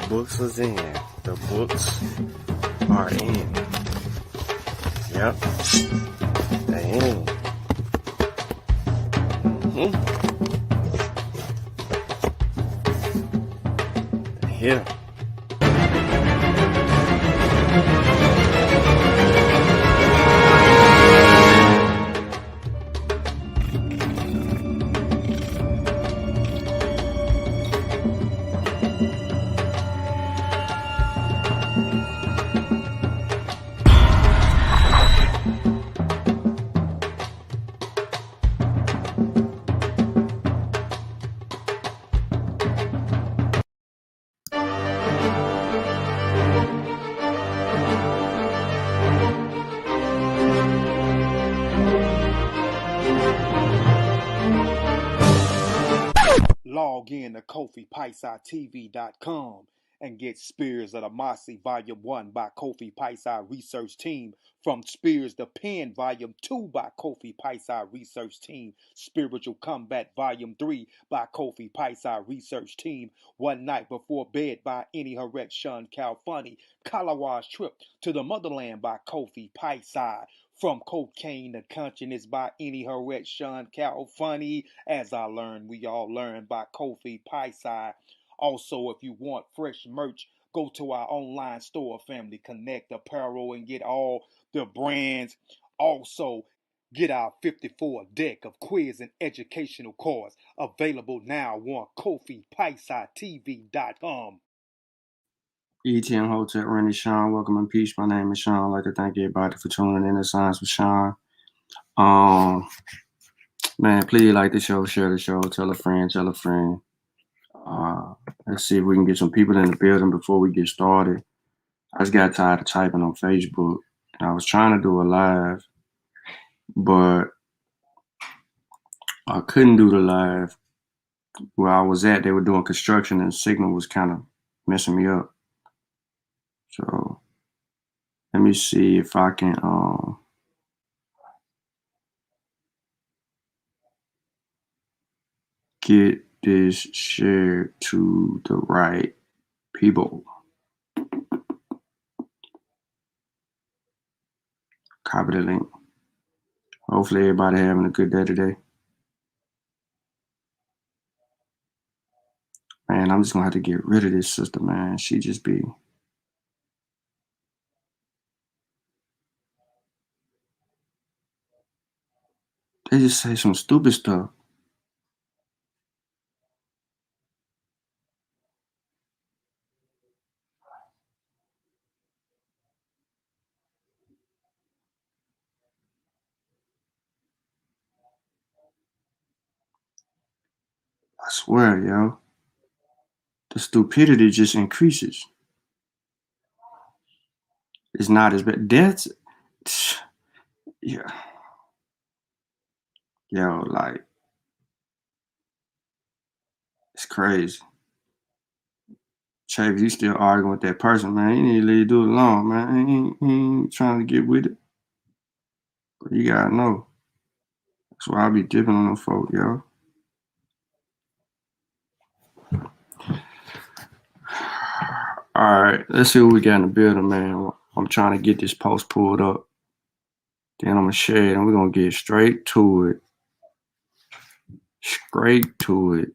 books was in. The books are in. Yep. They in. They here. Log in to KofiPaisaTV.com and get Spears of the Mossy Volume 1 by Kofi Paisa Research Team, from Spears the Pen Volume 2 by Kofi Paisa Research Team, Spiritual Combat Volume 3 by Kofi Paisa Research Team, One Night Before Bed by Any Harek Shawn Calfunny, Kalawa's Trip to the Motherland by Kofi Paisa, From Cocaine to Consciousness by Any Harek Shawn Calfunny, As I Learned, We All Learn by Kofi Paisa. Also, if you want fresh merch, go to our online store, Family Connect Apparel, and get all the brands. Also, get our 54 deck of quiz and educational cards available now on KofiPaisaTV.com. ETN Hotel, Randy Shawn. Welcome and peace. My name is Shawn. I'd like to thank everybody for tuning in to Science with Shawn. Man, please like the show, share the show, tell a friend, tell a friend. Let's see if we can get some people in the building before we get started. I just got tired of typing on Facebook, and I was trying to do a live, but I couldn't do the live. Where I was at, they were doing construction, and the signal was kind of messing me up. So let me see if I can get this shared to the right people. Copy the link. Hopefully everybody having a good day today. Man, I'm just gonna have to get rid of this sister, man. She just be... They just say some stupid stuff. I swear, yo. The stupidity just increases. It's not as bad. That's... Yeah. Yo, like... It's crazy. Chavis, you still arguing with that person, man. You need to leave dude alone, man. He ain't trying to get with it. But you gotta know. That's why I be dipping on them folk, yo. All right, let's see what we got in the building, man. I'm trying to get this post pulled up. Then I'm gonna share it, and we're gonna get straight to it. Straight to it.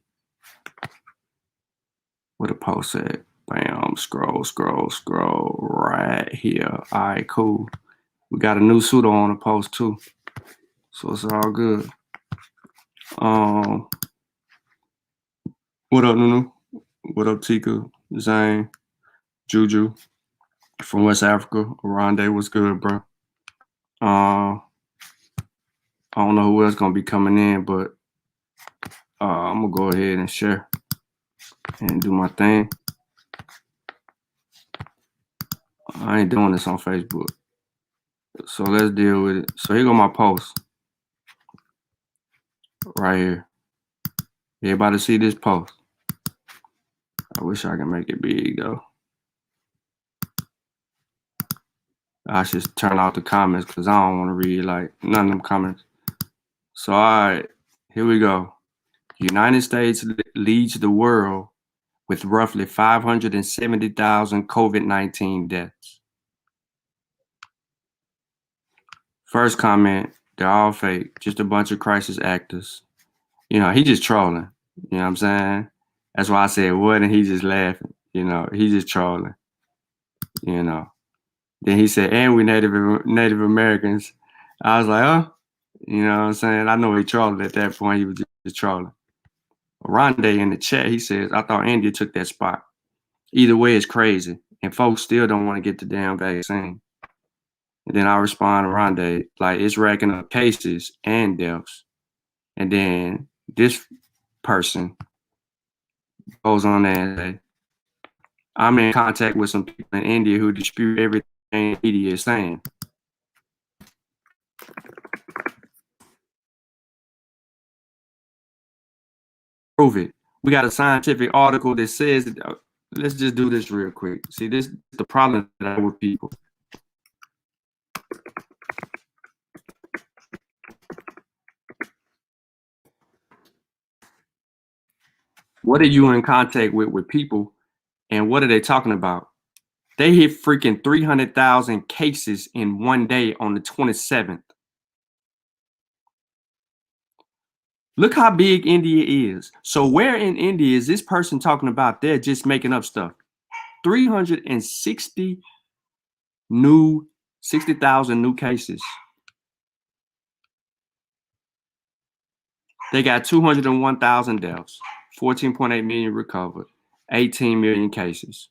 Where the post at? Bam, scroll, scroll, scroll. Right here. All right, cool. We got a new pseudo on the post too, so it's all good. What up, Nunu? What up, Tika? Zane? Juju? From West Africa. Aronde, what's good, bro? I don't know who else gonna be coming in, but I'm gonna go ahead and share and do my thing. I ain't doing this on Facebook, so let's deal with it. So here go my post right here. Everybody see this post? I wish I could make it big though. I should turn off the comments because I don't want to read like none of them comments. So all right, here we go. United States leads the world with roughly 570,000 COVID-19 deaths. First comment, they're all fake, just a bunch of crisis actors. You know, he just trolling. You know what I'm saying? That's why I said what, and he just laughing. You know, he just trolling. You know. Then he said, and we Native Americans. I was like, oh, you know what I'm saying? I know he trolled at that point. He was just trolling. Rondé in the chat, he says, I thought India took that spot. Either way, it's crazy. And folks still don't want to get the damn vaccine. And then I respond to Rondé, like, it's racking up cases and deaths. And then this person goes on there and say, I'm in contact with some people in India who dispute everything the media is saying. Prove it. We got a scientific article that says, let's just do this real quick. See, this is the problem that I have with people. What are you in contact with people, and what are they talking about? They hit freaking 300,000 cases in one day on the 27th. Look how big India is. So where in India is this person talking about? They're just making up stuff. 360,000 new cases. They got 201,000 deaths, 14.8 million recovered, 18 million cases.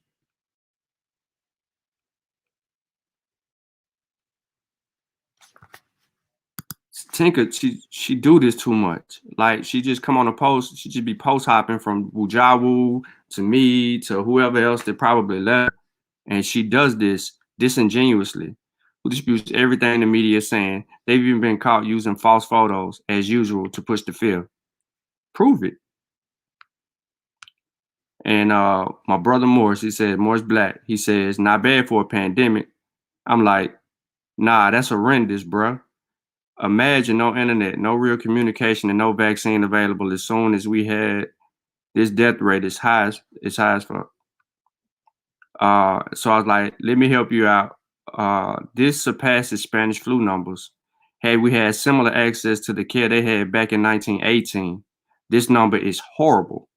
Tinker, she do this too much. Like, she just come on a post, she just be post hopping from Wujawu to me to whoever else that probably left, and she does this disingenuously. Who disputes everything the media is saying. They've even been caught using false photos as usual to push the fear. Prove it. And my brother Morris, he said, Morris Black, he says, not bad for a pandemic. I'm like, nah, that's horrendous, bruh. Imagine no internet, no real communication, and no vaccine available as soon as we had this death rate is high as fuck. So I was like, let me help you out. This surpasses Spanish flu numbers. Had we had similar access to the care they had back in 1918, this number is horrible.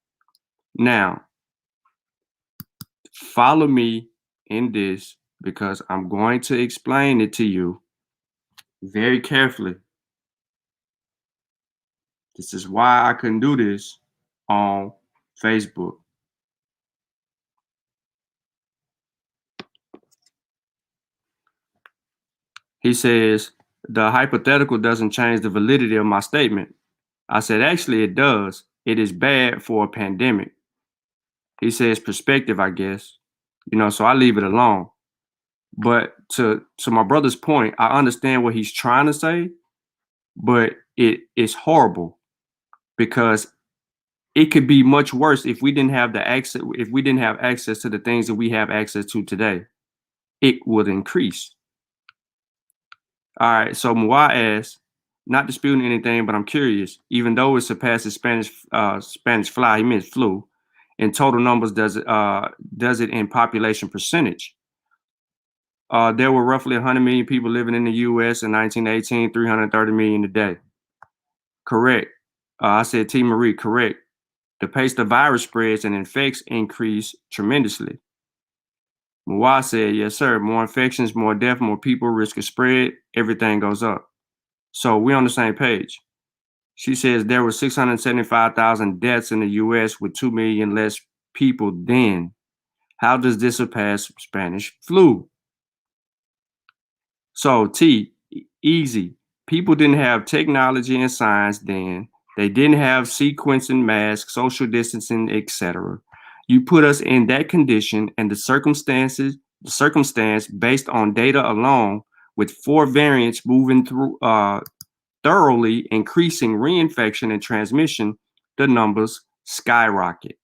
Now, follow me in this because I'm going to explain it to you very carefully. This is why I couldn't do this on Facebook. He says, the hypothetical doesn't change the validity of my statement. I said, actually, it does. It is bad for a pandemic. He says, perspective, I guess. You know, so I leave it alone. But to my brother's point, I understand what he's trying to say, but it is horrible because it could be much worse if we didn't have access to the things that we have access to today. It would increase. All right, so Mwah asks, not disputing anything, but I'm curious. Even though it surpasses Spanish fly, he meant flu. In total numbers, does it in population percentage? There were roughly 100 million people living in the U.S. in 1918, 330 million today. Correct. I said T. Marie, correct. The pace the virus spreads and infects increase tremendously. Mwah said, yes, sir. More infections, more death, more people, risk of spread, everything goes up. So we're on the same page. She says there were 675,000 deaths in the U.S. with 2 million less people then. How does this surpass Spanish flu? So T, easy. People didn't have technology and science then. They didn't have sequencing, masks, social distancing, etc. You put us in that condition and the circumstance based on data alone with 4 variants moving through thoroughly increasing reinfection and transmission, the numbers skyrocket.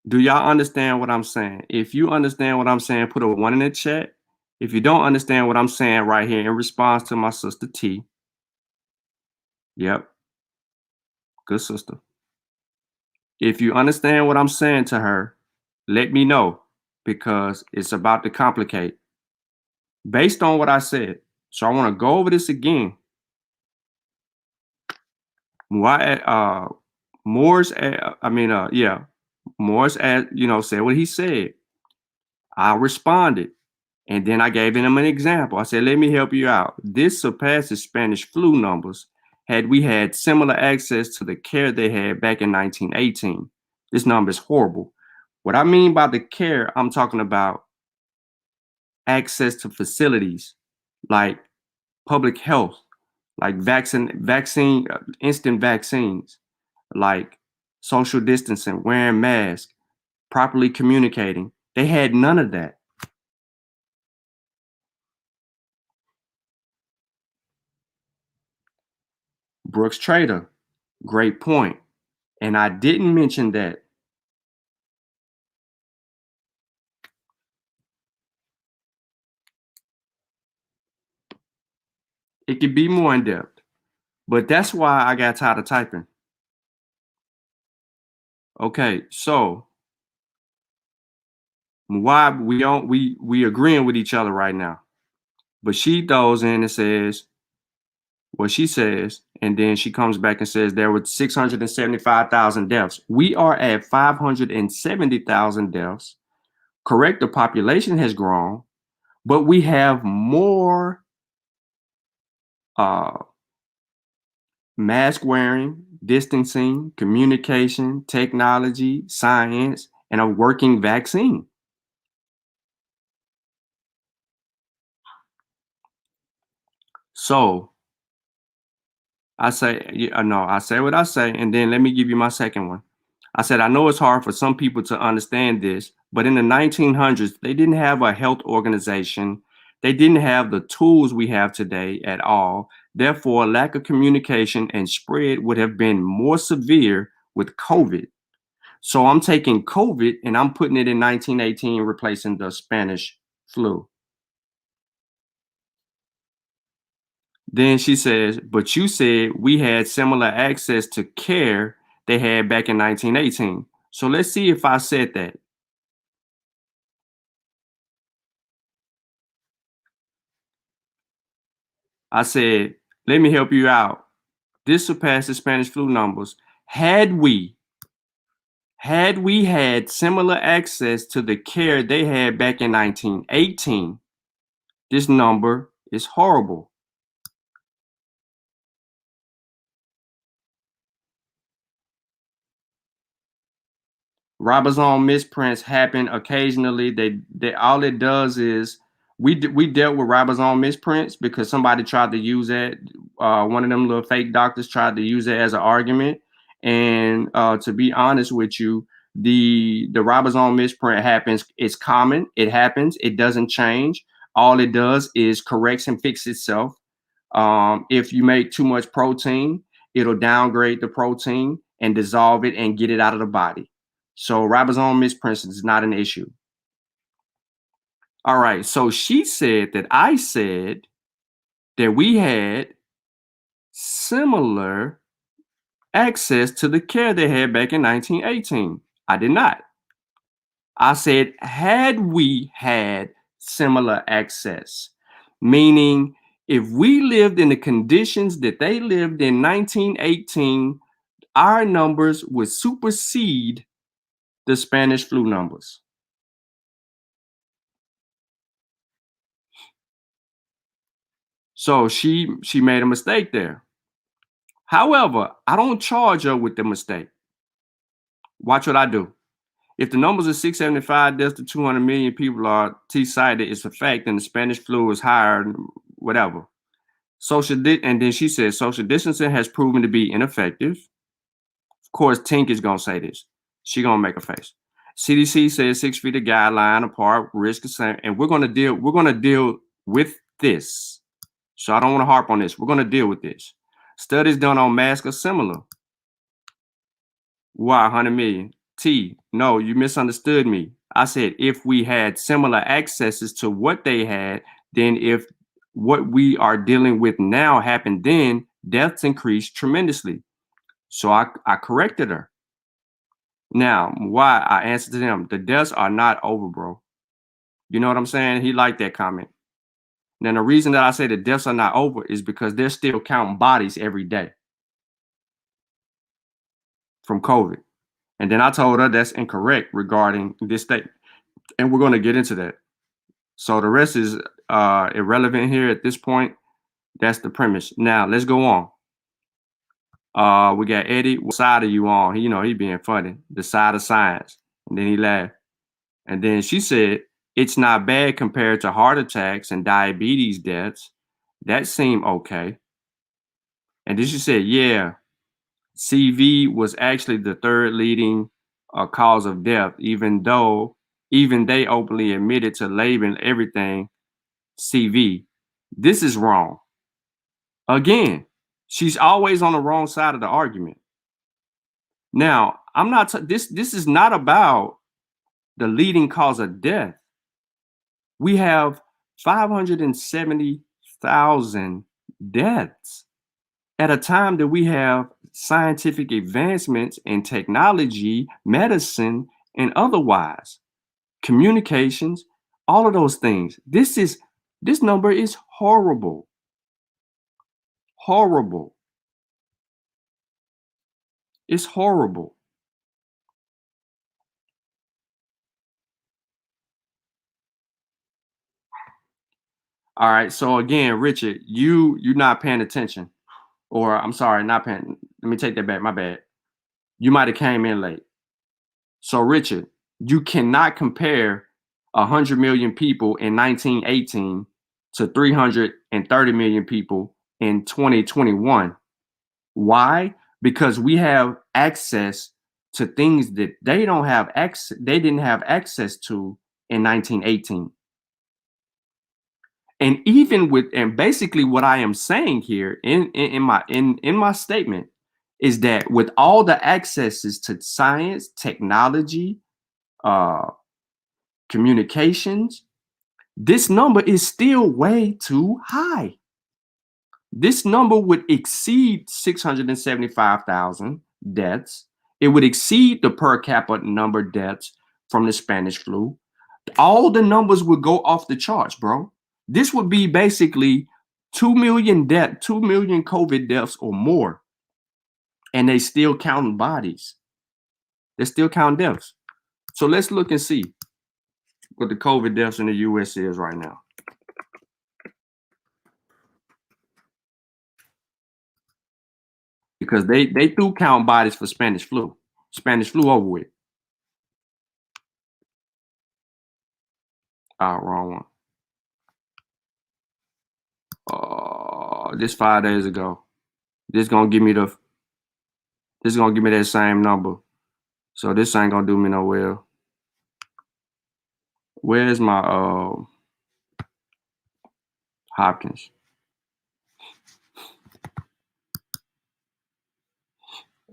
Do y'all understand what I'm saying? If you understand what I'm saying, put a 1 in the chat. If you don't understand what I'm saying right here in response to my sister T, Yep. Good sister. If you understand what I'm saying to her, let me know because it's about to complicate. Based on what I said. So I want to go over this again. Why Moore's Morris said what he said. I responded. And then I gave him an example. I said, let me help you out. This surpasses Spanish flu numbers had we had similar access to the care they had back in 1918. This number is horrible. What I mean by the care, I'm talking about access to facilities like public health, like instant vaccines, like social distancing, wearing masks, properly communicating. They had none of that. Brooks Trader, great point. And I didn't mention that. It could be more in depth, but that's why I got tired of typing. Okay, so why we agreeing with each other right now, but she throws in and says what she says, and then she comes back and says there were 675,000 deaths. We are at 570,000 deaths. Correct, the population has grown, but we have more mask wearing, distancing, communication, technology, science, and a working vaccine. So I say what I say, and then let me give you my second one. I said, I know it's hard for some people to understand this, but in the 1900s, they didn't have a health organization. They didn't have the tools we have today at all. Therefore, lack of communication and spread would have been more severe with COVID. So I'm taking COVID and I'm putting it in 1918, replacing the Spanish flu. Then she says, but you said we had similar access to care they had back in 1918. So let's see if I said that. I said, let me help you out. This surpasses Spanish flu numbers. Had we had similar access to the care they had back in 1918, this number is horrible. Ribosome misprints happen occasionally. They all it does is we dealt with ribosome misprints because somebody tried to use that. One of them little fake doctors tried to use it as an argument. And to be honest with you, the ribosome misprint happens. It's common. It happens. It doesn't change. All it does is corrects and fix itself. If you make too much protein, it'll downgrade the protein and dissolve it and get it out of the body. So ribosome misprints is not an issue. All right. So she said that I said that we had similar access to the care they had back in 1918. I did not. I said, had we had similar access, meaning if we lived in the conditions that they lived in 1918, our numbers would supersede the Spanish flu numbers. So she made a mistake there. However, I don't charge her with the mistake. Watch what I do. If the numbers of 675 deaths to 200 million people are T-cited, it's a fact, and the Spanish flu is higher, whatever. And then she says social distancing has proven to be ineffective. Of course, Tink is gonna say this. She gonna make a face. CDC says 6 feet of guideline apart, risk is same, and we're gonna deal with this. So I don't want to harp on this. We're gonna deal with this. Studies done on masks are similar. Why 100 million? No, you misunderstood me. I said if we had similar accesses to what they had, then if what we are dealing with now happened then deaths increased tremendously. So I corrected her. Now, why? I answered to them, the deaths are not over, bro. You know what I'm saying? He liked that comment. Now, the reason that I say the deaths are not over is because they're still counting bodies every day from COVID. And then I told her that's incorrect regarding this statement. And we're going to get into that. So the rest is irrelevant here at this point. That's the premise. Now, let's go on. We got Eddie. What side are you on? He being funny. The side of science. And then he laughed. And then she said, it's not bad compared to heart attacks and diabetes deaths. That seemed okay. And then she said, yeah, CV was actually the third leading cause of death, even they openly admitted to labeling everything CV. This is wrong. Again, she's always on the wrong side of the argument. Now, I'm not, this is not about the leading cause of death. We have 570,000 deaths at a time that we have scientific advancements in technology, medicine, and otherwise, communications, all of those things. This number is horrible. Horrible. It's horrible. All right. So again, Richard, you're not paying attention. Or I'm sorry, not paying. Let me take that back. My bad. You might have came in late. So Richard, you cannot compare 100 million people in 1918 to 330 million people in 2021. Why? Because we have access to things that they didn't have access to in 1918. And and basically what I am saying here in my statement is that with all the accesses to science, technology, communications, this number is still way too high. This number would exceed 675,000 deaths. It would exceed the per capita number deaths from the Spanish flu. All the numbers would go off the charts, bro. This would be basically 2 million COVID deaths or more. And they still counting bodies. They're still counting deaths. So let's look and see what the COVID deaths in the US is right now. Because they do count bodies for Spanish flu. Spanish flu over with. Wrong one. This 5 days ago. This gonna give me that same number. So this ain't gonna do me no well. Where's my Hopkins?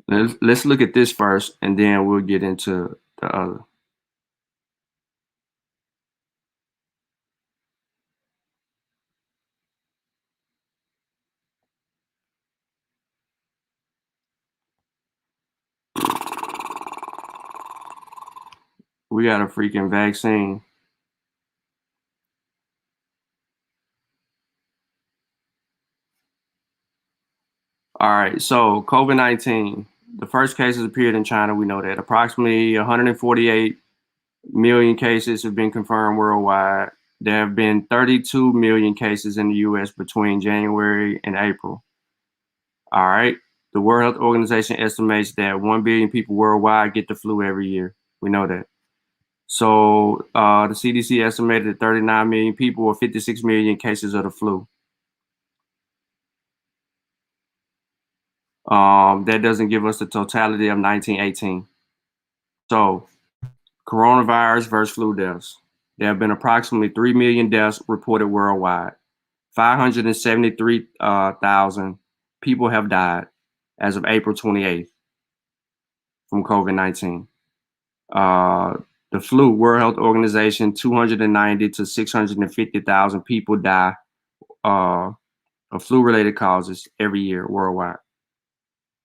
Let's look at this first, and then we'll get into the other. We got a freaking vaccine. All right, so COVID-19, the first cases appeared in China. We know that approximately 148 million cases have been confirmed worldwide. There have been 32 million cases in the US between January and April. All right. The World Health Organization estimates that 1 billion people worldwide get the flu every year. We know that. So the CDC estimated that 39 million people or 56 million cases of the flu. That doesn't give us the totality of 1918. So coronavirus versus flu deaths. There have been approximately 3 million deaths reported worldwide. 573,000 people have died as of April 28th from COVID-19. The flu, World Health Organization, 290 to 650,000 people die of of flu-related causes every year worldwide.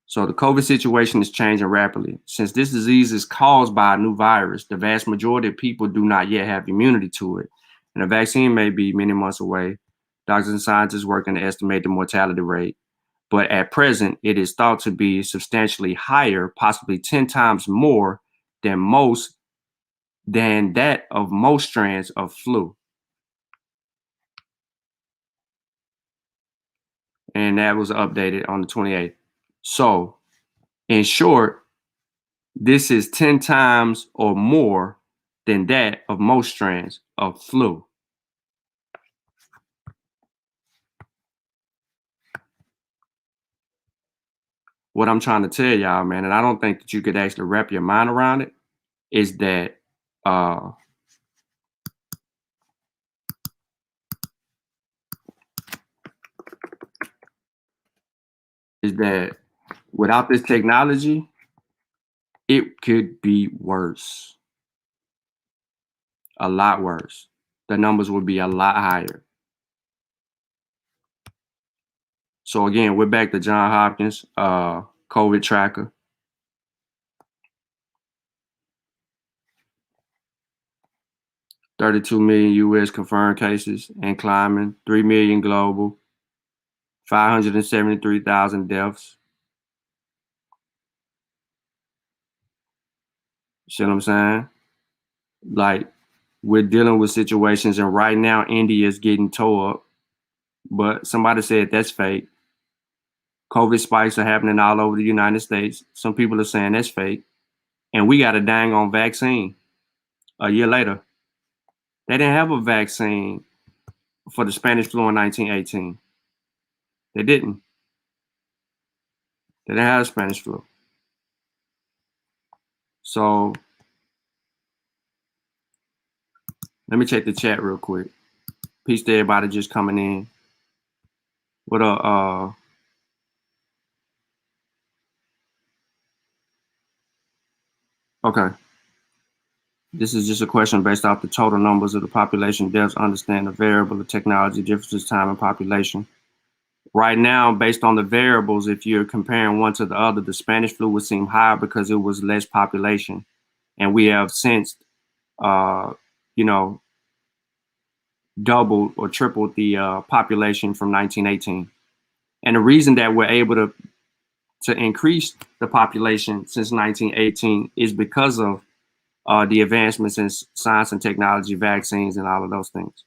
So the COVID situation is changing rapidly. Since this disease is caused by a new virus, the vast majority of people do not yet have immunity to it, and a vaccine may be many months away. Doctors and scientists working to estimate the mortality rate, but at present, it is thought to be substantially higher, possibly 10 times more than that of most strands of flu. And that was updated on the 28th. So, in short, this is 10 times or more than that of most strands of flu. What I'm trying to tell y'all, man, and I don't think that you could actually wrap your mind around it, is that without this technology, it could be worse. A lot worse. The numbers would be a lot higher. So again, we're back to Johns Hopkins COVID tracker. 32 million U.S. confirmed cases and climbing. 3 million global. 573,000 deaths. See what I'm saying? Like, we're dealing with situations, and right now India is getting tore up. But somebody said that's fake. COVID spikes are happening all over the United States. Some people are saying that's fake. And we got a dang on vaccine a year later. They didn't have a vaccine for the Spanish flu in 1918. They didn't. They didn't have the Spanish flu. So let me check the chat real quick. Peace to everybody just coming in. What up? Okay. This is just a question based off the total numbers of the population deaths. Understand the variable of technology differences, time, and population. Right now, based on the variables, if you're comparing one to the other, the Spanish flu would seem higher because it was less population. And we have since, doubled or tripled the population from 1918. And the reason that we're able to increase the population since 1918 is because of the advancements in science and technology, vaccines, and all of those things.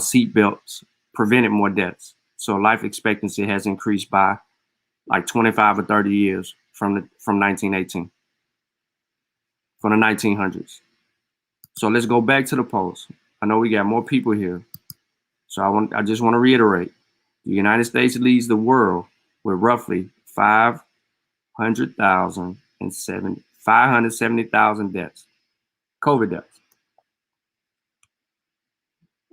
Seat belts prevented more deaths. So life expectancy has increased by like 25 or 30 years from 1918, from the 1900s. So let's go back to the polls. I know we got more people here. So I just want to reiterate, the United States leads the world with roughly 570,000 deaths, COVID deaths.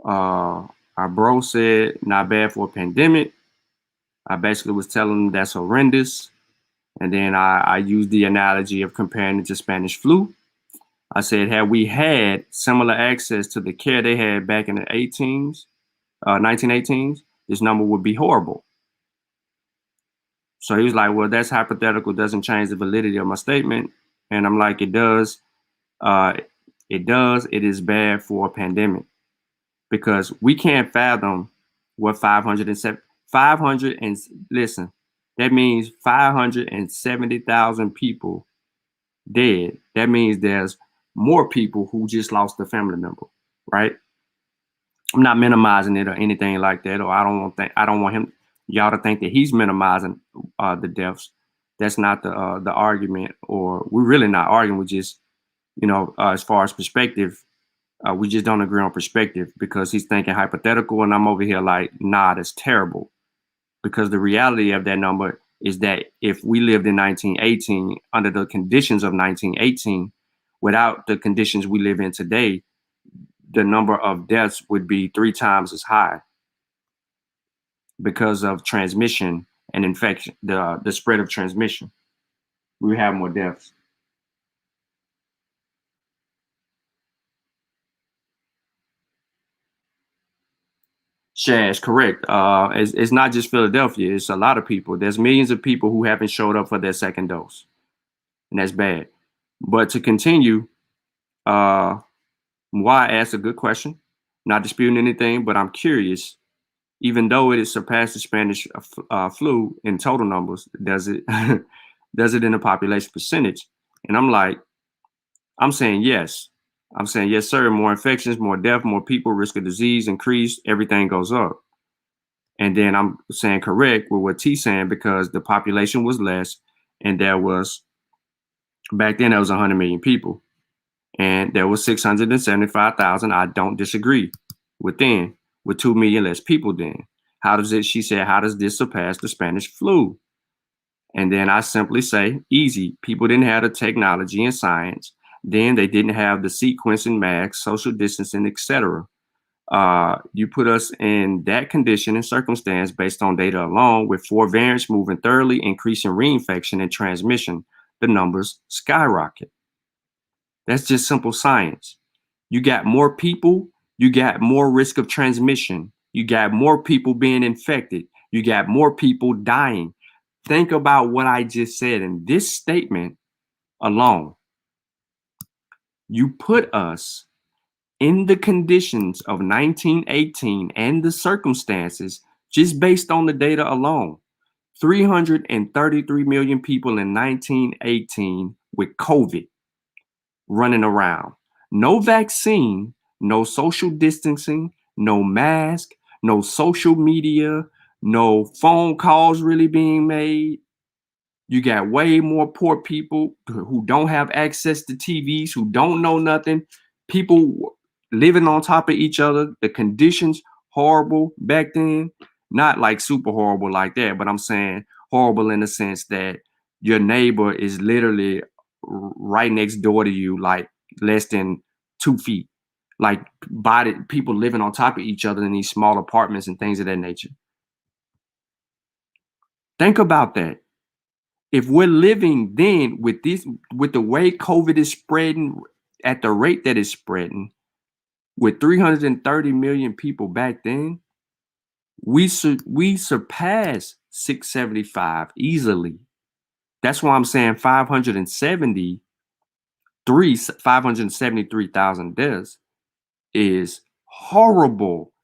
Our bro said, not bad for a pandemic. I basically was telling him that's horrendous. And then I used the analogy of comparing it to Spanish flu. I said, had we had similar access to the care they had back in the 1918s, this number would be horrible. So he was like, well, that's hypothetical, doesn't change the validity of my statement. And I'm like, it does. It does. It is bad for a pandemic because we can't fathom what 500 and listen, that means 570,000 people dead. That means there's more people who just lost a family member, right? I'm not minimizing it or anything like that, or I don't want y'all to think that he's minimizing the deaths. That's not the argument, or we're really not arguing. We just, as far as perspective, we just don't agree on perspective because he's thinking hypothetical, and I'm over here like, nah, that's terrible. Because the reality of that number is that if we lived in 1918 under the conditions of 1918, without the conditions we live in today, the number of deaths would be 3 times as high because of transmission and infection, the spread of transmission. We have more deaths. Shash, correct. It's not just Philadelphia. It's a lot of people. There's millions of people who haven't showed up for their second dose, and that's bad. But to continue, why I asked a good question, not disputing anything, but I'm curious. Even though it has surpassed the Spanish flu in total numbers, does it does it in the population percentage? And I'm saying yes. I'm saying yes, sir. More infections, more death, more people, risk of disease increase, everything goes up. And then I'm saying correct with what T's saying because the population was less, and there was back then there was 100 million people, and there was 675,000. I don't disagree with 2 million less people. Then how does it? She said, how does this surpass the Spanish flu? And then I simply say, easy. People didn't have the technology and science. Then they didn't have the sequencing, masks, social distancing, etc. You put us in that condition and circumstance based on data alone, with 4 variants moving thoroughly, increasing reinfection and transmission, the numbers skyrocket. That's just simple science. You got more people, you got more risk of transmission, you got more people being infected, you got more people dying. Think about what I just said in this statement alone. You put us in the conditions of 1918 and the circumstances just based on the data alone. 333 million people in 1918 with COVID running around. No vaccine, no social distancing, no mask, no social media, no phone calls really being made. You got way more poor people who don't have access to TVs, who don't know nothing. People living on top of each other. The conditions horrible back then. Not like super horrible like that, but I'm saying horrible in the sense that your neighbor is literally right next door to you, like less than 2 feet. Like people living on top of each other in these small apartments and things of that nature. Think about that. If we're living then with the way COVID is spreading at the rate that it's spreading, with 330 million people back then, we surpass 675 easily. That's why I'm saying 573,000 deaths is horrible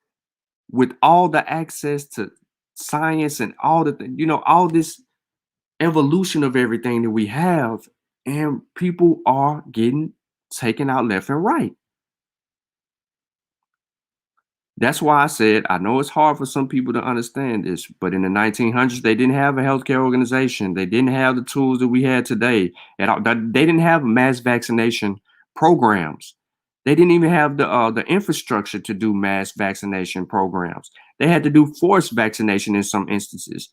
with all the access to science and all all this evolution of everything that we have, and people are getting taken out left and right. That's why I said I know it's hard for some people to understand this, but in the 1900s they didn't have a healthcare organization. They didn't have the tools that we had today. They didn't have mass vaccination programs. They didn't even have the infrastructure to do mass vaccination programs. They had to do forced vaccination in some instances.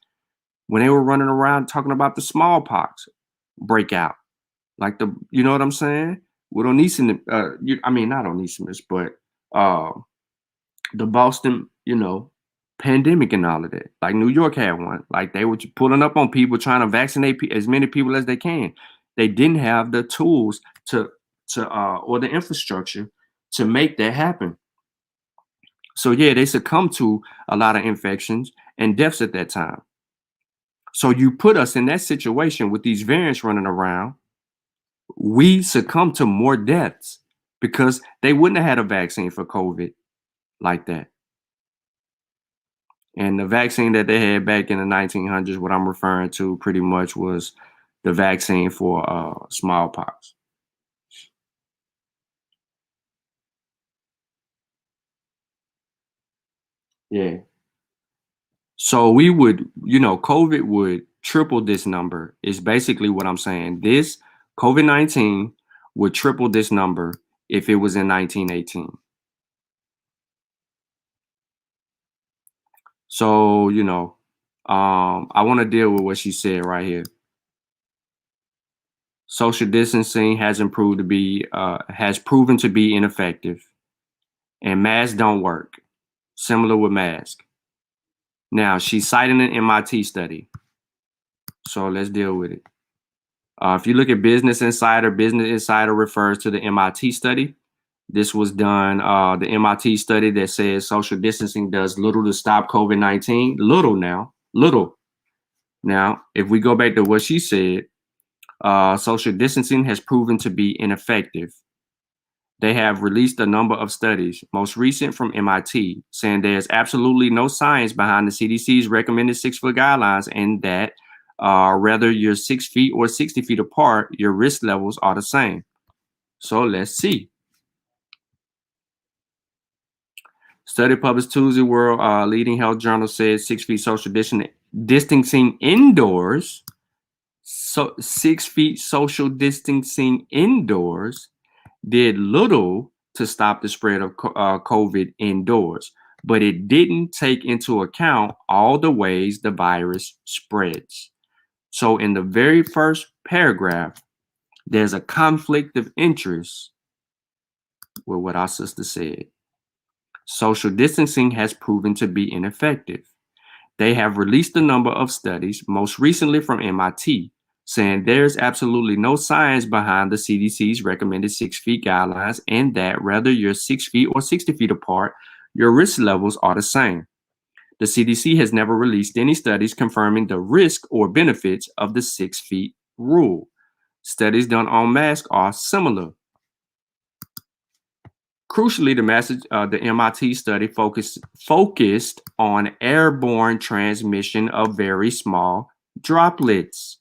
When they were running around talking about the smallpox breakout, like you know what I'm saying? With Onesimus, not Onesimus, but the Boston, pandemic and all of that. Like New York had one. Like they were pulling up on people trying to vaccinate as many people as they can. They didn't have the tools or the infrastructure to make that happen. So yeah, they succumbed to a lot of infections and deaths at that time. So you put us in that situation with these variants running around, we succumb to more deaths because they wouldn't have had a vaccine for COVID like that. And the vaccine that they had back in the 1900s, what I'm referring to pretty much was the vaccine for smallpox. Yeah. So we would, COVID would triple this number is basically what I'm saying. This COVID-19 would triple this number if it was in 1918. So, I want to deal with what she said right here. Social distancing has proven to be ineffective, and masks don't work. Similar with masks. Now, she's citing an MIT study. So let's deal with it. If you look at Business Insider refers to the MIT study. This was done, the MIT study that says social distancing does little to stop COVID-19. Little. Now, if we go back to what she said, social distancing has proven to be ineffective. They have released a number of studies, most recent from MIT, saying there's absolutely no science behind the CDC's recommended 6-foot guidelines, and that whether you're 6 feet or 60 feet apart, your risk levels are the same. So let's see. Study published Tuesday, World leading health journal says 6 feet social distancing indoors. So 6 feet social distancing indoors did little to stop the spread of COVID indoors, but it didn't take into account all the ways the virus spreads. So in the very first paragraph, there's a conflict of interest with what our sister said. Social distancing has proven to be ineffective. They have released a number of studies, most recently from MIT, saying there's absolutely no science behind the CDC's recommended 6 feet guidelines, and that whether you're 6 feet or 60 feet apart, your risk levels are the same. The CDC has never released any studies confirming the risk or benefits of the 6 feet rule. Studies done on masks are similar. Crucially, the MIT study focused on airborne transmission of very small droplets.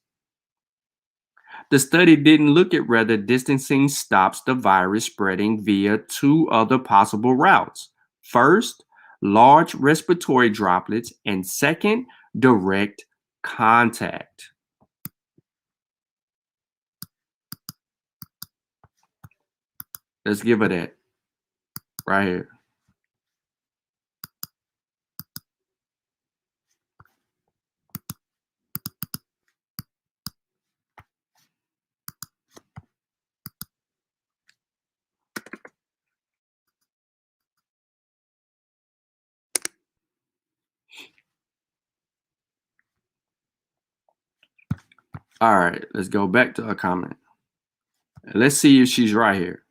The study didn't look at whether distancing stops the virus spreading via 2 other possible routes. First, large respiratory droplets, and second, direct contact. Let's give her that right here. All right, let's go back to her comment. Let's see if she's right here.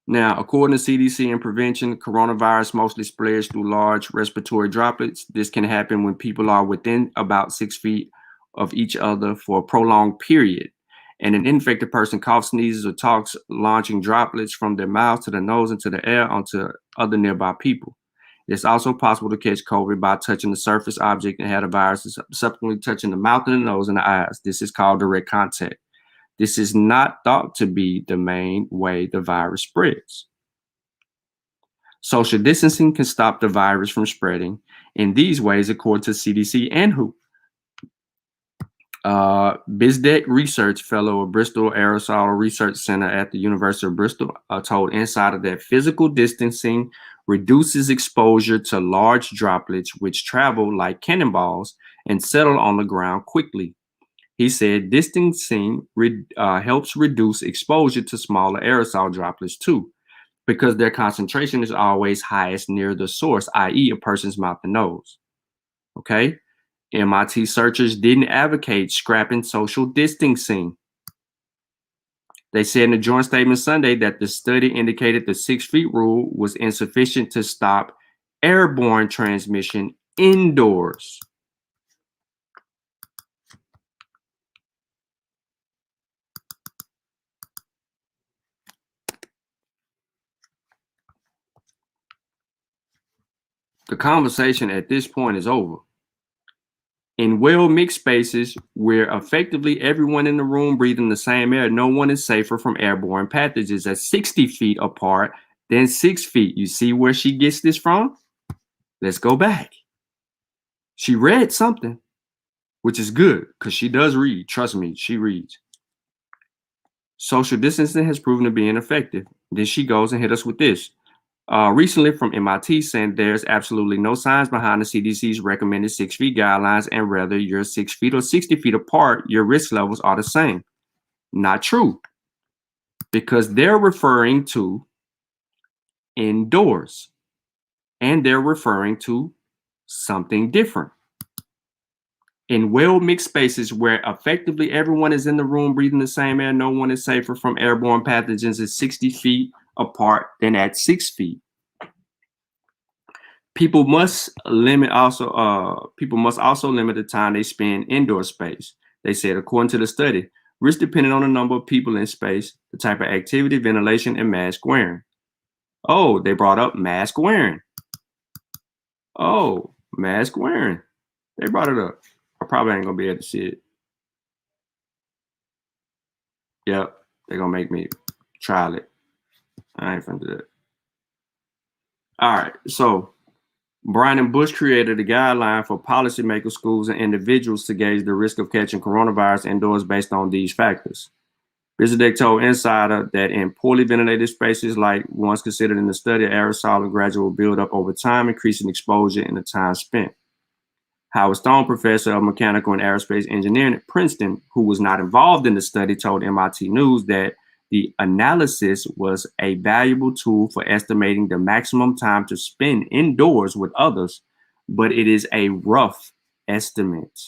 Now, according to CDC and prevention, coronavirus mostly spreads through large respiratory droplets. This can happen when people are within about 6 feet of each other for a prolonged period. And an infected person coughs, sneezes, or talks, launching droplets from their mouth to the nose into the air onto other nearby people. It's also possible to catch COVID by touching the surface object and have the virus subsequently touching the mouth and the nose and the eyes. This is called direct contact. This is not thought to be the main way the virus spreads. Social distancing can stop the virus from spreading in these ways, according to CDC and WHO. Bizdek research fellow of Bristol Aerosol Research Center at the University of Bristol told Insider that physical distancing reduces exposure to large droplets which travel like cannonballs and settle on the ground quickly. He said distancing helps reduce exposure to smaller aerosol droplets too, because their concentration is always highest near the source, i.e. a person's mouth and nose. Okay? MIT searchers didn't advocate scrapping social distancing. They said in a joint statement Sunday that the study indicated the 6 feet rule was insufficient to stop airborne transmission indoors. The conversation at this point is over. In well-mixed spaces where effectively everyone in the room breathing the same air, no one is safer from airborne pathogens at 60 feet apart than 6 feet. You see where she gets this from? Let's go back. She read something, which is good because she does read. Trust me, she reads. Social distancing has proven to be ineffective. Then she goes and hit us with this. Recently from MIT saying there's absolutely no science behind the CDC's recommended 6 feet guidelines, and whether you're 6 feet or 60 feet apart, your risk levels are the same. Not true, because they're referring to indoors and they're referring to something different. In well-mixed spaces where effectively everyone is in the room breathing the same air, no one is safer from airborne pathogens at 60 feet apart than at 6 feet. People must also limit the time they spend indoor space. They said, according to the study, risk depending on the number of people in space, the type of activity, ventilation, and mask wearing. Oh, they brought up mask wearing. Oh, mask wearing. They brought it up. I probably ain't gonna be able to see it. Yep, they're gonna make me trial it. I ain't finna do that. All right, so Brian and Bush created a guideline for policymakers, schools, and individuals to gauge the risk of catching coronavirus indoors based on these factors. Bizadek told Insider that in poorly ventilated spaces like ones considered in the study, aerosol and gradual buildup over time, increasing exposure and the time spent. Howard Stone, professor of mechanical and aerospace engineering at Princeton, who was not involved in the study, told MIT News that the analysis was a valuable tool for estimating the maximum time to spend indoors with others, but it is a rough estimate.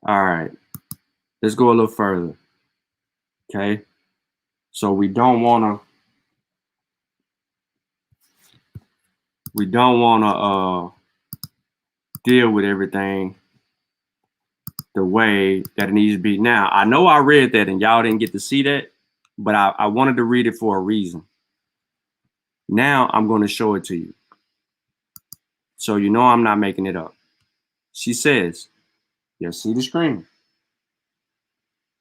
All right, let's go a little further. Okay, so we don't want to deal with everything the way that it needs to be. Now, I know I read that and y'all didn't get to see that, but I wanted to read it for a reason. Now I'm going to show it to you. So you know I'm not making it up. She says, you'll see the screen.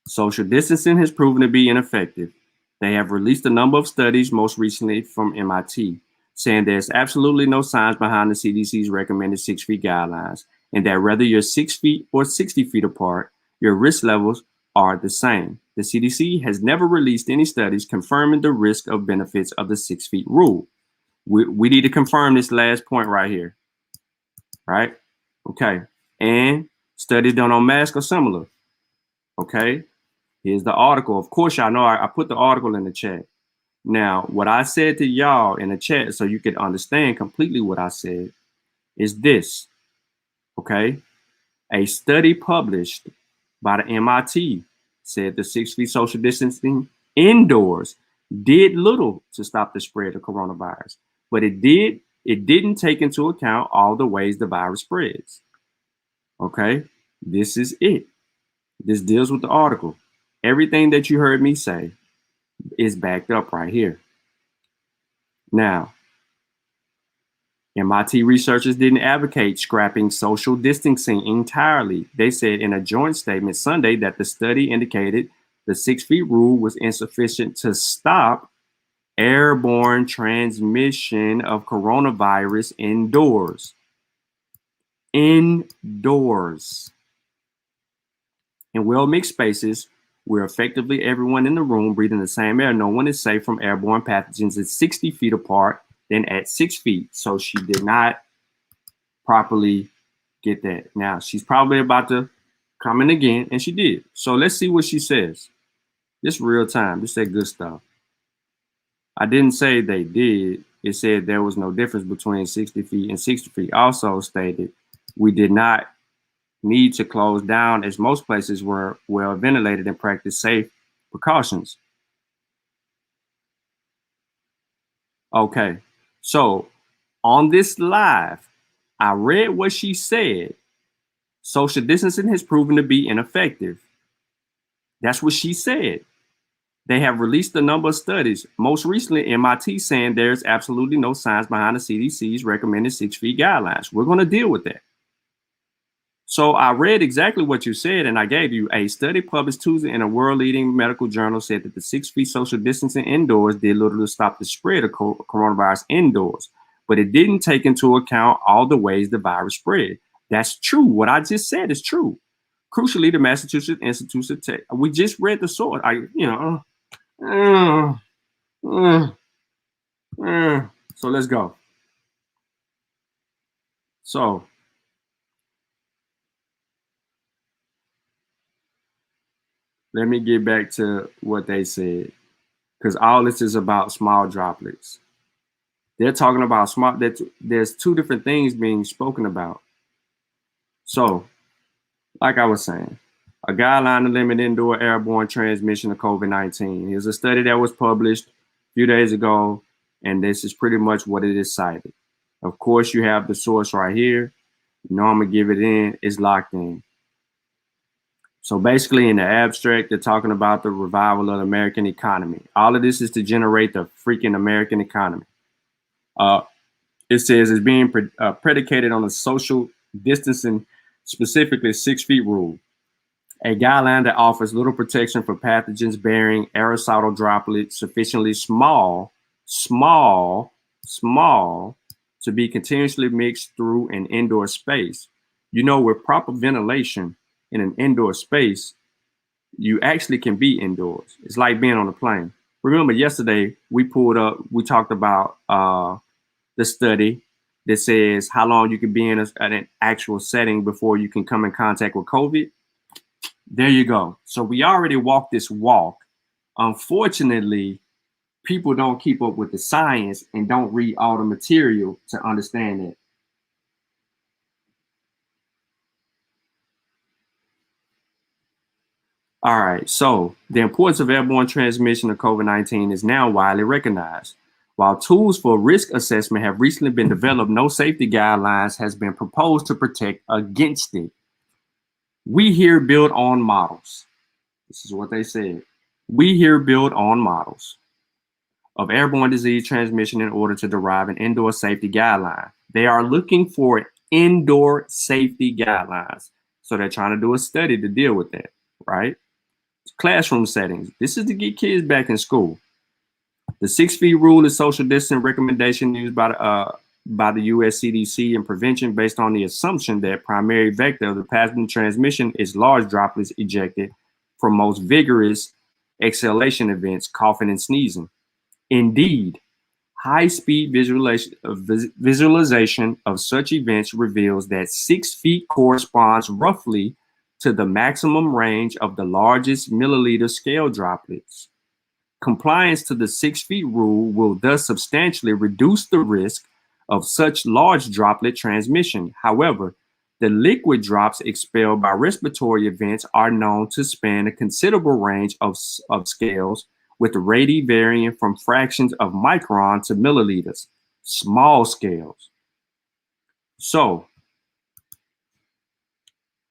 Social distancing has proven to be ineffective. They have released a number of studies, most recently from MIT, saying there's absolutely no science behind the CDC's recommended 6 feet guidelines, and that whether you're 6 feet or 60 feet apart, your risk levels are the same. The CDC has never released any studies confirming the risk of benefits of the 6 feet rule. We need to confirm this last point right here, right? Okay. And studies done on masks are similar. Okay. Here's the article. Of course, y'all know I put the article in the chat. Now, what I said to y'all in the chat, so you can understand completely what I said, is this. Okay. A study published by the MIT said the 6 feet social distancing indoors did little to stop the spread of coronavirus, but it didn't take into account all the ways the virus spreads. Okay, this is it. This deals with the article. Everything that you heard me say is backed up right here. Now, MIT researchers didn't advocate scrapping social distancing entirely. They said in a joint statement Sunday that the study indicated the 6 feet rule was insufficient to stop airborne transmission of coronavirus indoors. Indoors. In well-mixed spaces, where effectively everyone in the room breathing the same air, no one is safe from airborne pathogens at 60 feet apart than at 6 feet. So she did not properly get that. Now, she's probably about to come in again, and she did. So let's see what she says. This real time. This that good stuff. I didn't say they did. It said there was no difference between 60 feet and 60 feet. Also stated we did not need to close down as most places were well ventilated and practice safe precautions. Okay, so on this live, I read what she said. Social distancing has proven to be ineffective. That's what she said. They have released a number of studies, most recently MIT saying there's absolutely no science behind the CDC's recommended 6 feet guidelines. We're going to deal with that. So I read exactly what you said, and I gave you a study published Tuesday in a world-leading medical journal said that the 6 feet social distancing indoors did little to stop the spread of coronavirus indoors, but it didn't take into account all the ways the virus spread. That's true. What I just said is true. Crucially, the Massachusetts Institute of Tech. We just read the source. So let's go. So let me get back to what they said, because all this is about small droplets. They're talking about small, there's two different things being spoken about. So, like I was saying, A guideline to limit indoor airborne transmission of COVID-19. Here's a study that was published a few days ago, and this is pretty much what it is cited. Of course, you have the source right here. You know I'm going to give it in. It's locked in. So basically, in the abstract, they're talking about the revival of the American economy. All of this is to generate the freaking American economy. It says it's being predicated on a social distancing, specifically 6 feet rule, a guideline that offers little protection for pathogens bearing aerosolal droplets sufficiently small to be continuously mixed through an indoor space. You know, with proper ventilation in an indoor space, you actually can be indoors. It's like being on a plane. Remember yesterday we talked about the study that says how long you can be in an actual setting before you can come in contact with COVID. There you go. So we already walked this walk. Unfortunately, people don't keep up with the science and don't read all the material to understand it. All right, so the importance of airborne transmission of COVID-19 is now widely recognized. While tools for risk assessment have recently been developed, no safety guidelines has been proposed to protect against it. We here build on models. This is what they said. We here build on models of airborne disease transmission in order to derive an indoor safety guideline. They are looking for indoor safety guidelines. So they're trying to do a study to deal with that, right? Classroom settings. This is to get kids back in school. The 6 feet rule is social distancing recommendation used by the US CDC in prevention based on the assumption that primary vector of the pathogen transmission is large droplets ejected from most vigorous exhalation events, coughing and sneezing. Indeed, high-speed visualization of such events reveals that 6 feet corresponds roughly to the maximum range of the largest milliliter scale droplets. Compliance to the 6 feet rule will thus substantially reduce the risk of such large droplet transmission. However, the liquid drops expelled by respiratory events are known to span a considerable range of scales, with radii varying from fractions of micron to milliliters, small scales. So,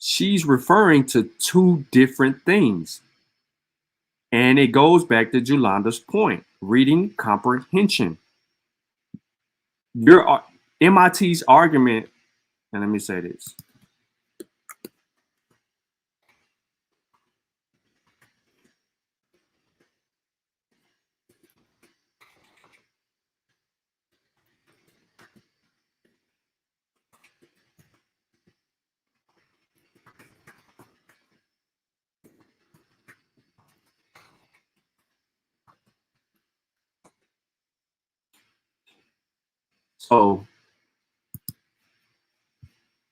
she's referring to two different things. And it goes back to Jolanda's point, reading comprehension. Your MIT's argument, and let me say this. So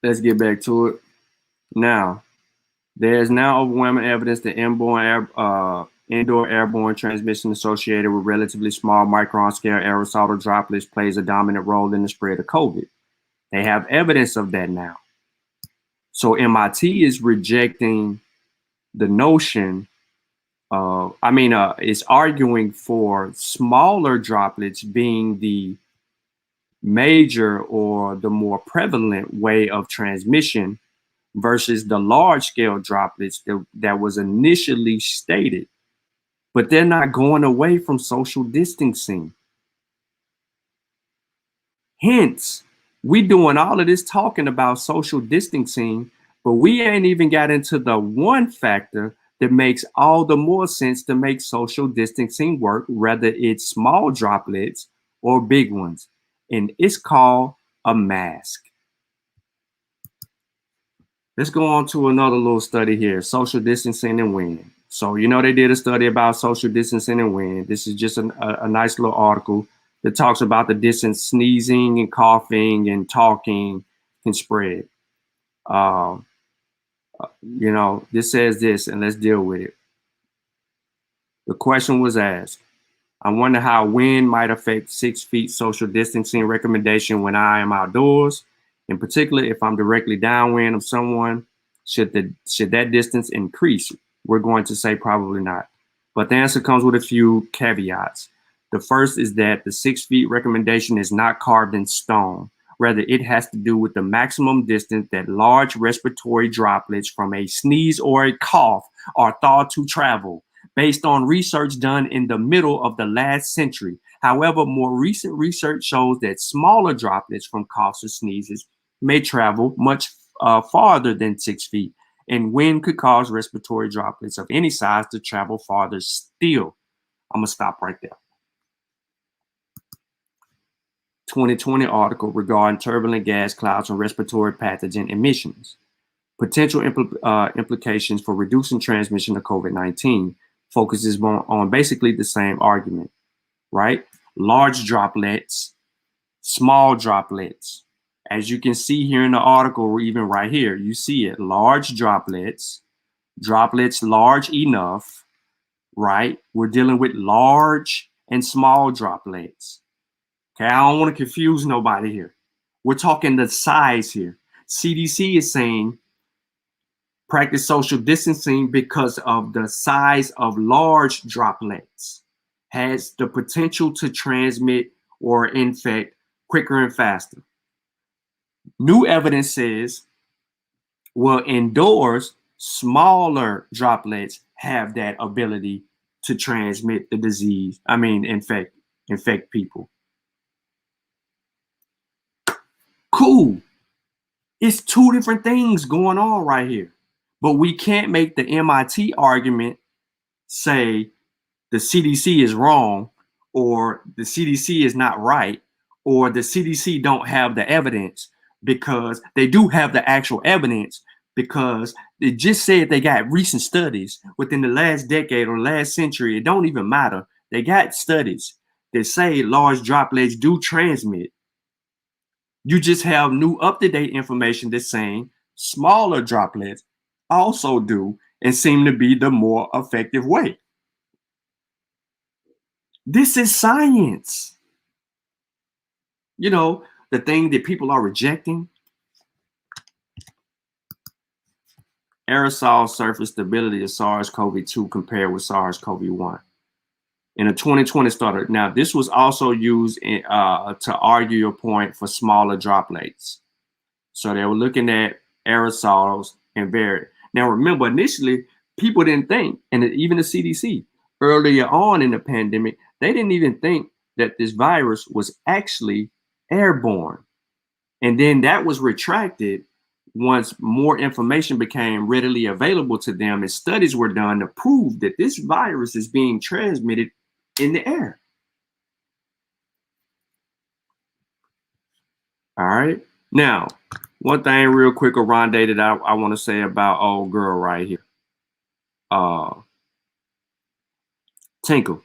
let's get back to it. Now, there is now overwhelming evidence that indoor airborne transmission associated with relatively small micron scale aerosol droplets plays a dominant role in the spread of COVID. They have evidence of that now. So MIT is rejecting the notion of, is arguing for smaller droplets being the major or the more prevalent way of transmission versus the large scale droplets that was initially stated. But they're not going away from social distancing. Hence, we doing all of this talking about social distancing, but we ain't even got into the one factor that makes all the more sense to make social distancing work, whether it's small droplets or big ones. And it's called a mask. Let's go on to another little study here, social distancing and wind. So, you know, they did a study about social distancing and wind. This is just a nice little article that talks about the distance sneezing and coughing and talking can spread. You know, this says this, and let's deal with it. The question was asked, I wonder how wind might affect 6 feet social distancing recommendation when I am outdoors, in particular if I'm directly downwind of someone Should that distance increase? We're going to say probably not. But the answer comes with a few caveats. The first is that the 6 feet recommendation is not carved in stone. Rather, it has to do with the maximum distance that large respiratory droplets from a sneeze or a cough are thought to travel, based on research done in the middle of the last century. However, more recent research shows that smaller droplets from coughs or sneezes may travel much farther than 6 feet, and wind could cause respiratory droplets of any size to travel farther still. I'm going to stop right there. 2020 article regarding turbulent gas clouds and respiratory pathogen emissions. Potential implications for reducing transmission of COVID-19 focuses on basically the same argument, right? Large droplets, small droplets. As you can see here in the article, or even right here, you see it. Large droplets, droplets large enough, right? We're dealing with large and small droplets. Okay, I don't want to confuse nobody here. We're talking the size here. CDC is saying practice social distancing because of the size of large droplets has the potential to transmit or infect quicker and faster. New evidence says, well, indoors, smaller droplets have that ability to transmit the disease. Infect people. Cool. It's two different things going on right here. But we can't make the MIT argument say the CDC is wrong, or the CDC is not right, or the CDC don't have the evidence, because they do have the actual evidence, because they just said they got recent studies within the last decade or last century. It don't even matter. They got studies that say large droplets do transmit. You just have new up-to-date information that's saying smaller droplets also do and seem to be the more effective way. This is science. You know, the thing that people are rejecting, aerosol surface stability of SARS-CoV-2 compared with SARS-CoV-1. In a 2020 study. Now, this was also used to argue your point for smaller droplets. So they were looking at aerosols and variant. Now, remember, initially, people didn't think, and even the CDC, earlier on in the pandemic, they didn't even think that this virus was actually airborne. And then that was retracted once more information became readily available to them, and studies were done to prove that this virus is being transmitted in the air. All right. Now, one thing real quick, Aronde, that I want to say about old girl right here. Tinkle.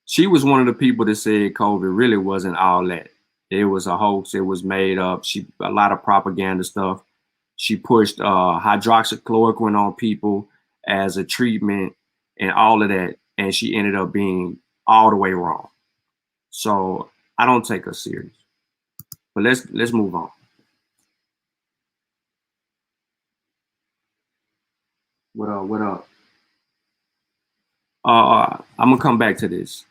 She was one of the people that said COVID really wasn't all that. It was a hoax. It was made up. A lot of propaganda stuff. She pushed hydroxychloroquine on people as a treatment and all of that. And she ended up being all the way wrong. So I don't take her serious. But let's move on. What up? I'm gonna come back to this.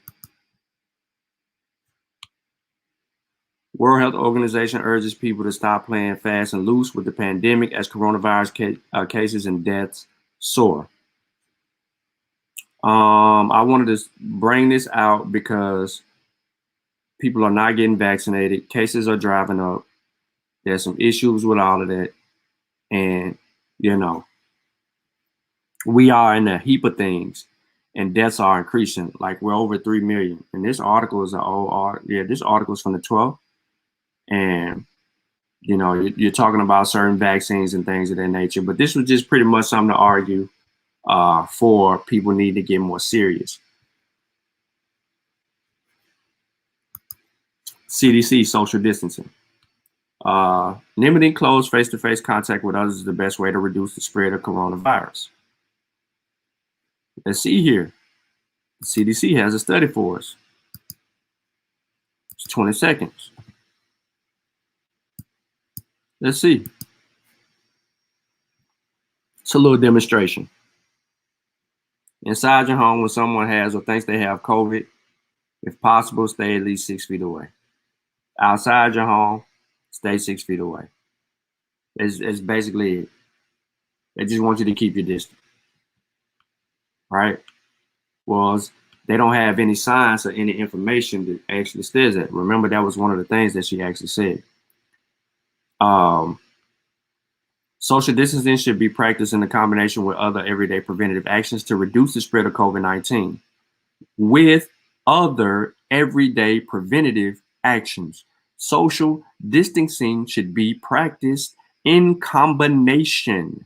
World Health Organization urges people to stop playing fast and loose with the pandemic as coronavirus cases and deaths soar. I wanted to bring this out because people are not getting vaccinated. Cases are driving up. There's some issues with all of that. And, you know, we are in a heap of things, and deaths are increasing. Like, we're over 3 million. And this article is an old article. Yeah, this article is from the 12th. And, you know, you're talking about certain vaccines and things of that nature. But this was just pretty much something to argue for people need to get more serious. CDC, social distancing. Limiting close face-to-face contact with others is the best way to reduce the spread of coronavirus. Let's see here. The CDC has a study for us. It's 20 seconds. Let's see. It's a little demonstration. Inside your home, when someone has or thinks they have COVID, if possible, stay at least 6 feet away. Outside your home, stay 6 feet away. It's basically it. They just want you to keep your distance, right? Well, they don't have any science or any information that actually says that. Remember, that was one of the things that she actually said. Social distancing should be practiced in combination with other everyday preventative actions to reduce the spread of COVID-19. With other everyday preventative actions, social distancing should be practiced in combination.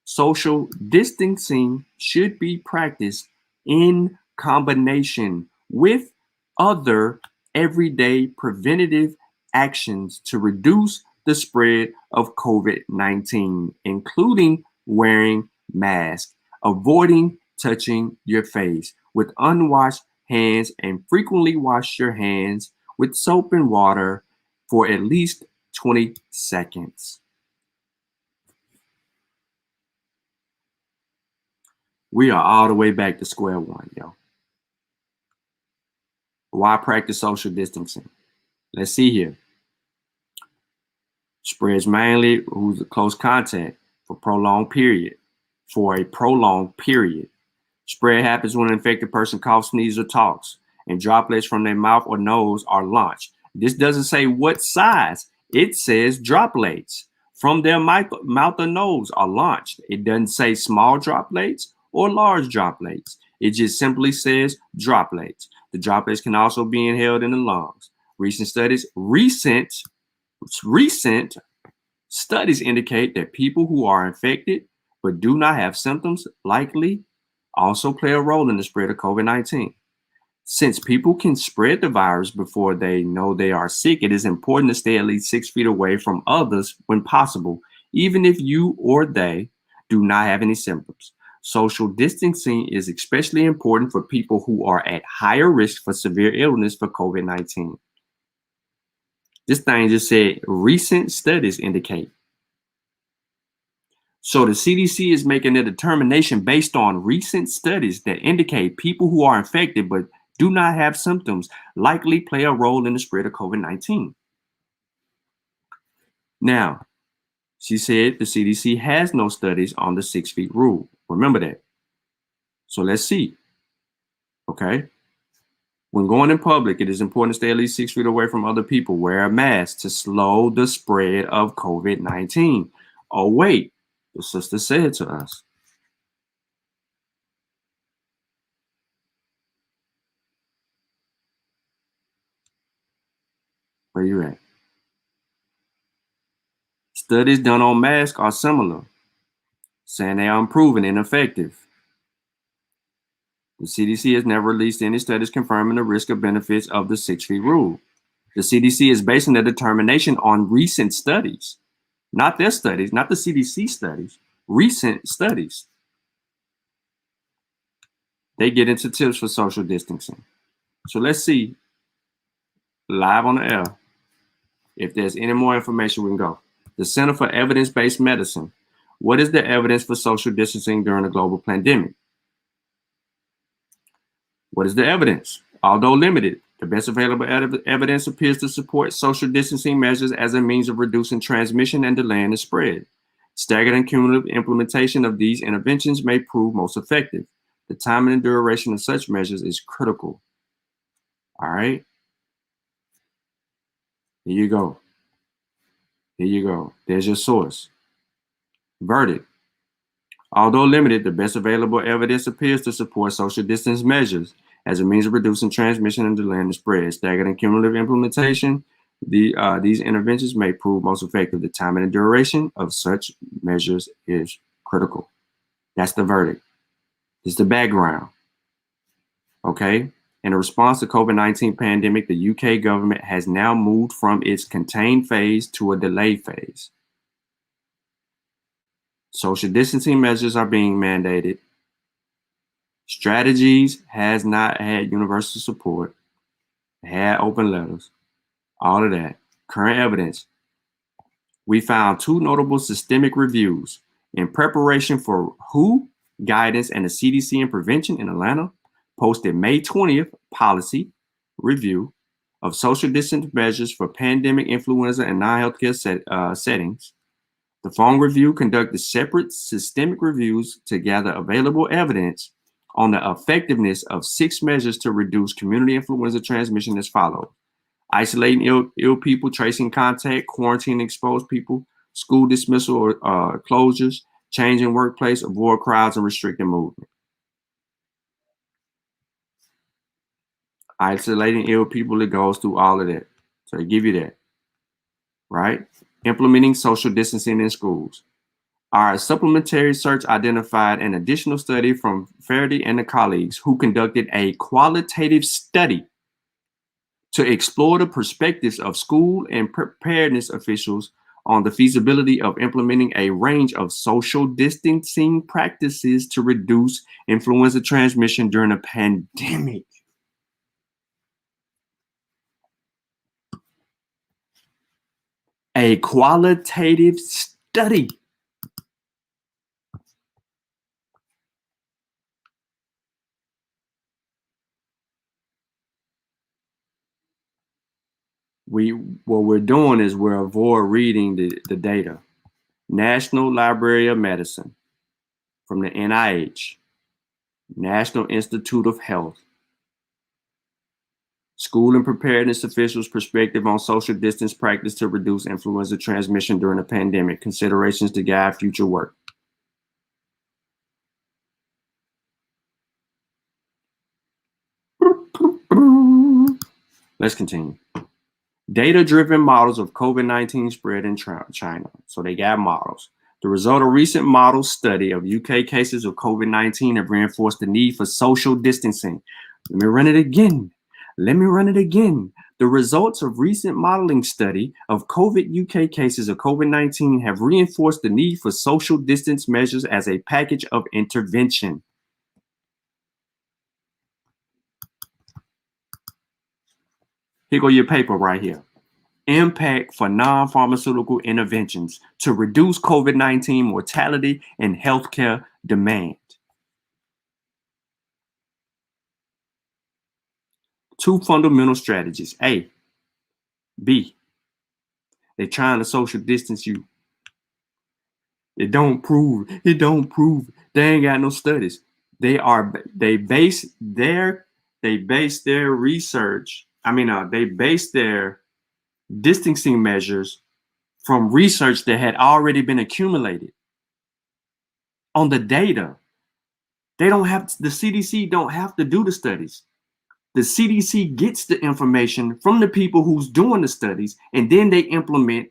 Social distancing should be practiced in combination with other everyday preventative actions to reduce the spread of COVID-19, including wearing masks, avoiding touching your face with unwashed hands, and frequently wash your hands with soap and water for at least 20 seconds. We are all the way back to square one, yo. Why practice social distancing? Let's see here. Spreads mainly who's a close contact for a prolonged period. Spread happens when an infected person coughs, sneezes, or talks, and droplets from their mouth or nose are launched. This doesn't say what size. It says droplets from their mouth or nose are launched. It doesn't say small droplets or large droplets. It just simply says droplets. The droplets can also be inhaled in the lungs. Recent studies indicate that people who are infected but do not have symptoms likely also play a role in the spread of COVID-19. Since people can spread the virus before they know they are sick, it is important to stay at least 6 feet away from others when possible, even if you or they do not have any symptoms. Social distancing is especially important for people who are at higher risk for severe illness for COVID-19. This thing just said recent studies indicate. So the CDC is making a determination based on recent studies that indicate people who are infected but do not have symptoms likely play a role in the spread of COVID-19. Now, she said the CDC has no studies on the 6 feet rule. Remember that. So let's see. Okay. When going in public, it is important to stay at least 6 feet away from other people. Wear a mask to slow the spread of COVID-19. Oh, wait, the sister said to us. Where you at? Studies done on masks are similar, saying they are unproven and ineffective. The CDC has never released any studies confirming the risk or benefits of the 6 feet rule. The CDC is basing their determination on recent studies, not their studies, not the CDC studies, recent studies. They get into tips for social distancing. So let's see, live on the air, if there's any more information, we can go. The Center for Evidence-Based Medicine. What is the evidence for social distancing during a global pandemic? What is the evidence? Although limited, the best available evidence appears to support social distancing measures as a means of reducing transmission and delaying the spread. Staggered and cumulative implementation of these interventions may prove most effective. The time and duration of such measures is critical. All right. Here you go. Here you go. There's your source. Verdict. Although limited, the best available evidence appears to support social distance measures as a means of reducing transmission and delaying the spread. Staggered and cumulative implementation, these interventions may prove most effective. The time and the duration of such measures is critical. That's the verdict. It's the background. Okay. In response to COVID-19 pandemic, the UK government has now moved from its contained phase to a delayed phase. Social distancing measures are being mandated. Strategies has not had universal support. It had open letters. All of that. Current evidence. We found two notable systemic reviews in preparation for WHO guidance and the CDC and prevention in Atlanta, posted May 20th policy review of social distance measures for pandemic influenza and non-healthcare settings. The phone review conducted separate systemic reviews to gather available evidence on the effectiveness of 6 measures to reduce community influenza transmission as follows: isolating ill people, tracing contact, quarantining exposed people, school dismissal or closures, changing workplace, avoid crowds, and restricting movement. Isolating ill people, it goes through all of that. So they give you that, right? Implementing social distancing in schools. Our supplementary search identified an additional study from Faraday and the colleagues who conducted a qualitative study to explore the perspectives of school and preparedness officials on the feasibility of implementing a range of social distancing practices to reduce influenza transmission during a pandemic. A qualitative study. What we're doing is we're avoid reading the data. National Library of Medicine from the NIH, National Institute of Health, school and preparedness officials' perspective on social distance practice to reduce influenza transmission during a pandemic, considerations to guide future work. Let's continue. Data-driven models of COVID-19 spread in China. So they got models. The result of recent model study of UK cases of COVID-19 have reinforced the need for social distancing. Let me run it again. The results of recent modeling study of UK cases of COVID-19 have reinforced the need for social distance measures as a package of intervention. Here go your paper right here. Impact for non-pharmaceutical interventions to reduce COVID-19 mortality and healthcare demand. 2 fundamental strategies. A, B. They're trying to social distance you. It don't prove. They ain't got no studies. They base their research. They base their distancing measures from research that had already been accumulated on the data. The CDC don't have to do the studies. The CDC gets the information from the people who's doing the studies, and then they implement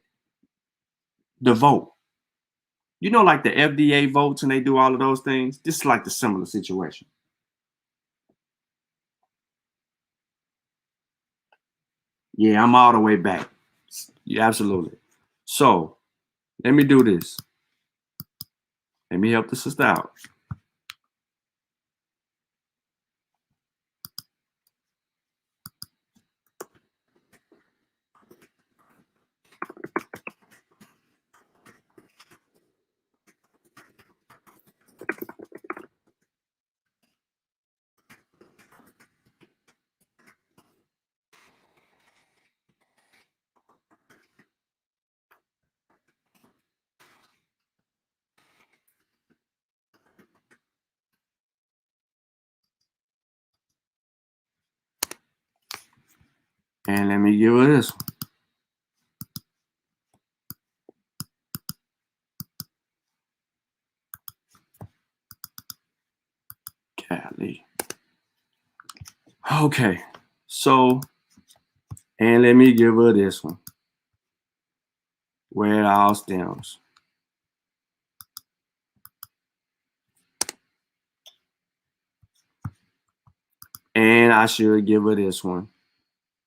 the vote. You know, like the FDA votes and they do all of those things. This is like the similar situation. Yeah, I'm all the way back. Yeah, absolutely. So let me do this. Let me help the sister out. And let me give her this one. Golly. Okay, so, and let me give her this one, where it all stems. And I should give her this one,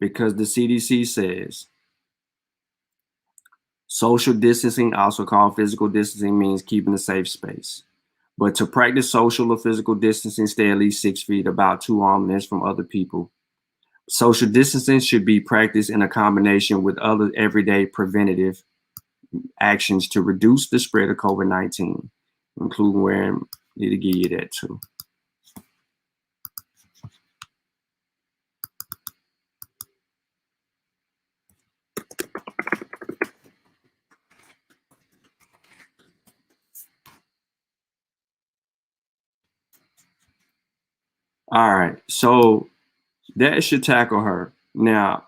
because the CDC says social distancing, also called physical distancing, means keeping a safe space. But to practice social or physical distancing, stay at least 6 feet, about 2 arm lengths from other people. Social distancing should be practiced in a combination with other everyday preventative actions to reduce the spread of COVID-19. including wearing, need to give you that too. All right, so that should tackle her. Now,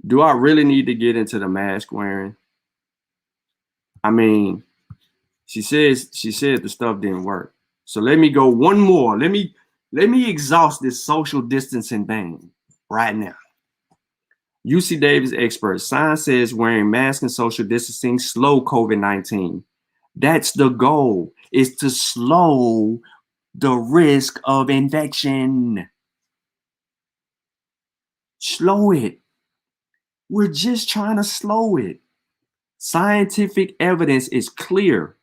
do I really need to get into the mask wearing? I mean, she said the stuff didn't work. So let me go one more. Let me exhaust this social distancing thing right now. UC Davis expert, science says wearing masks and social distancing slow COVID-19. That's the goal, is to slow the risk of infection. Slow it. We're just trying to slow it. Scientific evidence is clear.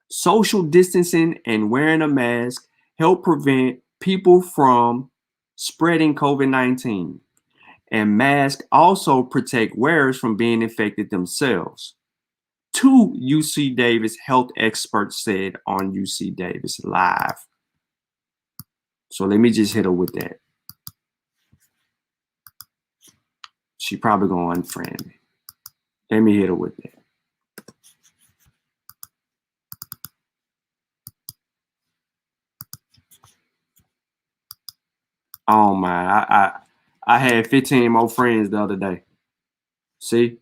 Social distancing and wearing a mask help prevent people from spreading COVID-19. And masks also protect wearers from being infected themselves. Two UC Davis health experts said on UC Davis Live. So let me just hit her with that. She probably gonna unfriend me. Let me hit her with that. Oh man, I had 15 more friends the other day. See,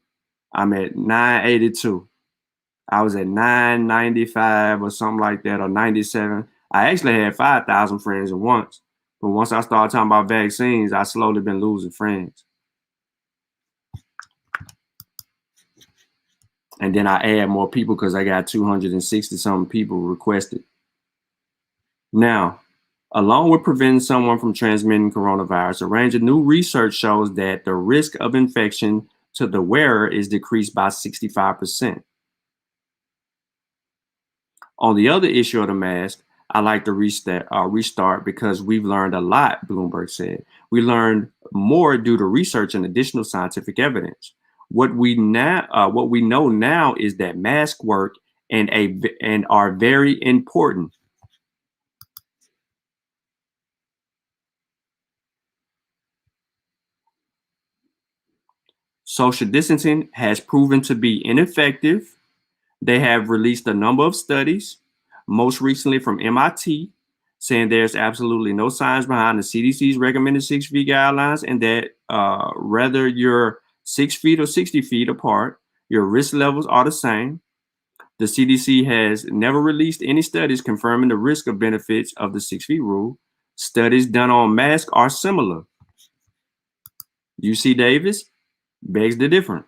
I'm at 982. I was at 995 or something like that, or 97. I actually had 5,000 friends at once. But once I started talking about vaccines, I slowly been losing friends. And then I add more people because I got 260 something people requested. Now, along with preventing someone from transmitting coronavirus, a range of new research shows that the risk of infection to the wearer is decreased by 65%. On the other issue of the mask, I like to restart because we've learned a lot, Bloomberg said. We learned more due to research and additional scientific evidence. What we know now is that masks work and are very important. Social distancing has proven to be ineffective. They have released a number of studies, most recently from MIT, saying there's absolutely no science behind the CDC's recommended 6 feet guidelines, and that whether you're 6 feet or 60 feet apart, your risk levels are the same. The CDC has never released any studies confirming the risk of benefits of the 6 feet rule. Studies done on masks are similar. UC Davis begs the difference.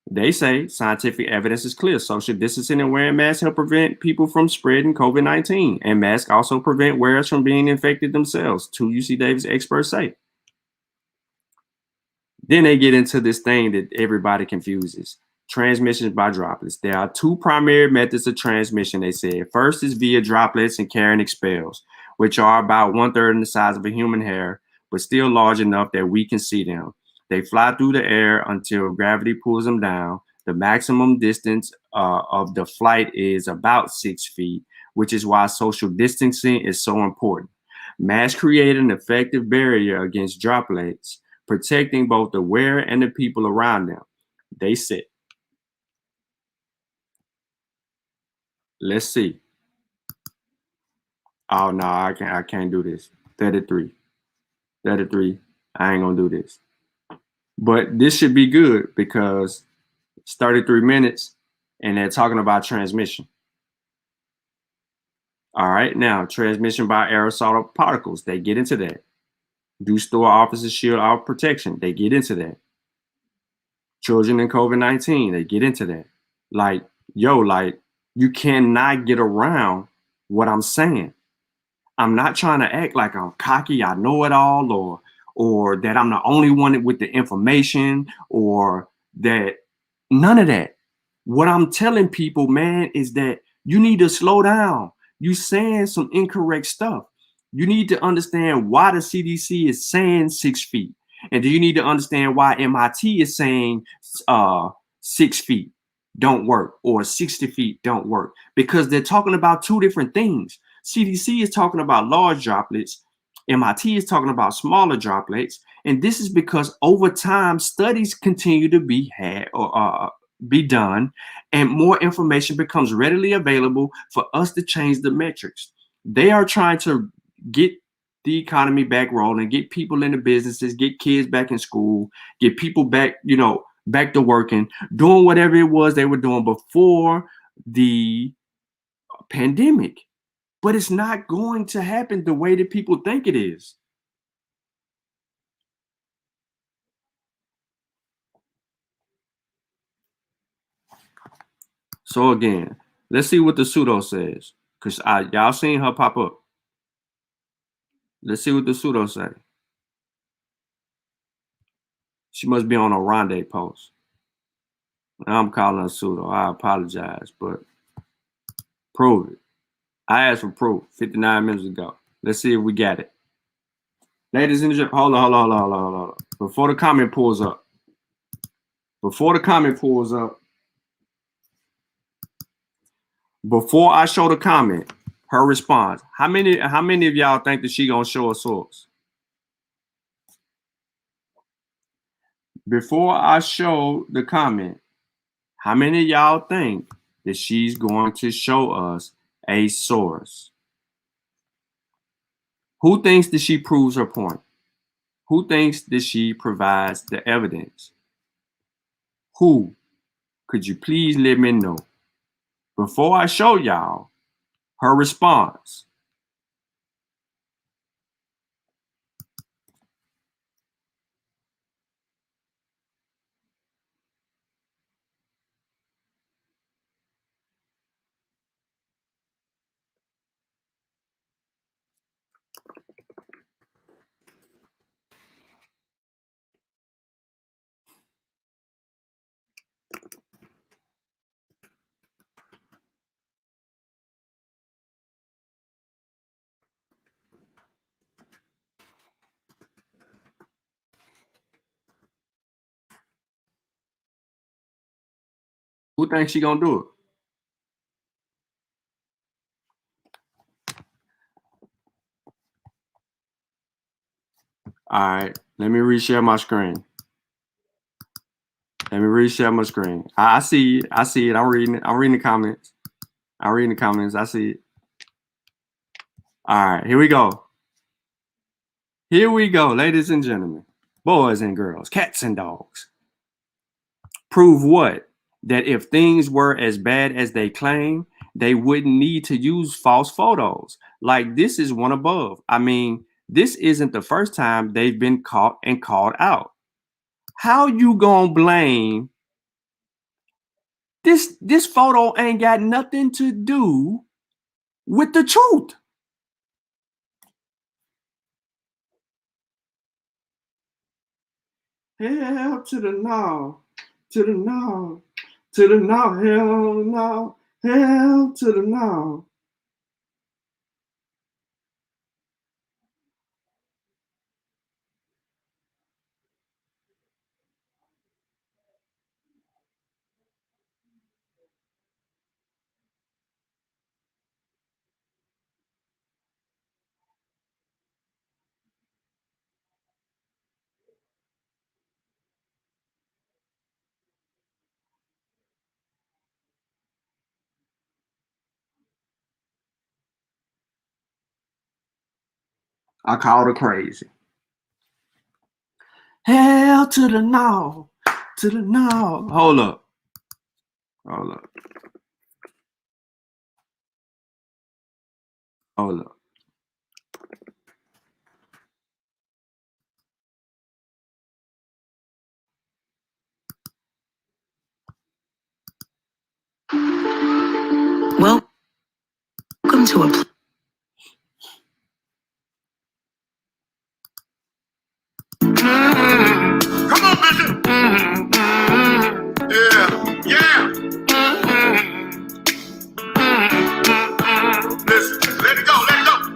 They say scientific evidence is clear. Social distancing and wearing masks help prevent people from spreading COVID-19. And masks also prevent wearers from being infected themselves, two UC Davis experts say. Then they get into this thing that everybody confuses. Transmission by droplets. There are two primary methods of transmission, they said. First is via droplets and carrying expels, which are about 1/3 the size of a human hair, but still large enough that we can see them. They fly through the air until gravity pulls them down. The maximum distance of the flight is about 6 feet, which is why social distancing is so important. Masks create an effective barrier against droplets, protecting both the wearer and the people around them. They said. Let's see. Oh no, I can't do this. 33. I ain't gonna do this. But this should be good because it's 33 minutes and they're talking about transmission. All right, now transmission by aerosol particles, they get into that. Do store officers shield out protection? They get into that. Children in COVID-19, they get into that. Like, you cannot get around what I'm saying. I'm not trying to act like I'm cocky, I know it all, or that I'm the only one with the information, or that none of that. What I'm telling people, man, is that you need to slow down. You saying some incorrect stuff. You need to understand why the CDC is saying 6 feet. And do you need to understand why MIT is saying 6 feet? don't work or 60 feet don't work, because they're talking about two different things. CDC is talking about large droplets. MIT is talking about smaller droplets. And this is because over time, studies continue to be had or be done, and more information becomes readily available for us to change the metrics. They are trying to get the economy back rolling, get people into businesses, get kids back in school, get people back, back to working, doing whatever it was they were doing before the pandemic. But it's not going to happen the way that people think it is. So again, let's see what the pseudo says, because y'all seen her pop up. Let's see what the pseudo say. She must be on a Rondé post. I'm calling her pseudo. I apologize, but prove it. I asked for proof 59 minutes ago. Let's see if we got it. Ladies and gentlemen, hold on. Before the comment pulls up. Before I show the comment, her response. How many of y'all think that she gonna show a source? Before I show the comment, how many of y'all think that she's going to show us a source? Who thinks that she proves her point? Who thinks that she provides the evidence? Who? Could you please let me know? Before I show y'all her response. Who thinks she gonna do it? All right, let me reshare my screen. I see it. I'm reading it. I'm reading the comments. I see it. All right, here we go. Ladies and gentlemen, boys and girls, cats and dogs. Prove what? That if things were as bad as they claim, they wouldn't need to use false photos. Like this is one above. I mean, this isn't the first time they've been caught and called out. How you gonna blame this photo ain't got nothing to do with the truth? Hell to the no, to the no, to the no, hell no, hell to the no. I called her crazy. Hell to the no, to the no. Hold up. Welcome to a Come on, Bishop. Yeah. Listen, let it go.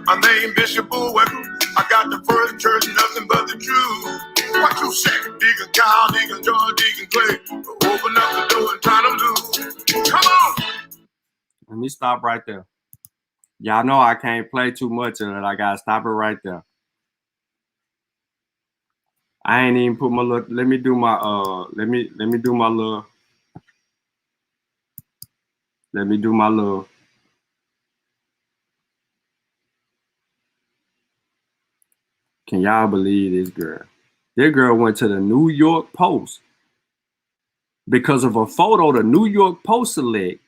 My name Bishop Bullweckle. I got the first church, nothing but the truth. What you say? Deacon Kyle, Deacon George, Deacon Clay. Open up the door and turn them loose. stop right there. Y'all know I can't play too much of it. I gotta stop it right there. I ain't even put my look. Let me do my let me do my little. Let me do my little. Can y'all believe this girl? This girl went to the New York Post because of a photo the New York Post select.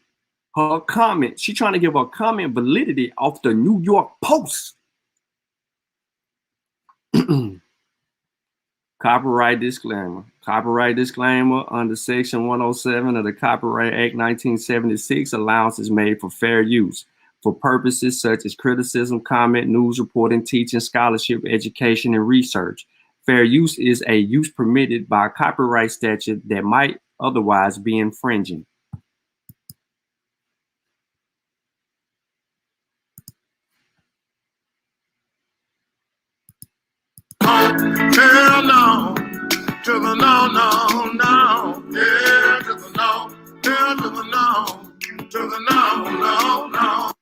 Her comment, she trying to give her comment validity off the New York Post. Copyright disclaimer. Copyright disclaimer under Section 107 of the Copyright Act 1976, allowance is made for fair use for purposes such as criticism, comment, news reporting, teaching, scholarship, education, and research. Fair use is a use permitted by copyright statute that might otherwise be infringing. Hell no, to the no, no, no. Yeah, to the no, hell to the no, to the no, no, no.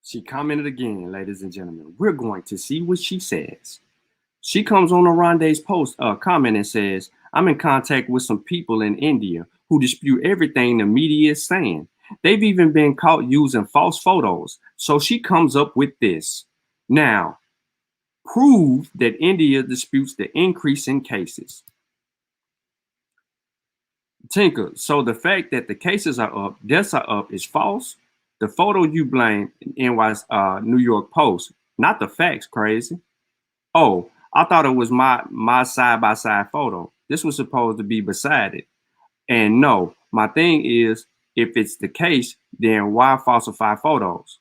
She commented again, ladies and gentlemen. We're going to see what she says. She comes on Aronde's post comment and says, I'm in contact with some people in India who dispute everything the media is saying. They've even been caught using false photos. So she comes up with this. Now, prove that India disputes the increase in cases. Tinker, so the fact that the cases are up, deaths are up is false. The photo you blame in New York Post, not the facts, crazy. Oh, I thought it was my side-by-side photo. This was supposed to be beside it. And no, my thing is, if it's the case, then why falsify photos?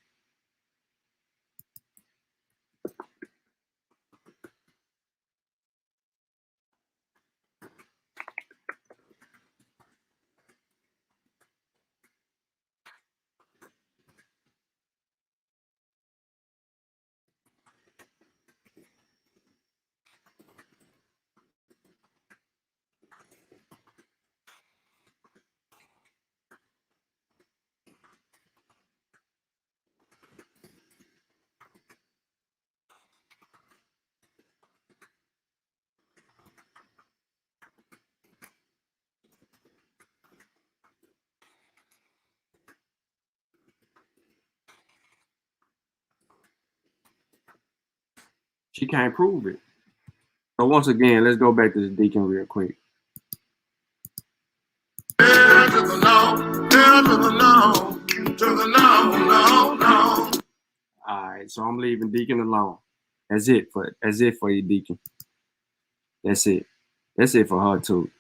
She can't prove it. So once again, let's go back to the deacon real quick. Hell to the no, hell to the no, to the no, no, no. All right, so I'm leaving Deacon alone. That's it for you, Deacon. That's it. That's it for her too.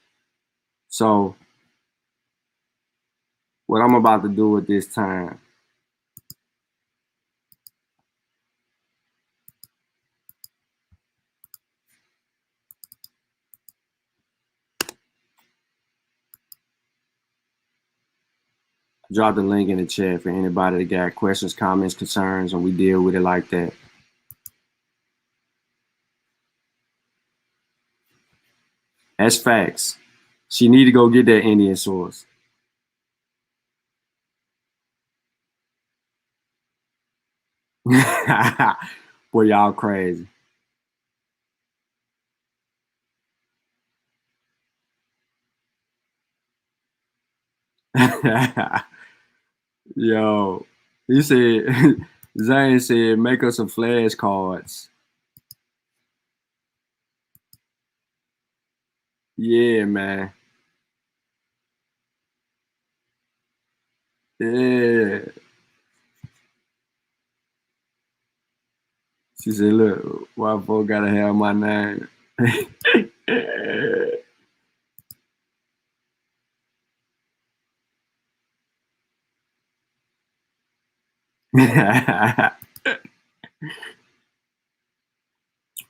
So what I'm about to do at this time, drop the link in the chat for anybody that got questions, comments, concerns, and we deal with it like that. That's facts. She need to go get that Indian source. Boy, y'all crazy. Yo, he said, Zane said, make us some flashcards. Yeah, man. Yeah. She said, look, why folks gotta have my name?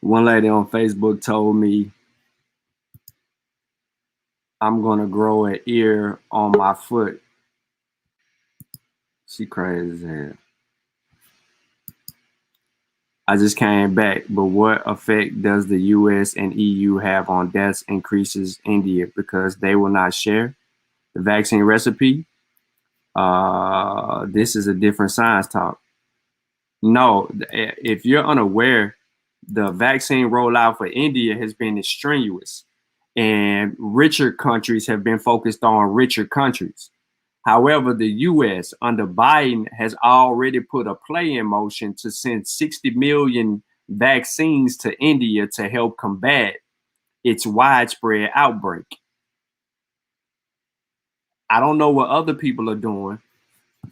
One lady on Facebook told me I'm gonna grow an ear on my foot. She crazy as hell. I just came back, but what effect does the US and EU have on deaths increases India because they will not share the vaccine recipe? This is a different science talk. No, if you're unaware, the vaccine rollout for India has been strenuous, and richer countries have been focused on richer countries. However, the US under Biden has already put a play in motion to send 60 million vaccines to India to help combat its widespread outbreak. I don't know what other people are doing,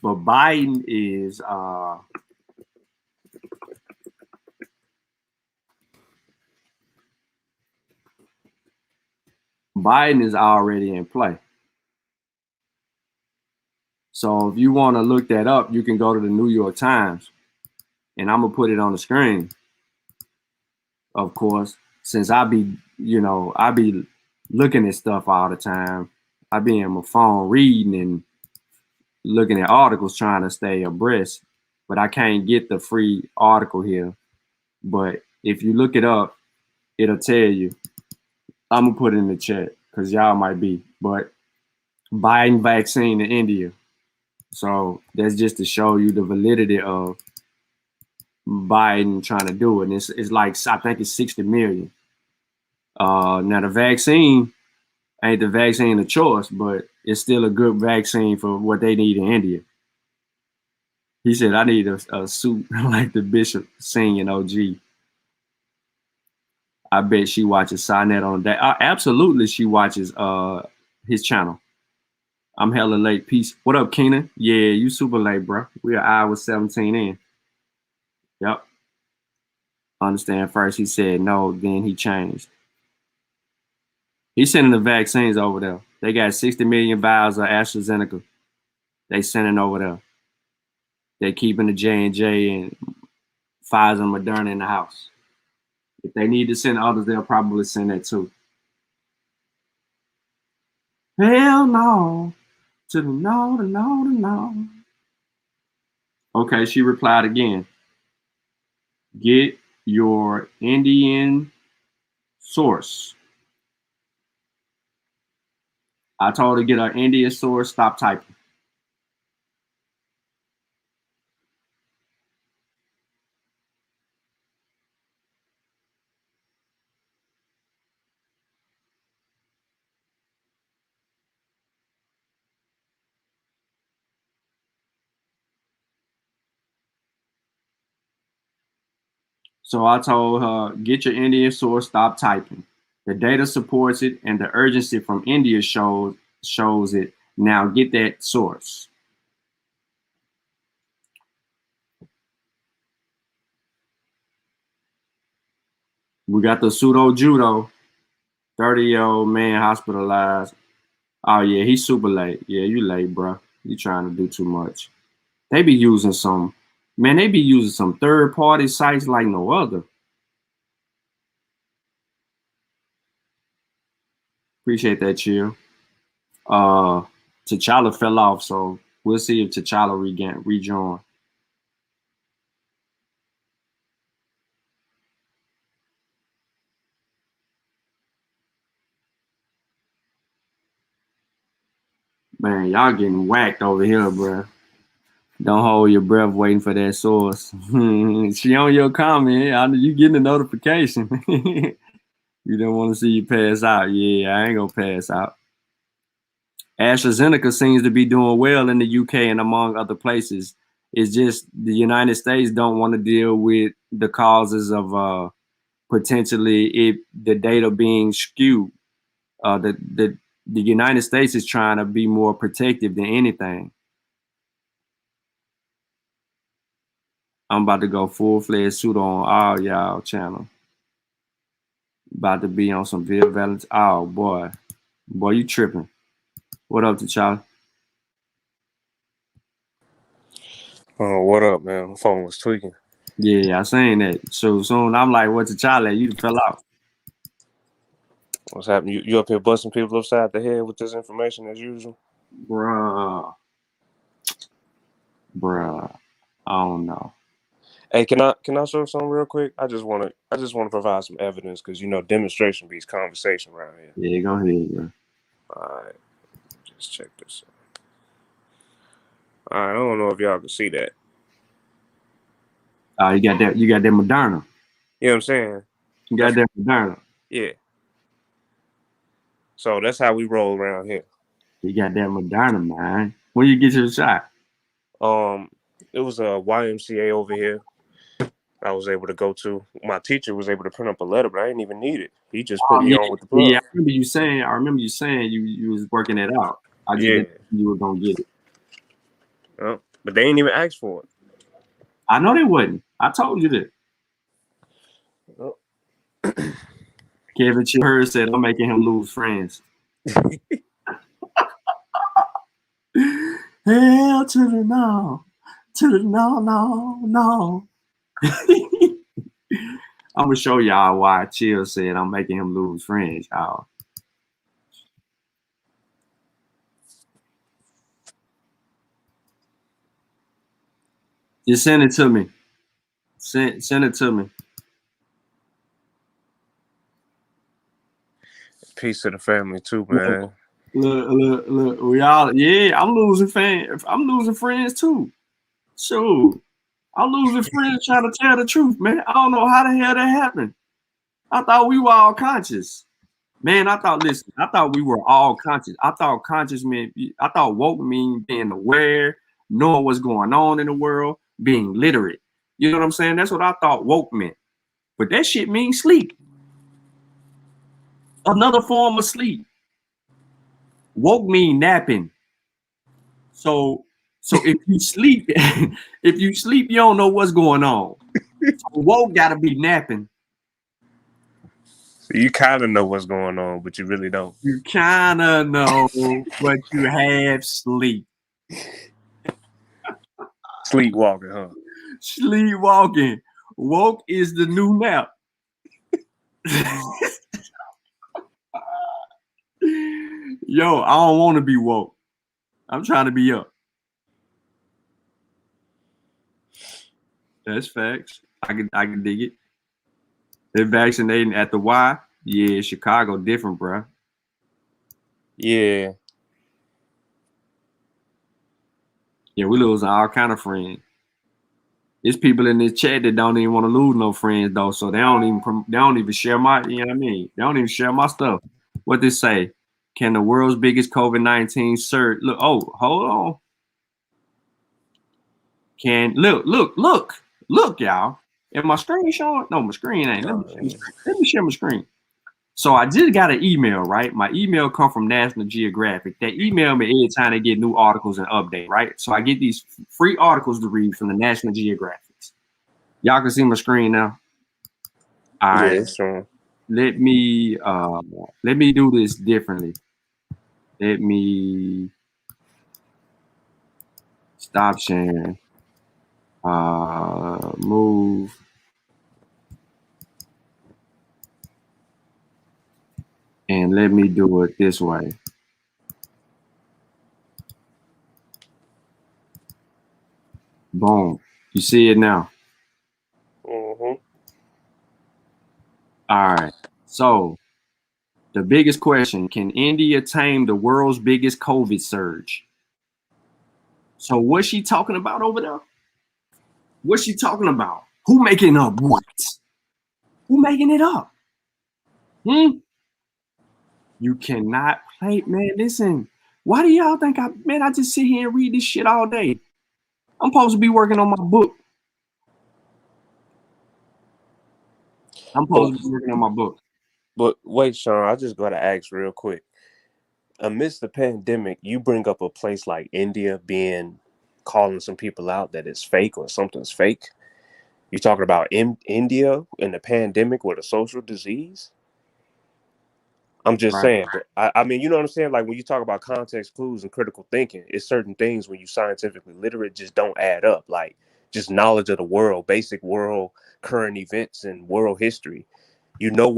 but Biden is already in play. So if you want to look that up, you can go to the New York Times, and I'm gonna put it on the screen. Of course, since I be looking at stuff all the time. I be on my phone reading and looking at articles trying to stay abreast, but I can't get the free article here. But if you look it up, it'll tell you. I'm gonna put it in the chat because y'all might be. But Biden vaccine in India. So that's just to show you the validity of Biden trying to do it. And it's like, I think it's 60 million. Now the vaccine ain't the vaccine of choice, but it's still a good vaccine for what they need in India. He said, I need a suit like the Bishop singing OG. I bet she watches Signet on that. Absolutely, she watches his channel. I'm hella late. Peace. What up, Keenan? Yeah, you super late, bro. We are hour 17 in. Yep. Understand first. He said no, then he changed. He's sending the vaccines over there. They got 60 million vials of AstraZeneca. They sending over there. They keeping the J&J and Pfizer and Moderna in the house. If they need to send others, they'll probably send that too. Hell no. To the no, the no, the no. Okay, she replied again. Get your Indian source. I told her to get her Indian source, stop typing. So I told her, get your Indian source, stop typing. The data supports it, and the urgency from India shows it. Now get that source. We got the pseudo judo, 30-year-old man hospitalized. Oh yeah, he's super late. Yeah, you late, bro. You trying to do too much. They be using some third-party sites like no other. Appreciate that, chill. T'Challa fell off, so we'll see if T'Challa rejoin. Man, y'all getting whacked over here, bro. Don't hold your breath waiting for that source. She on your comment. I know you getting a notification. You don't want to see you pass out. Yeah, I ain't gonna pass out. AstraZeneca seems to be doing well in the UK and among other places. It's just the United States don't want to deal with the causes of potentially the data being skewed. The United States is trying to be more protective than anything. I'm about to go full-fledged pseudo on all y'all channel. About to be on some Bill Valentine. Oh boy, you tripping? What up, T'Challa? Oh, what up, man? My phone was tweaking. Yeah, I seen that. So soon I'm like, what T'Challa? You fell out. What's happening? You up here busting people upside the head with this information as usual? Bruh. I don't know. Hey, can I show something real quick? I just wanna provide some evidence because demonstration beats conversation around here. Yeah, go ahead, bro. All right, just check this out. All right, I don't know if y'all can see that. You got that. You got that Moderna. You know what I'm saying? You got that Moderna. Yeah. So that's how we roll around here. You got that Moderna, man. When you get your shot? It was a YMCA over here. I was able to go to. My teacher was able to print up a letter, but I didn't even need it. He just put Oh me yeah, on with the yeah. plug. I remember you saying you was working it out. I just Yeah. didn't think you were gonna get it. But they ain't even asked for it. I know they wouldn't. I told you that. Oh. Kevin Chihurst said I'm making him lose friends. Hell to the no. To the no, no, no. I'm gonna show y'all why Chill said I'm making him lose friends, y'all. Just send it to me. Send it to me. Peace to the family too, man. Look. We all, yeah, I'm losing fans. I'm losing friends too. Sure. I'm losing friends trying to tell the truth, man. I don't know how the hell that happened. I thought we were all conscious. Man, I thought we were all conscious. I thought woke mean being aware, knowing what's going on in the world, being literate. You know what I'm saying? That's what I thought woke meant. But that shit means sleep. Another form of sleep. Woke mean napping. So if you sleep, you don't know what's going on. So woke gotta be napping. So you kind of know what's going on, but you really don't. You kind of know, but you have sleep. Sleepwalking, huh? Sleepwalking. Woke is the new nap. Yo, I don't want to be woke. I'm trying to be up. That's facts. I can dig it. They're vaccinating at the Y. Yeah, Chicago different, bro. Yeah. Yeah, we losing all kind of friends. There's people in this chat that don't even want to lose no friends though, so they don't even share my, you know what I mean? They don't even share my stuff. What they say? Can the world's biggest COVID-19 surge look? Oh, hold on. Can look, y'all. Am my screen showing? No, my screen ain't. Let me share my screen. So I just got an email, right? My email come from National Geographic. They email me every time they get new articles and update, right? So I get these free articles to read from the National Geographics. Y'all can see my screen now. All right. Yeah, sure. Let me do this differently. Let me stop sharing. Move. And let me do it this way. Boom. You see it now. Mm-hmm. All right. So the biggest question, can India tame the world's biggest COVID surge? So what's she talking about over there? What's she talking about? Who making up what? Who making it up? You cannot play, man. Listen, why do y'all think I just sit here and read this shit all day? I'm supposed to be working on my book. But wait, Shawn, I just gotta ask real quick. Amidst the pandemic, you bring up a place like India being calling some people out that it's fake or something's fake. You talking about India in the pandemic with a social disease? I'm just Right. saying, but I mean, you know what I'm saying? Like when you talk about context clues and critical thinking, it's certain things when you scientifically literate just don't add up. Like just knowledge of the world, basic world current events and world history. You know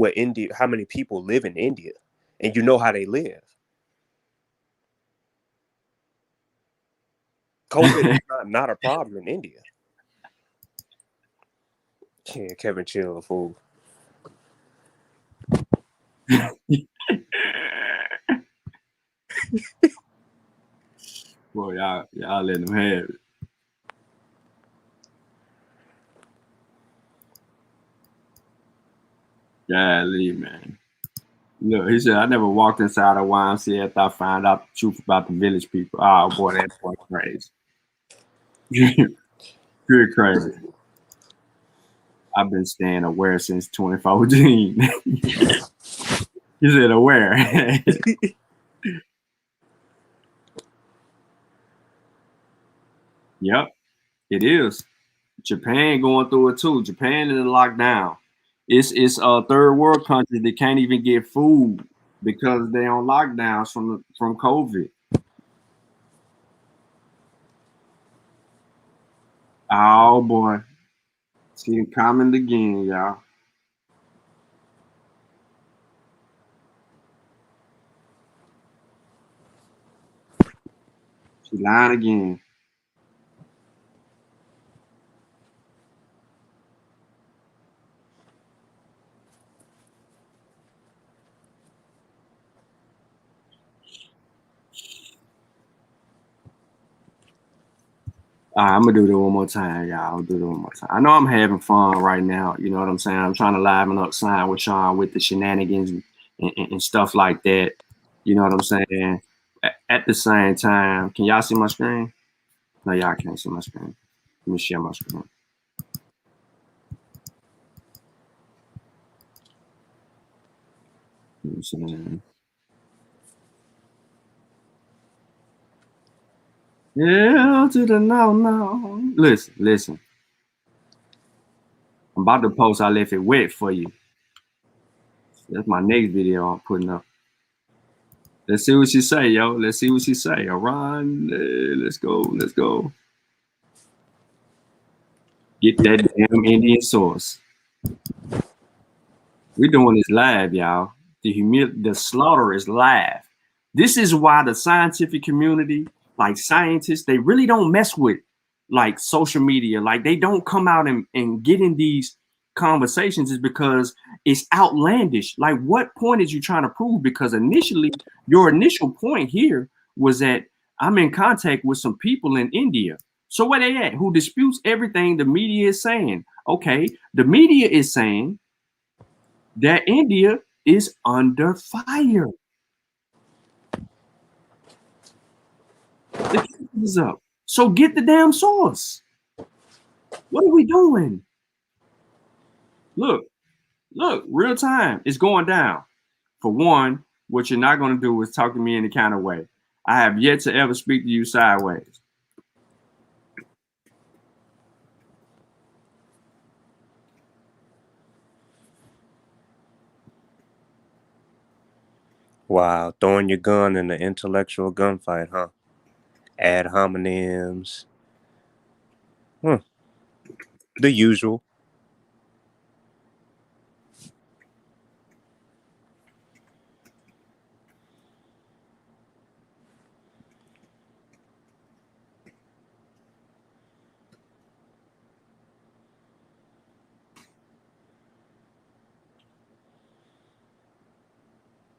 how many people live in India, and you know how they live. COVID is not a problem in India. Yeah, Kevin Chill a fool. Boy, y'all let him have it. Golly, man. Look, he said, I never walked inside a YMCA after I found out the truth about the village people. Oh, boy, that boy crazy. Good crazy. I've been staying aware since 2014. He said aware. Yep, it is. Japan going through it too. Japan is in lockdown. It's a third world country that can't even get food because they on lockdowns from COVID. Oh boy, see it coming again, y'all. She lying again. I'm gonna do it one more time, y'all. I'll do it one more time. I know I'm having fun right now. You know what I'm saying? I'm trying to liven up sign with Shawn with the shenanigans and stuff like that. You know what I'm saying? At the same time, can y'all see my screen? No, y'all can't see my screen. Let me share my screen. You know what I'm saying? Yeah, to the no. Listen. I'm about to post. I left it wet for you. That's my next video I'm putting up. Let's see what she say, yo. Let's see what she say. Around, let's go. Get that damn Indian sauce. We're doing this live, y'all. The slaughter is live. This is why the scientific community, like scientists, they really don't mess with like social media. Like they don't come out and get in these conversations is because it's outlandish. Like what point is you trying to prove? Because initially, your initial point here was that I'm in contact with some people in India. So where they at? Who disputes everything the media is saying? Okay, the media is saying that India is under fire. The case is up. So get the damn source. What are we doing? Look, real time. It's going down. For one, what you're not going to do is talk to me in any kind of way. I have yet to ever speak to you sideways. Wow, throwing your gun in an intellectual gunfight, huh? Ad hominems. The usual.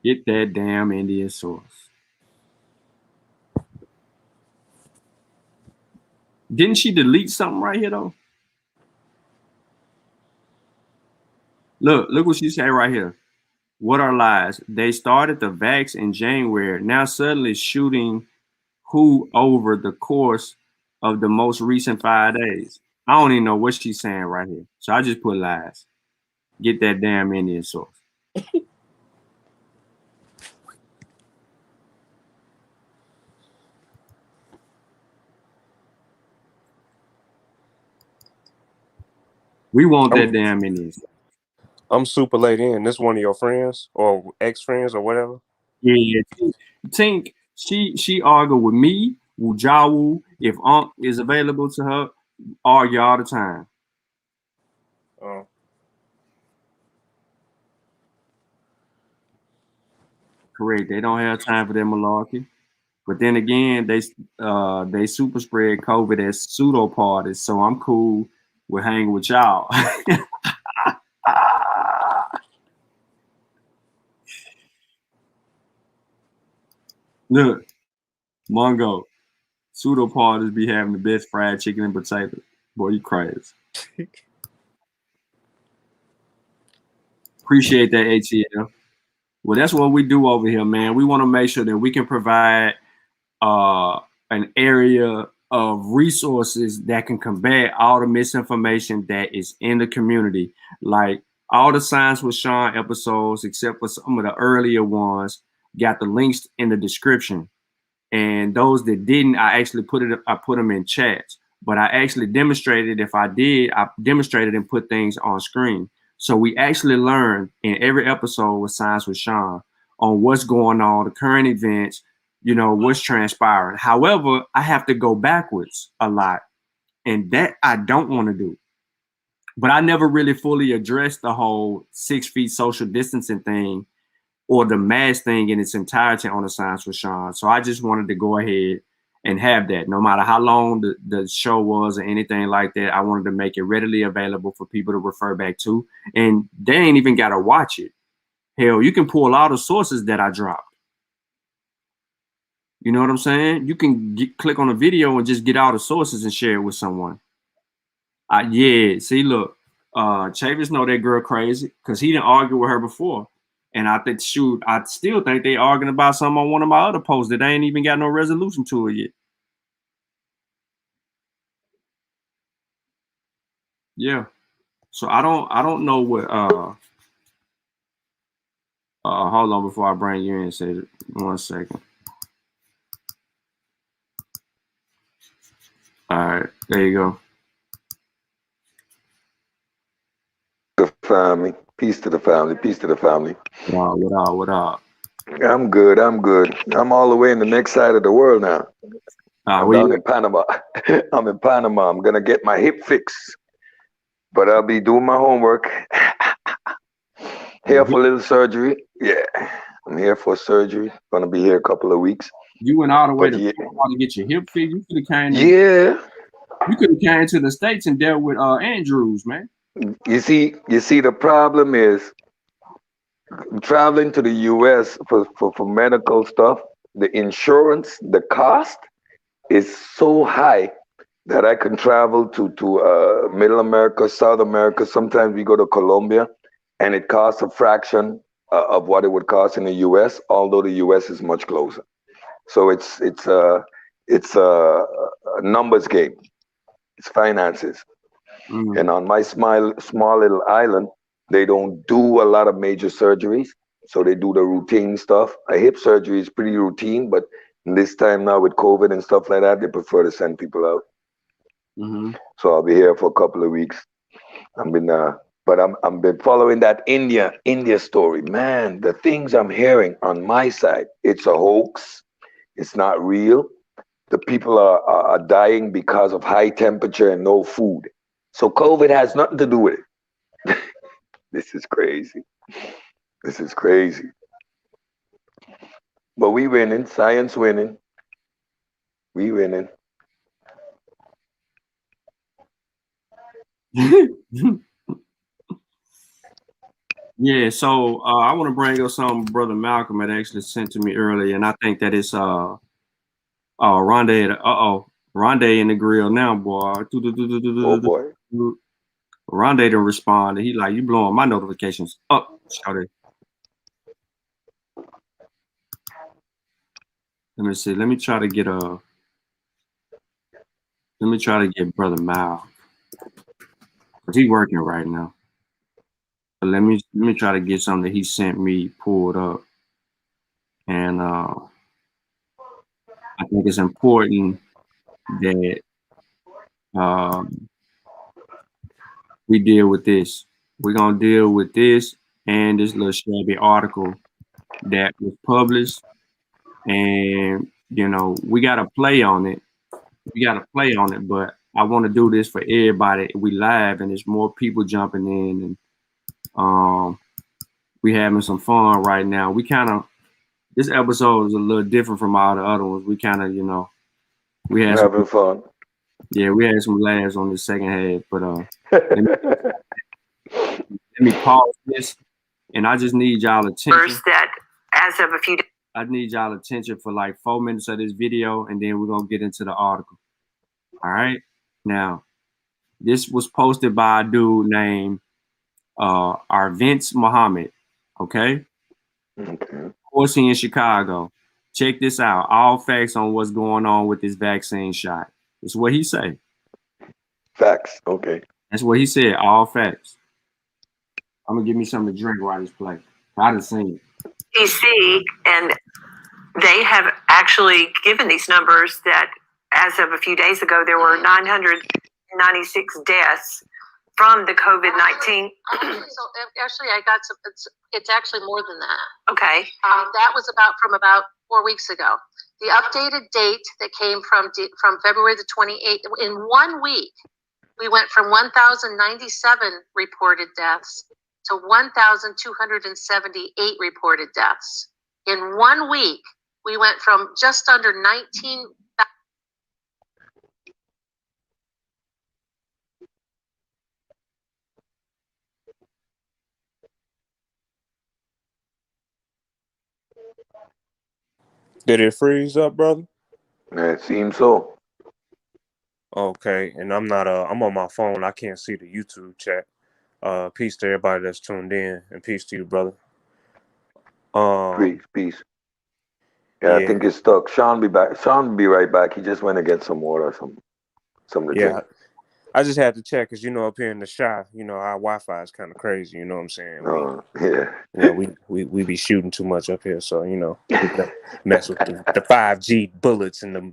Get that damn Indian source. Didn't she delete something right here though? Look what she said right here. What are lies? They started the vax in January. Now suddenly shooting who over the course of the most recent 5 days. I don't even know what she's saying right here. So I just put lies. Get that damn Indian source. We want I'm that damn Indian source. I'm super late in. This one of your friends or ex friends or whatever. Yeah. Tink, she argued with me, Wujawu, if Unc is available to her, argue all the time. Oh. Correct. They don't have time for that malarkey. But then again, they super spread COVID as pseudo parties, so I'm cool with hanging with y'all. Look, Mongo, pseudopods be having the best fried chicken and potatoes. Boy, you crazy. Appreciate that, ATL. Well, that's what we do over here, man. We want to make sure that we can provide an area of resources that can combat all the misinformation that is in the community. Like all the Science with Shawn episodes, except for some of the earlier ones, got the links in the description. And those that didn't, I put them in chats. But I actually demonstrated, I demonstrated and put things on screen. So we actually learned in every episode with Science with Shawn on what's going on, the current events, what's transpiring. However, I have to go backwards a lot, and that I don't want to do. But I never really fully addressed the whole 6 feet social distancing thing or the mask thing in its entirety on the Science with Shawn. So I just wanted to go ahead and have that. No matter how long the show was or anything like that, I wanted to make it readily available for people to refer back to. And they ain't even got to watch it. Hell, you can pull all the sources that I dropped. You know what I'm saying? You can click on a video and just get all the sources and share it with someone. Yeah, see, look, Chavis know that girl crazy because he didn't argue with her before. And I think, I still think they arguing about something on one of my other posts that they ain't even got no resolution to it yet. Yeah. So I don't know what hold on before I bring you in. Say 1 second. All right, there you go. The family. Peace to the family. Peace to the family. What up? I'm good. I'm all the way in the next side of the world now. I'm down in Panama. I'm in Panama. I'm gonna get my hip fixed, but I'll be doing my homework. Here for a little surgery. Yeah, I'm here for surgery. Gonna be here a couple of weeks. You went all the way to get your hip fixed. You could have came. Yeah. You could have came to the States and dealt with Andrews, man. You see, the problem is traveling to the US for medical stuff. The insurance, the cost is so high that I can travel to Middle America, South America. Sometimes we go to Colombia, and it costs a fraction of what it would cost in the US, although the US is much closer. So it's a numbers game. It's finances. And on my small little island, they don't do a lot of major surgeries. So they do the routine stuff. A hip surgery is pretty routine, but this time now with COVID and stuff like that, they prefer to send people out. So I'll be here for a couple of weeks. I've been following that India story. Man, the things I'm hearing on my side, it's a hoax. It's not real. The people are dying because of high temperature and no food. So COVID has nothing to do with it. This is crazy. But we winning. Science winning. We winning. Yeah, so I want to bring up something Brother Malcolm had actually sent to me earlier, and I think that it's Rondé in the grill now, boy. Oh boy. Rondé didn't respond. He like, you blowing my notifications up, shouted. Let me see. Let me try to get Brother Mal. Cause he's working right now. But let me try to get something that he sent me pulled up. And I think it's important that we deal with this. We're gonna deal with this and this little shabby article that was published. And we gotta play on it. But I want to do this for everybody. We live and there's more people jumping in, and we having some fun right now. This episode is a little different from all the other ones. We kind of, we had having fun. Yeah, we had some laughs on the second half, but let me pause this, and I just need y'all attention. First, that as of a few days. y'all attention for like 4 minutes of this video, and then we're gonna get into the article. All right. Now, this was posted by a dude named Arvince Muhammad. Okay. Okay. Of course, he in Chicago. Check this out. All facts on what's going on with this vaccine shot. It's what he say. Facts. Okay. That's what he said. All facts. I'm gonna give me something to drink while this play. I done seen it. DC, and they have actually given these numbers that as of a few days ago, there were 996 deaths from the COVID-19. So actually, I got some. It's actually more than that. Okay. That was from about 4 weeks ago. The updated date that came from February the 28th. In 1 week, we went from 1,097 reported deaths to 1,278 reported deaths. In 1 week, we went from just under 19. Did it freeze up, brother? It seems so. Okay, and I'm on my phone. I can't see the YouTube chat. Peace to everybody that's tuned in, and peace to you, brother. Peace. Yeah, I think it's stuck. Shawn be back. Shawn be right back. He just went to get some water or something to drink. I just had to check because up here in the shop, our Wi-Fi is kind of crazy. You know what I'm saying? We be shooting too much up here, so we gotta mess with the 5G bullets and the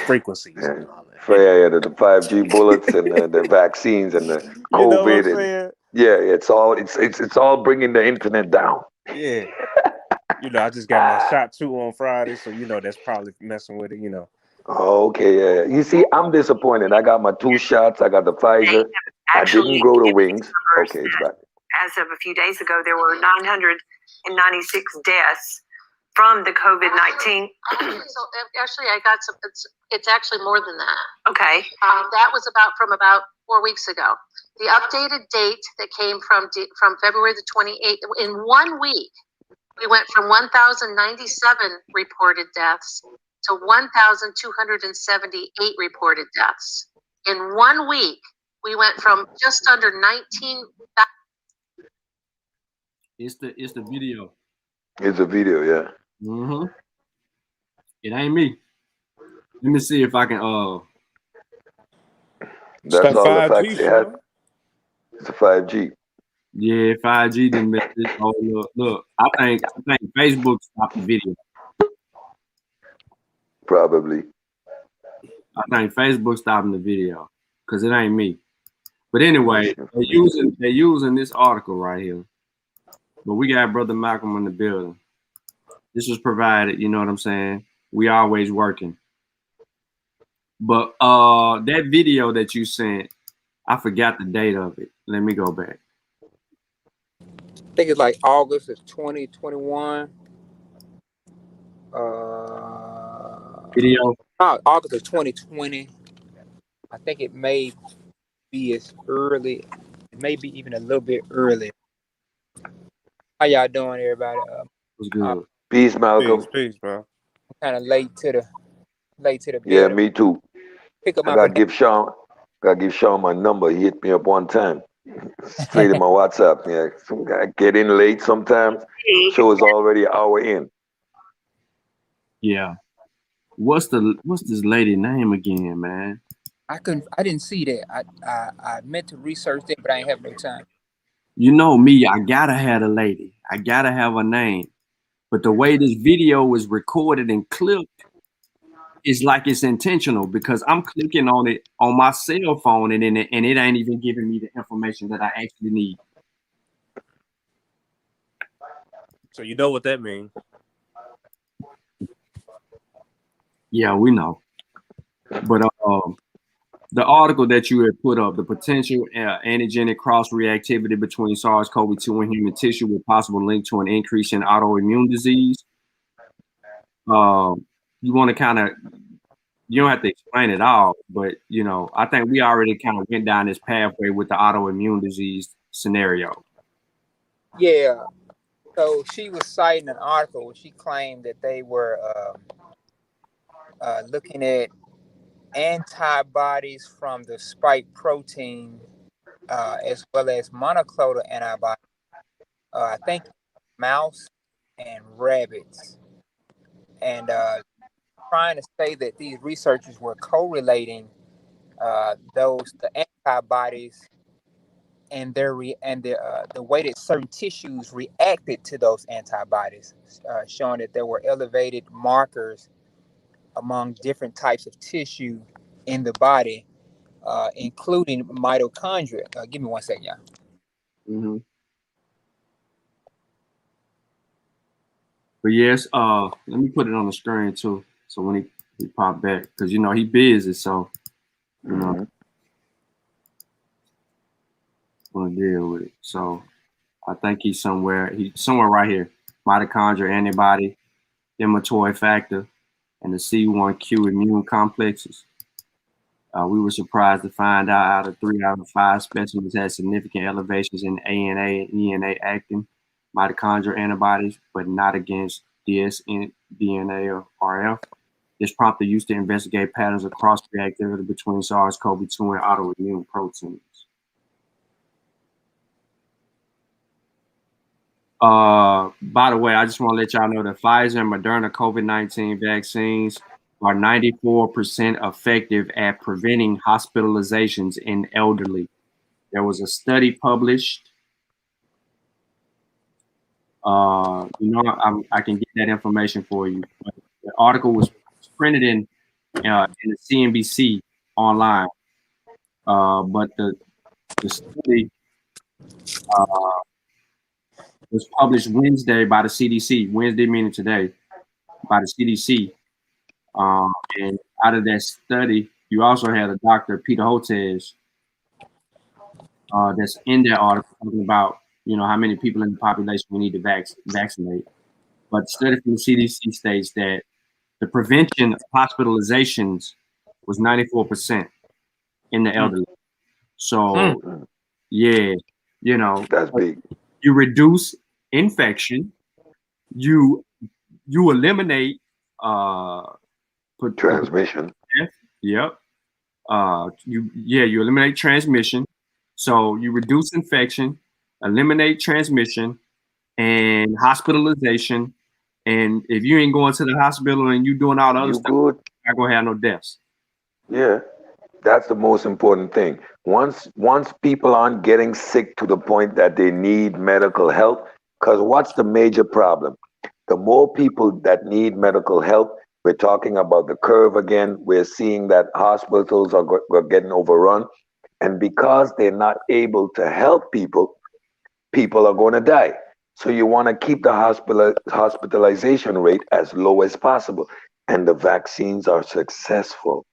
frequencies. Yeah. And all that. The 5G bullets and the vaccines and the COVID. You know what I'm saying? It's all bringing the internet down. Yeah. I just got my shot 2 on Friday, so that's probably messing with it. Okay, yeah. You see, I'm disappointed. I got my 2 shots. I got the Pfizer. I didn't go to Wings. Okay, it's back. As of a few days ago, there were 996 deaths from the COVID-19. So actually, I got some. It's actually more than that. Okay. That was from about 4 weeks ago. The updated date that came from February the 28th. In 1 week, we went from 1,097 reported deaths to 1,278 reported deaths. In 1 week, we went from just under 19. It's the video. It's a video, yeah. Mm-hmm. It ain't me. Let me see if I can. That's all the 5G, facts they had. It's a 5G. Yeah, 5G didn't miss this. Oh, look. I think Facebook stopped the video. Probably. I think Facebook stopping the video because it ain't me. But anyway, they're using this article right here. But we got Brother Malcolm in the building. This was provided, you know what I'm saying? We always working. But that video that you sent, I forgot the date of it. Let me go back. I think it's like August of 2021. Video? No, August of 2020. I think it may be as early, maybe even a little bit earlier. How y'all doing, everybody? What's good? Peace, Malcolm. Peace, bro. I'm kind of late to the building. Yeah, me too. Pick up I my gotta give Shawn my number. He hit me up one time. Straight in my WhatsApp. Yeah. Some guy get in late sometimes. Show is already an hour in. Yeah. What's this lady name again, man? I didn't see that. I meant to research that, but I ain't have no time. You know me, I gotta have a lady. I gotta have a name. But the way this video was recorded and clipped, it's like it's intentional because I'm clicking on it on my cell phone and it ain't even giving me the information that I actually need. So you know what that means? Yeah, we know. But the article that you had put up, the potential antigenic cross-reactivity between SARS-CoV-2 and human tissue with possible link to an increase in autoimmune disease. You want to kind of, you don't have to explain it all, but I think we already kind of went down this pathway with the autoimmune disease scenario. Yeah. So she was citing an article where she claimed that they were looking at antibodies from the spike protein as well as monoclonal antibodies. I think mouse and rabbits, and trying to say that these researchers were correlating the antibodies and the way that certain tissues reacted to those antibodies, showing that there were elevated markers among different types of tissue in the body, including mitochondria. Give me one second, y'all. Mm-hmm. But yes, let me put it on the screen too. So when he pop back, because you know he busy, so you know want to deal with it. So I think he's somewhere right here. Mitochondria antibody, inflammatory factor, and the C1q immune complexes. We were surprised to find out of 3 out of 5 specimens had significant elevations in ANA and ENA actin mitochondrial antibodies, but not against dsDNA or RF. This prompted use to investigate patterns of cross-reactivity between SARS-CoV-2 and autoimmune proteins. By the way, I just want to let y'all know that Pfizer and Moderna COVID-19 vaccines are 94% effective at preventing hospitalizations in elderly. There was a study published. I can get that information for you. But the article was printed in the CNBC online, but the study was published Wednesday by the CDC. Wednesday meaning today, by the CDC. And out of that study, you also had a Dr. Peter Hotez that's in that article talking about, how many people in the population we need to vaccinate. But the study from the CDC states that the prevention of hospitalizations was 94% in the elderly. So, yeah, that's big. You reduce infection, you eliminate transmission. Yep. You eliminate transmission. So you reduce infection, eliminate transmission, and hospitalization. And if you ain't going to the hospital and you doing all the other stuff, you're not gonna have no deaths. Yeah, that's the most important thing. Once people aren't getting sick to the point that they need medical help, because what's the major problem? The more people that need medical help, we're talking about the curve again. We're seeing that hospitals are getting overrun. And because they're not able to help people, people are going to die. So you want to keep the hospitalization rate as low as possible. And the vaccines are successful.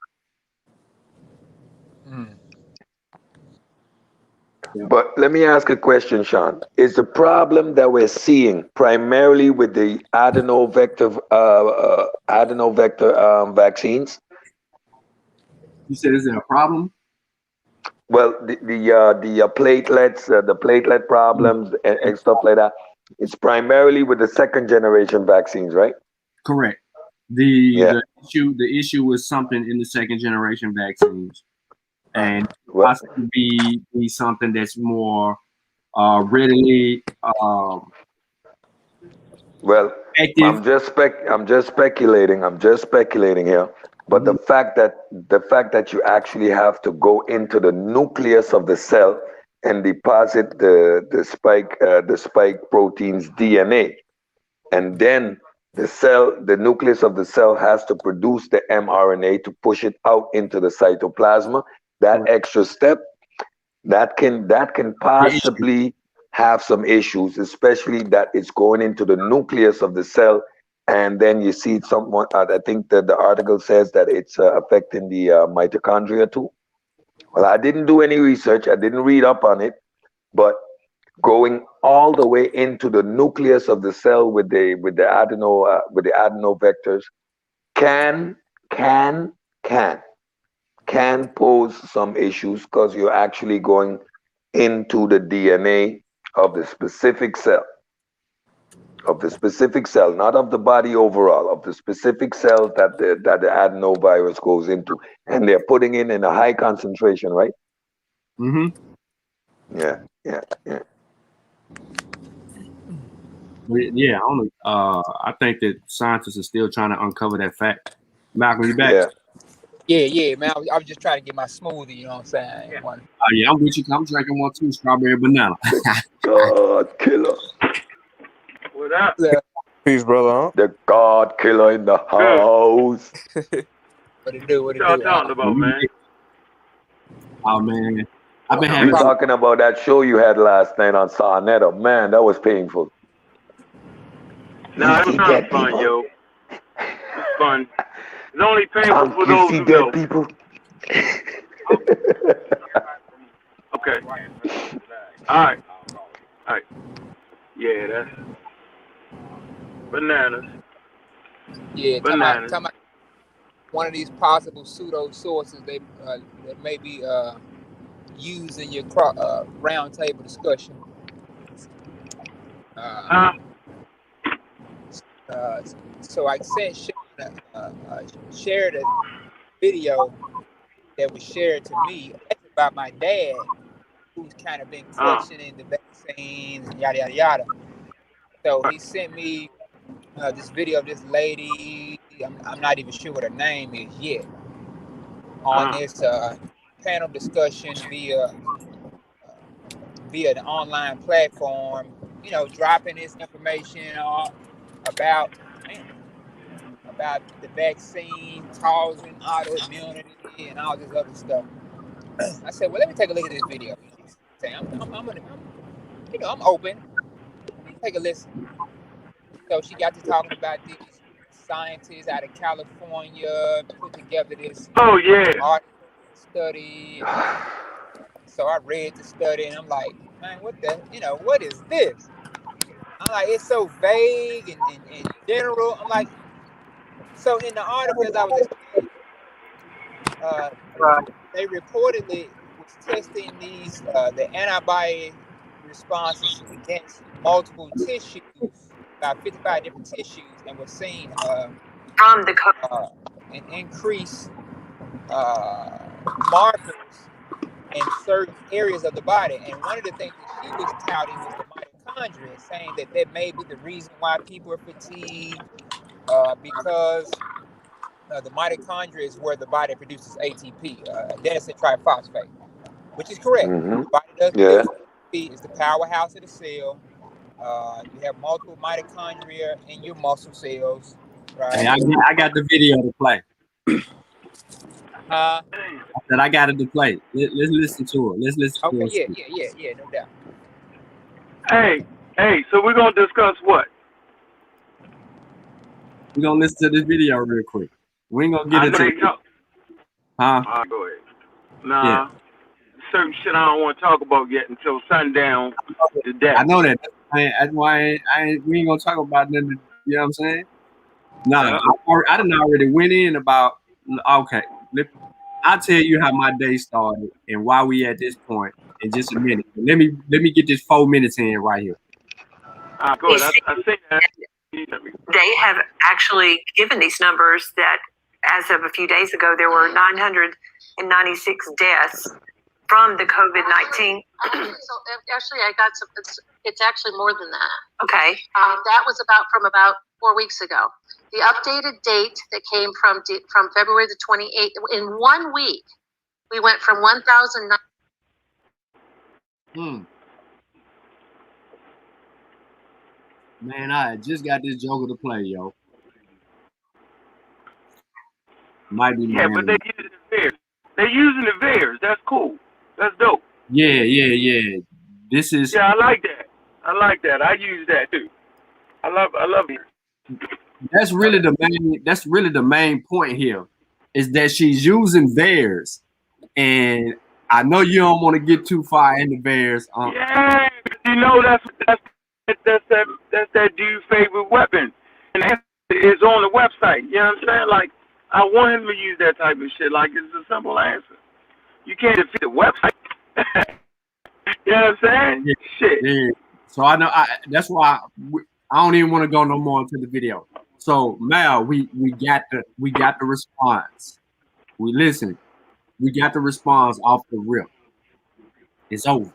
But let me ask a question, Shawn. Is the problem that we're seeing primarily with the adenovector vaccines? You said, is it a problem? Well, the platelets, the platelet problems, and stuff like that. It's primarily with the second generation vaccines, right? Correct. The issue was something in the second generation vaccines, and possibly be something that's more readily. Well, effective. I'm just speculating. I'm just speculating here. But the fact that you actually have to go into the nucleus of the cell and deposit the spike protein's DNA, and then the nucleus of the cell has to produce the mRNA to push it out into the cytoplasm. That extra step, that can possibly have some issues, especially that it's going into the nucleus of the cell, and then you see someone. I think that the article says that it's affecting the mitochondria too. Well, I didn't do any research. I didn't read up on it, but going all the way into the nucleus of the cell with the adenovectors can pose some issues, because you're actually going into the DNA of the specific cell. of the specific cell, not of the body overall, of the specific cells that the adenovirus goes into, and they're putting it in a high concentration, right? Mm-hmm. Yeah. Yeah, I think that scientists are still trying to uncover that fact. Malcolm, you back? Yeah, man. I was just trying to get my smoothie. You know what I'm saying? Yeah, I'm with you. I'm drinking one too. Strawberry banana. God killer. What up? Peace, brother. The God killer in the house. What it do? What y'all talking about, man? Oh man, I've been We having. talking about that show you had last night on Sarnetta. Man, that was painful. Nah, it was kind of fun, yo. It's fun. It's only painful for those who know. People. Okay. All right. Yeah, that's bananas. Yeah, bananas. talking about one of these possible pseudo sources that may be used in your round table discussion. So I sent Shawn, shared a video that was shared to me about my dad, who's kind of been questioning the vaccines and yada yada yada. So he sent me this video of this lady. I'm not even sure what her name is yet. On this panel discussion via an online platform, dropping this information about the vaccine causing autoimmunity and all this other stuff. I said, well, let me take a look at this video. I'm open. Take a listen. So she got to talking about these scientists out of California put together this study. So I read the study and I'm like, man, what is this? I'm like, it's so vague and general. I'm like, so in the article as I was explaining, they reportedly was testing these the antibody responses against multiple tissues, about 55 different tissues, and was seeing From the an increase markers in certain areas of the body. And one of the things that she was touting was the mitochondria, saying that may be the reason why people are fatigued, because the mitochondria is where the body produces ATP, adenosine triphosphate, which is correct. The body does produce ATP. It's the powerhouse of the cell. You have multiple mitochondria in your muscle cells, right? Hey, I got the video to play. I said I got it to play. Let's listen to it. Let's listen to it. Yeah, no doubt. Hey, so we're gonna discuss what? We're gonna listen to this video real quick. We ain't gonna get into it. Huh? Go ahead. Nah. Certain shit I don't want to talk about yet until sundown today. I know that. That's why we ain't gonna talk about nothing. You know what I'm saying? Nah, I done already went in about. Okay, I'll tell you how my day started and why we at this point in just a minute. Let me get this 4 minutes in right here. Go ahead. I think that they have actually given these numbers that as of a few days ago, there were 996 deaths from the COVID-19. So actually, I got some. It's actually more than that. Okay. That was from about 4 weeks ago. The updated date that came from February the 28th. In 1 week, we went from 1,009. Man, I just got this joker to play, yo. Might be but they're using the VAERS. They're using the VAERS. That's cool. That's dope. Yeah. This is. Yeah, I like that. I use that too. I love it. That's really the main point here, is that she's using VAERS, and I know you don't want to get too far into VAERS. Yeah, that's that dude's favorite weapon, and it's on the website. You know what I'm saying? Like, I want him to use that type of shit. Like, it's a simple answer. You can't defeat the website. You know what I'm saying? Yeah. So I know. That's why I don't even want to go no more into the video. So Mal, we got the response. We listen. We got the response off the rip. It's over.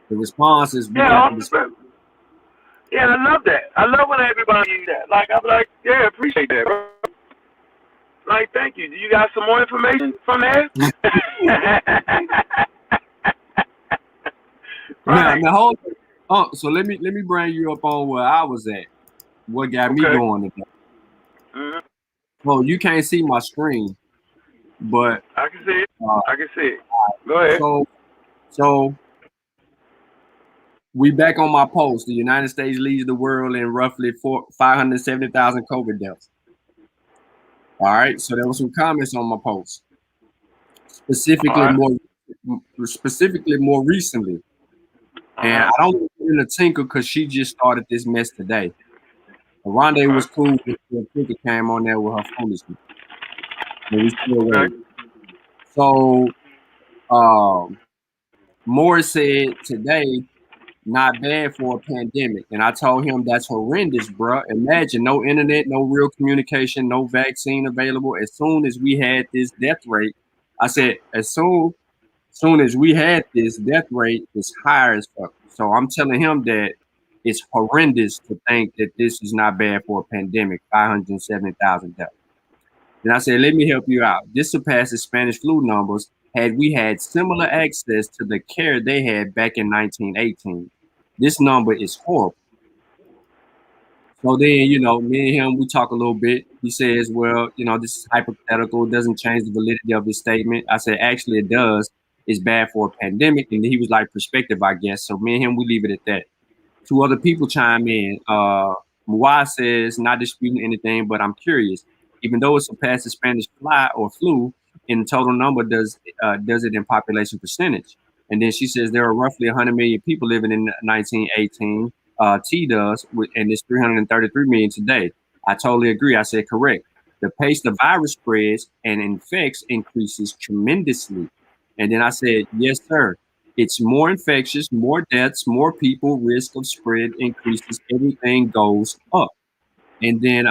The response is we Yeah, got the off the response. rip. Yeah, I love that. I love when everybody use that. Like, I'm like, yeah, appreciate that, bro. Like, thank you. Do you got some more information from there? Now, Right. now hold on. Oh, so let me bring you up on where I was at. What got me Okay. going today? Mm-hmm. Oh, you can't see my screen, but I can see it. uh, I can see it. Go ahead. so we back on my post. The United States leads the world in roughly 570,000 COVID deaths. All right, so there was some comments on my post, All right. specifically more recently. And I don't want to get into Tinker because she just started this mess today. Rondé was Okay. cool until Tinker came on there with her foolishness. And we still Okay. waiting. So Morris said today, not bad for a pandemic. And I told him that's horrendous, bro. Imagine no internet, no real communication, no vaccine available. As soon as we had this death rate, I said, as soon as we had this death rate is higher as fuck. So I'm telling him that it's horrendous to think that this is not bad for a pandemic, 570,000 deaths. And I said, let me help you out. This surpasses Spanish flu numbers had we had similar access to the care they had back in 1918. This number is horrible. So then, me and him, we talk a little bit. He says, well, this is hypothetical. It doesn't change the validity of his statement. I said, actually, it does. It's bad for a pandemic. And he was like, perspective, I guess. So me and him, we leave it at that. Two other people chime in. Mwai says, not disputing anything, but I'm curious. Even though it surpasses Spanish fly or flu, in total number, does it in population percentage? And then she says there are roughly 100 million people living in 1918. T does, and it's 333 million today. I totally agree. I said correct. The pace the virus spreads and infects increases tremendously. And then I said, yes, sir. It's more infectious, more deaths, more people, risk of spread increases, everything goes up. And then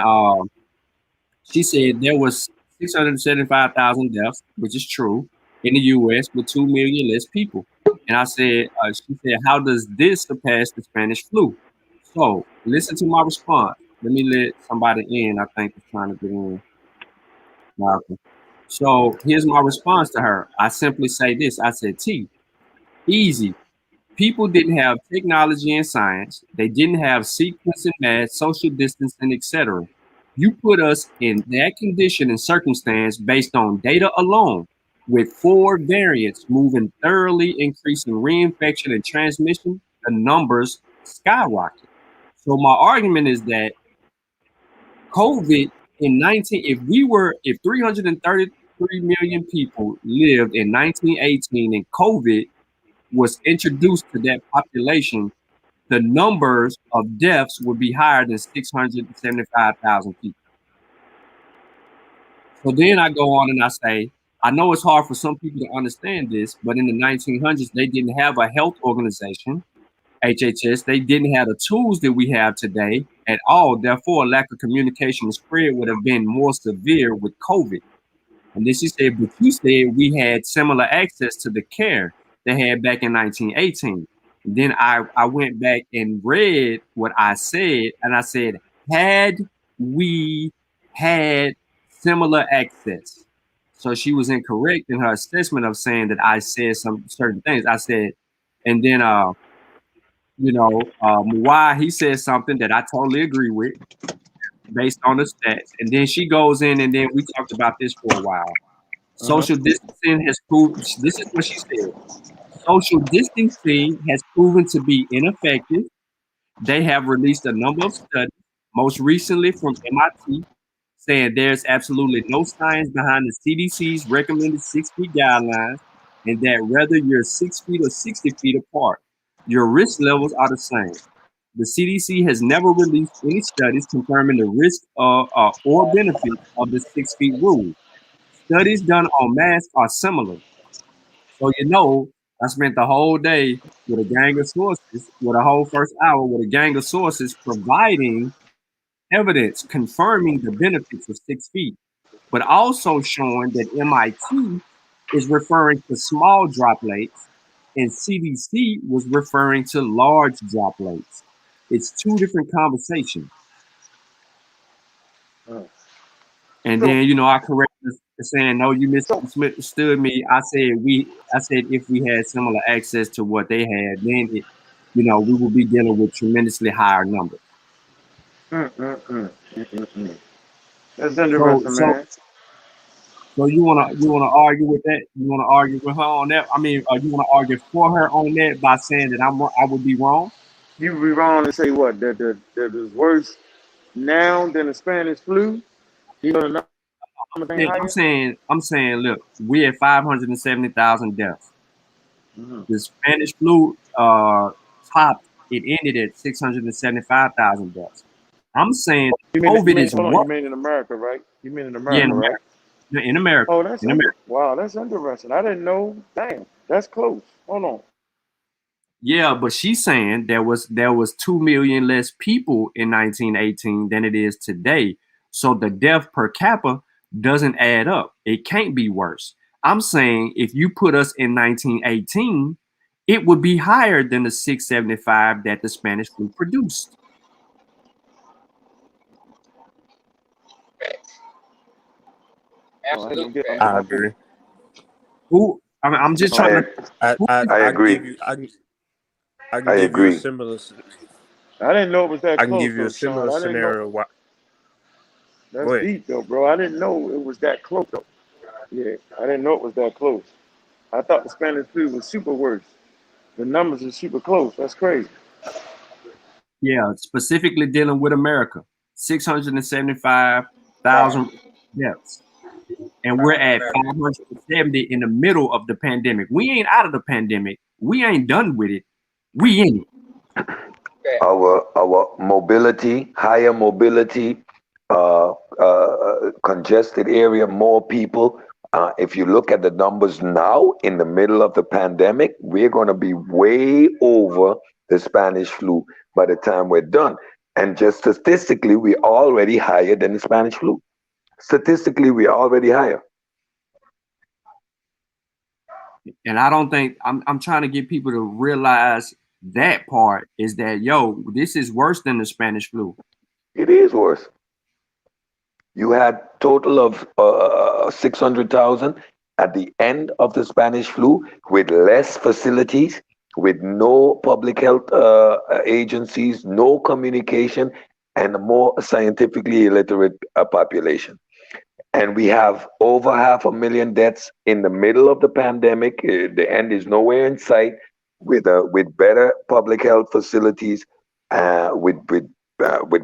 she said there was 675,000 deaths, which is true, in the U.S. with 2 million less people. And I said, she said, how does this surpass the Spanish flu? So listen to my response. Let me let somebody in. I think is trying to get in. Malcolm. So here's my response to her. I simply say this. I said, T, easy. People didn't have technology and science. They didn't have sequence and math, social distancing, etc. You put us in that condition and circumstance based on data alone, with 4 variants moving thoroughly increasing reinfection and transmission, the numbers skyrocket. So my argument is that COVID in if 333 million people lived in 1918 and COVID was introduced to that population, the numbers of deaths would be higher than 675,000 people. So then I go on and I say, I know it's hard for some people to understand this, but in the 1900s, they didn't have a health organization, HHS. They didn't have the tools that we have today at all. Therefore, a lack of communication and spread would have been more severe with COVID. And then she said, but you said we had similar access to the care they had back in 1918. And then I went back and read what I said, and I said, had we had similar access. So she was incorrect in her assessment of saying that I said some certain things. I said, and then Mwai, he said something that I totally agree with based on the stats. And then she goes in, and then we talked about this for a while. Social distancing has proved, this is what she said. Social distancing has proven to be ineffective. They have released a number of studies, most recently from MIT, saying there's absolutely no science behind the CDC's recommended 6 feet guidelines, and that whether you're 6 feet or 60 feet apart, your risk levels are the same. The CDC has never released any studies confirming the risk or benefits of the 6 feet rule. Studies done on masks are similar. So I spent the whole day with a gang of sources, with a whole first hour with a gang of sources providing evidence confirming the benefits of 6 feet, but also showing that MIT is referring to small droplets and CDC was referring to large droplets. It's two different conversations. And So, then, I corrected saying, no, you so misunderstood me. I said if we had similar access to what they had, then we would be dealing with tremendously higher numbers. mm, mm, mm, mm, mm, mm. That's So, interesting, so, man. so you wanna argue with that? You wanna argue with her on that? I mean, you wanna argue for her on that by saying that I would be wrong? You would be wrong to say what that is worse now than the Spanish flu. Even though the number ain't higher. I'm saying, look, we at 570,000 deaths. Mm-hmm. The Spanish flu topped. It ended at 675,000 deaths. I'm saying COVID is Hold on, you what? mean in America, right? You mean in Yeah, in America, right? America. In America. Oh, that's In America. wow, that's interesting. I didn't know. Damn, that's close. Hold on. Yeah, but she's saying there was 2 million less people in 1918 than it is today. So the death per capita doesn't add up. It can't be worse. I'm saying if you put us in 1918, it would be higher than the 675 that the Spanish flu produced. Oh, I Absolutely. don't get. I I think. agree. Who? I'm just trying I to. Who, I I can give agree. you I can I give you a agree. similar I didn't know it was that I can close give you a though, Sean. similar I didn't know. scenario. That's Go ahead. deep though, bro. I didn't know it was that close though. Yeah, I didn't know it was that close. I thought the Spanish flu was super worse. The numbers are super close. That's crazy. yeah, specifically dealing with America, 675,000 deaths. And we're at 570 in the middle of the pandemic. We ain't out of the pandemic. We ain't done with it. We in it. Our mobility, higher mobility, congested area, more people. If you look at the numbers now in the middle of the pandemic, we're going to be way over the Spanish flu by the time we're done. And just statistically, we're already higher than the Spanish flu. Statistically, we're already higher. And I don't think I'm trying to get people to realize that part is that this is worse than the Spanish flu. It is worse. You had total of 600,000 at the end of the Spanish flu with less facilities, with no public health agencies, no communication, and a more scientifically illiterate population. And we have over 500,000 deaths in the middle of the pandemic. The end is nowhere in sight. With better public health facilities, with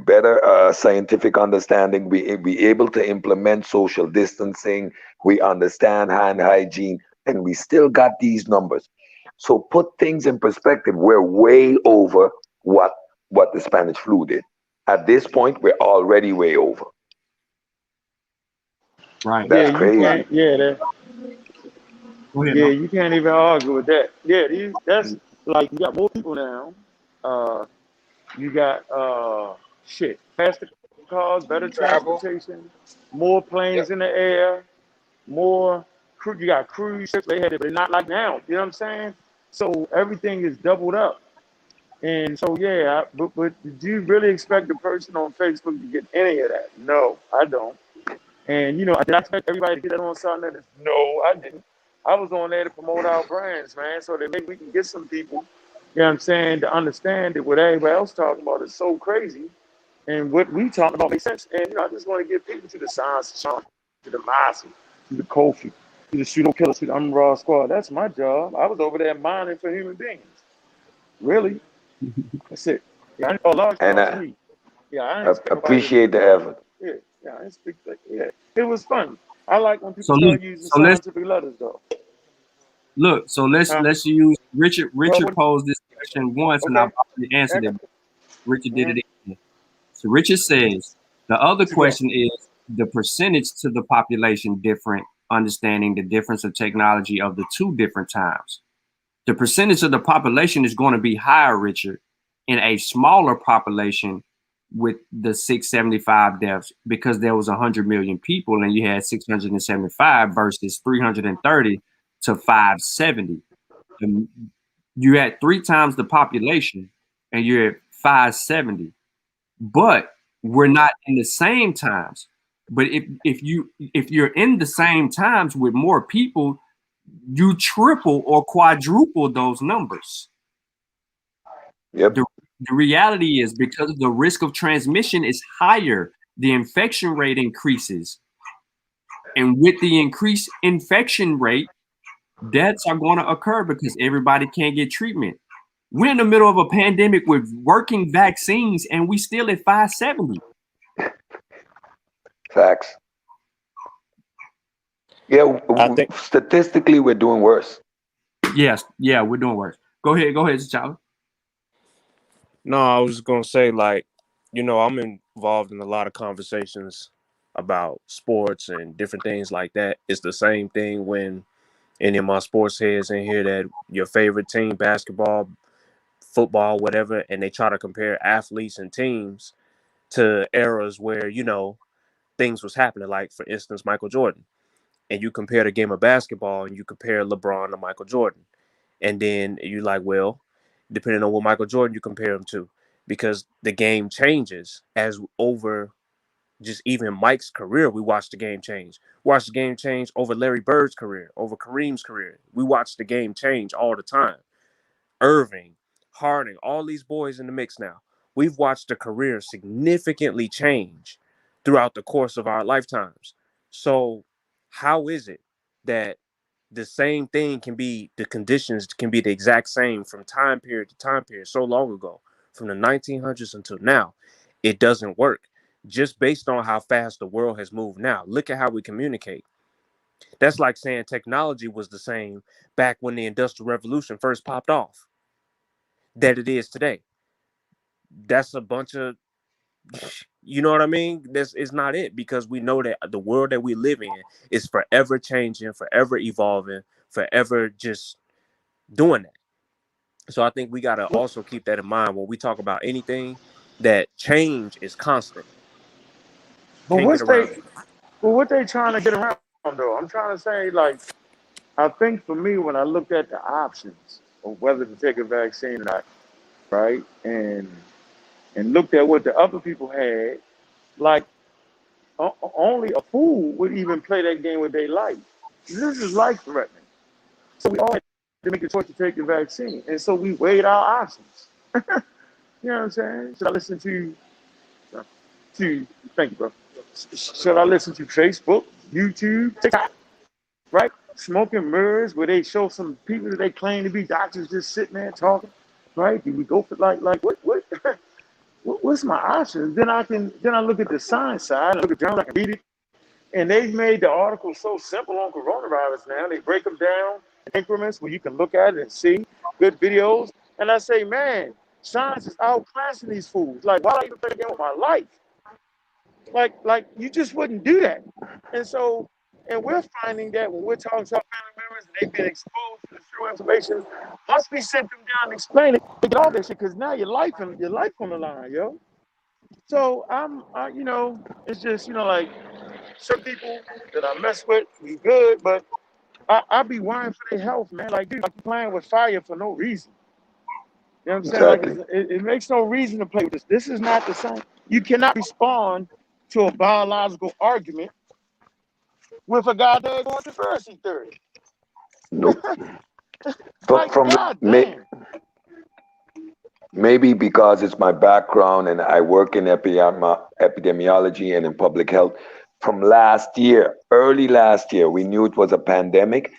better scientific understanding, we able to implement social distancing. We understand hand hygiene, and we still got these numbers. So put things in perspective. We're way over what the Spanish flu did. At this point, we're already way over. Right. Yeah, That's you crazy. can't. Yeah, Go ahead, yeah, no. you can't even argue with that. Yeah, that's like you got more people now. Uh, you got faster cars, better Travel. transportation, more Yep. planes in the air, more crew. You got cruise ships. They had it, but not like now. You know what I'm saying? So everything is doubled up. And so yeah, but did you really expect the person on Facebook to get any of that? No, I don't. And did I expect everybody to get that on something? No, I didn't. I was on there to promote our brands, man, so that maybe we can get some people, you know what I'm saying, to understand that what everybody else talking about is so crazy, and what we talking about makes sense. And I just want to get people to the science, Shawn, to the Massey, to the Kofi, to the pseudo killers, to the Umrah squad. That's my job. I was over there mining for human beings. Really, that's it. Yeah, a large And part was me. Yeah, I didn't expect nobody to appreciate the join. effort. Yeah, yeah, I didn't speak like yeah. It was fun. I like when people So look, start using so let's scientific letters though. look, so let's Huh? let's use Richard. Well, Richard posed this question once, and I've okay. already answered it. Richard did Mm-hmm. it again. So Richard says the other What you got? question is the percentage to the population different, understanding the difference of technology of the two different times. The percentage of the population is going to be higher, Richard, in a smaller population with the 675 deaths because there was 100 million people and you had 675 versus 330 to 570. And you had 3 times the population and you're at 570. But we're not in the same times. But if you're in the same times with more people, you triple or quadruple those numbers. Yep. The reality is because the risk of transmission is higher, the infection rate increases. And with the increased infection rate, deaths are going to occur because everybody can't get treatment. We're in the middle of a pandemic with working vaccines and we still at 570. Facts. Yeah, I think statistically, we're doing worse. Yes, yeah, we're doing worse. Go ahead, Charlie. no, I was gonna say like, I'm involved in a lot of conversations about sports and different things like that. It's the same thing when any of my sports heads in here that your favorite team, basketball, football, whatever, and they try to compare athletes and teams to eras where, things was happening. Like for instance, Michael Jordan. And you compare the game of basketball and you compare LeBron to Michael Jordan. And then you like, well, depending on what Michael Jordan you compare him to, because the game changes as over just even Mike's career. We watched the game change. Watched the game change over Larry Bird's career, over Kareem's career. We watched the game change all the time. Irving, Harding, all these boys in the mix now. We've watched the career significantly change throughout the course of our lifetimes. So how is it that the same thing can be, the conditions can be the exact same from time period to time period so long ago, from the 1900s until now? It doesn't work just based on how fast the world has moved now. Look at how we communicate. That's like saying technology was the same back when the Industrial Revolution first popped off that it is today. That's a bunch of, you know what I mean? This is not it, because we know that the world that we live in is forever changing, forever evolving, forever just doing that. So I think we got to also keep that in mind when we talk about anything, that change is constant. But Can't get around it. what they trying to get around though? I'm trying to say, like, I think for me, when I looked at the options of whether to take a vaccine or not, right, and looked at what the other people had, like, only a fool would even play that game with their life. This is life threatening. So we all had to make the choice to take the vaccine, and so we weighed our options. You know what I'm saying? Should I listen to thank you, bro. Should I listen to Facebook, YouTube, TikTok, right? Smoking mirrors where they show some people that they claim to be doctors just sitting there talking, right? Do we go for like what what's my options? Then I look at the science side, I look at journals, I can read it. And they've made the article so simple on coronavirus now. They break them down in increments where you can look at it and see good videos. And I say, man, science is outclassing these fools. Like, why do I even play a game with my life? Like you just wouldn't do that. And so, and we're finding that when we're talking to our family members and they've been exposed to the true information, once we sit them down and explain it, they get all that shit, because now your life on the line, yo. So it's just, like, some people that I mess with, we good, but I be worrying for their health, man. Like, dude, like, you playing with fire for no reason. You know what I'm saying? Exactly. Like, it makes no reason to play with this. This is not the same. You cannot respond to a biological argument with a guy that going conspiracy theory. Nope. Like, From goddamn. maybe because it's my background and I work in epidemiology and in public health. From last year, early last year, we knew it was a pandemic.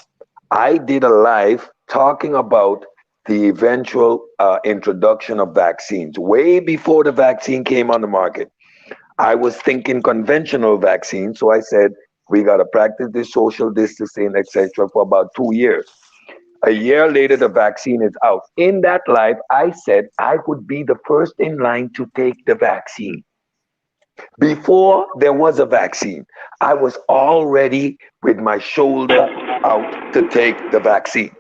I did a live talking about the eventual introduction of vaccines way before the vaccine came on the market. I was thinking conventional vaccines, so I said we got to practice this social distancing, etc., for about 2 years. A year later, the vaccine is out. In that live, I said I would be the first in line to take the vaccine. Before there was a vaccine, I was already with my shoulder out to take the vaccine.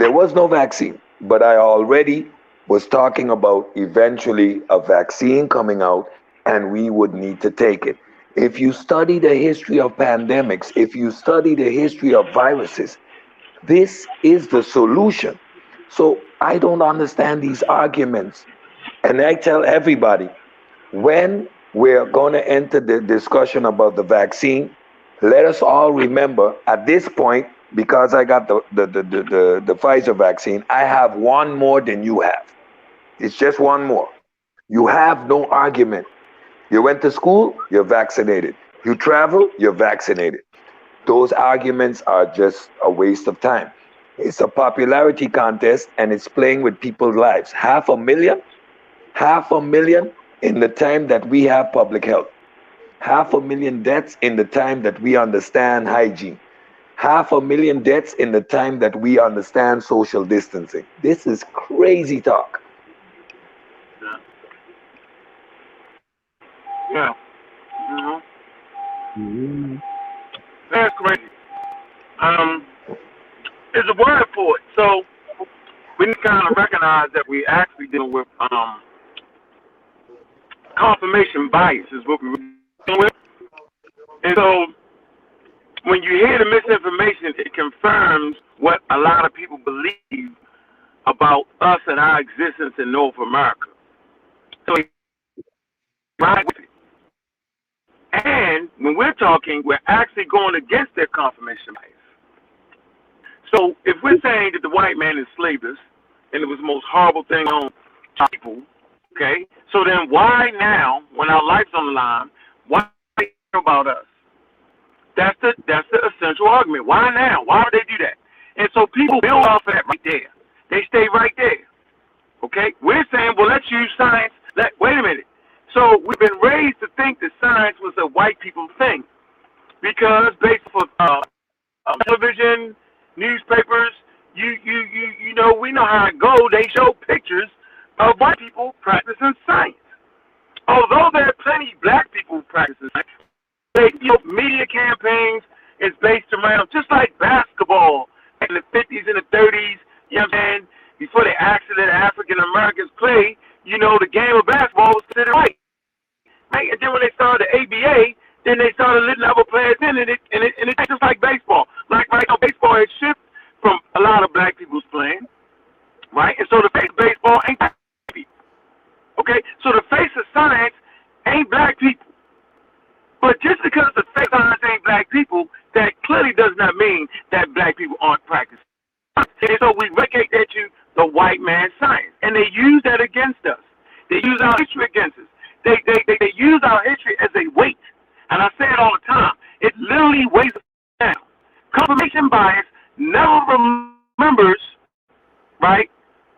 There was no vaccine, but I already was talking about eventually a vaccine coming out and we would need to take it. If you study the history of pandemics, if you study the history of viruses, this is the solution. So I don't understand these arguments. And I tell everybody, when we're going to enter the discussion about the vaccine, let us all remember at this point, because I got the Pfizer vaccine, I have one more than you have. It's just one more. You have no argument. You went to school, you're vaccinated. You travel, you're vaccinated. Those arguments are just a waste of time. It's a popularity contest and it's playing with people's lives. 500,000 in the time that we have public health. 500,000 deaths in the time that we understand hygiene. 500,000 deaths in the time that we understand social distancing. This is crazy talk. Yeah. That's crazy. There's a word for it. So we need to kind of recognize that we actually dealing with confirmation bias is what we're dealing with. And so when you hear the misinformation, it confirms what a lot of people believe about us and our existence in North America. So right with it. And when we're talking, we're actually going against their confirmation bias. So if we're saying that the white man enslaved us and it was the most horrible thing on people, okay, so then why now, when our life's on the line, why care about us? That's the essential argument. Why now? Why would they do that? And so people build off of that right there. They stay right there. Okay? We're saying, well, let's use science. Wait a minute. So we've been raised to think that science was a white people thing because based on television, newspapers, you know, we know how it goes. They show pictures of white people practicing science. Although there are plenty of black people practicing science, media campaigns is based around just like basketball in the 50s and the 30s. You know what I'm saying? Before they actually let African Americans play, you know, the game of basketball was considered white. Right? And then when they started the ABA, then they started letting other players in, and it's just like baseball. Like right now, baseball has shifted from a lot of black people's playing, right? And so the face of baseball ain't black people. Okay? So the face of science ain't black people. But just because the face of science ain't black people, that clearly does not mean that black people aren't practicing. And so we relegate that to the white man's science. And they use that against us. They use our history against us. They use our history as a weight. And I say it all the time. It literally weighs us down. Confirmation bias never remembers, right,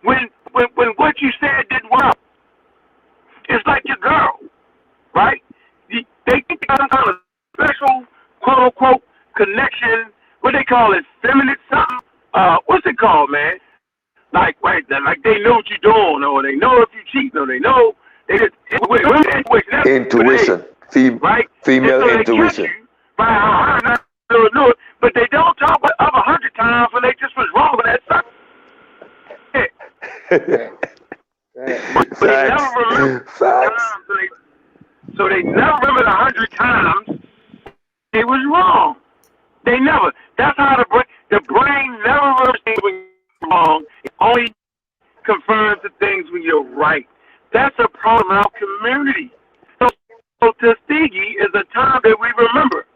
when what you said didn't work. It's like your girl, right? They think they got some kind of special, quote-unquote, connection. What they call it, feminine something. What's it called, man? Like, right, like they know what you're doing, or they know if you cheat, or they know. Intuition, right? Female so intuition. But they don't talk about up 100 times when they just was wrong with that sucker. But they never remember Facts. So they never remember 100 times it was wrong. They never. That's how the brain never remembers things when you're wrong. It only confirms the things when you're right. That's a problem in our community. So Tuskegee is a time that we remember,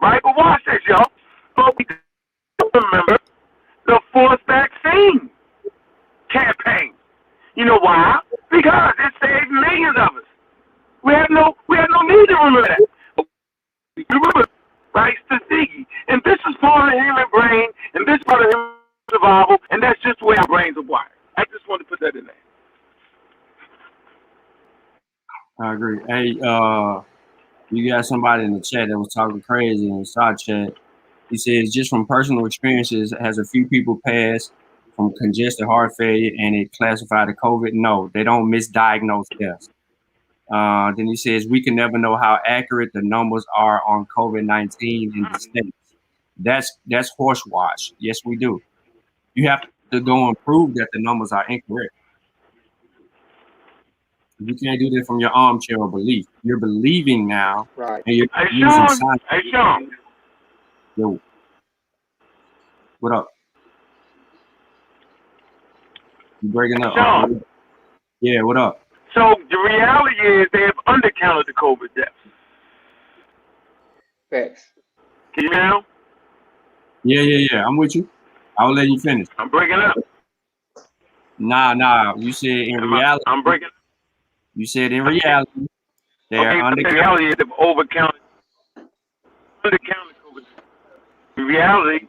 right? But watch this, y'all. But we don't remember the forced vaccine campaign. You know why? Because it saved millions of us. We had no need to remember that. We remember, right? Tuskegee, and this is part of the human brain, and this is part of human survival, and that's just the way our brains are wired. I just wanted to put that in there. I agree. Hey, you got somebody in the chat that was talking crazy in the side chat. He says, just from personal experiences, has a few people passed from congestive heart failure and it classified as COVID? No, they don't misdiagnose deaths. Then he says, we can never know how accurate the numbers are on COVID-19 in the States. That's horse wash. Yes, we do. You have to go and prove that the numbers are incorrect. You can't do that from your armchair of belief. You're believing now, Right. and you're Hey, using Shawn. science. Hey, Shawn. Yo, what up? You breaking up? Shawn. Yeah, what up? So the reality is they have undercounted the COVID deaths. Facts. Can you hear me now? Yeah. I'm with you. I'll let you finish. I'm breaking up. Nah. You said in reality. I'm breaking up. You said in reality they are Okay, the reality is they've undercounted COVID. In reality,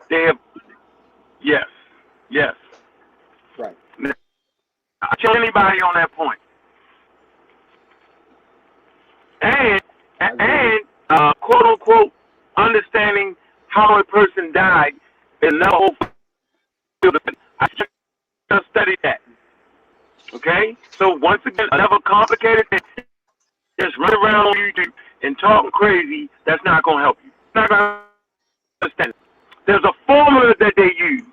they have, yes. Right. I tell anybody on that point. And quote unquote understanding how a person died is another whole field of it. I just studied that. Okay? So once again, another complicated thing. Just run around on YouTube and talking crazy, that's not gonna help you. You're not gonna understand it. There's a formula that they use.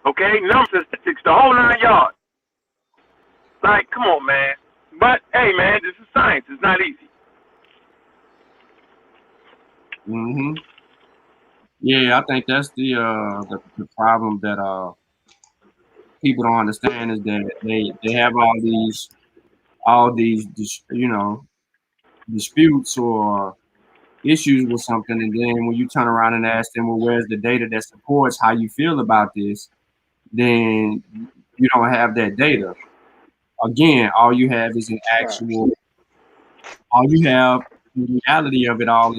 Okay? Number statistics, the whole 9 yards. Like, come on, man. But hey, man, this is science. It's not easy. Mm-hmm. Yeah, I think that's the problem that people don't understand is that they have all these disputes or issues with something, and then when you turn around and ask them, well, where's the data that supports how you feel about this? Then you don't have that data. Again, all you have is an actual. All you have, the reality of it all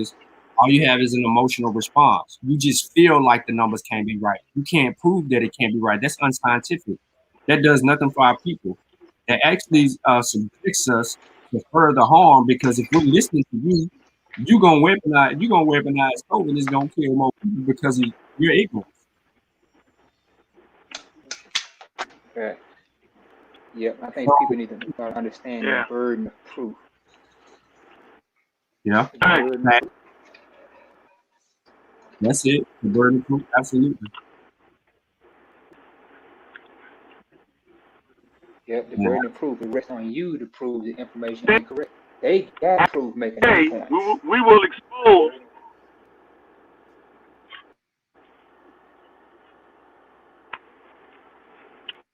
you have is an emotional response. You just feel like the numbers can't be right. You can't prove that it can't be right. That's unscientific. That does nothing for our people. That actually subjects us to further harm, because if we're listening to you, you're gonna weaponize COVID, and it's gonna kill more people because of your ignorance. Yeah. Yep. I think people need to understand the burden of proof. Yeah. That's it. The burden of proof, absolutely. Yep, the burden of proof, it rests on you to prove the information incorrect. They got proof making their points. We will expose.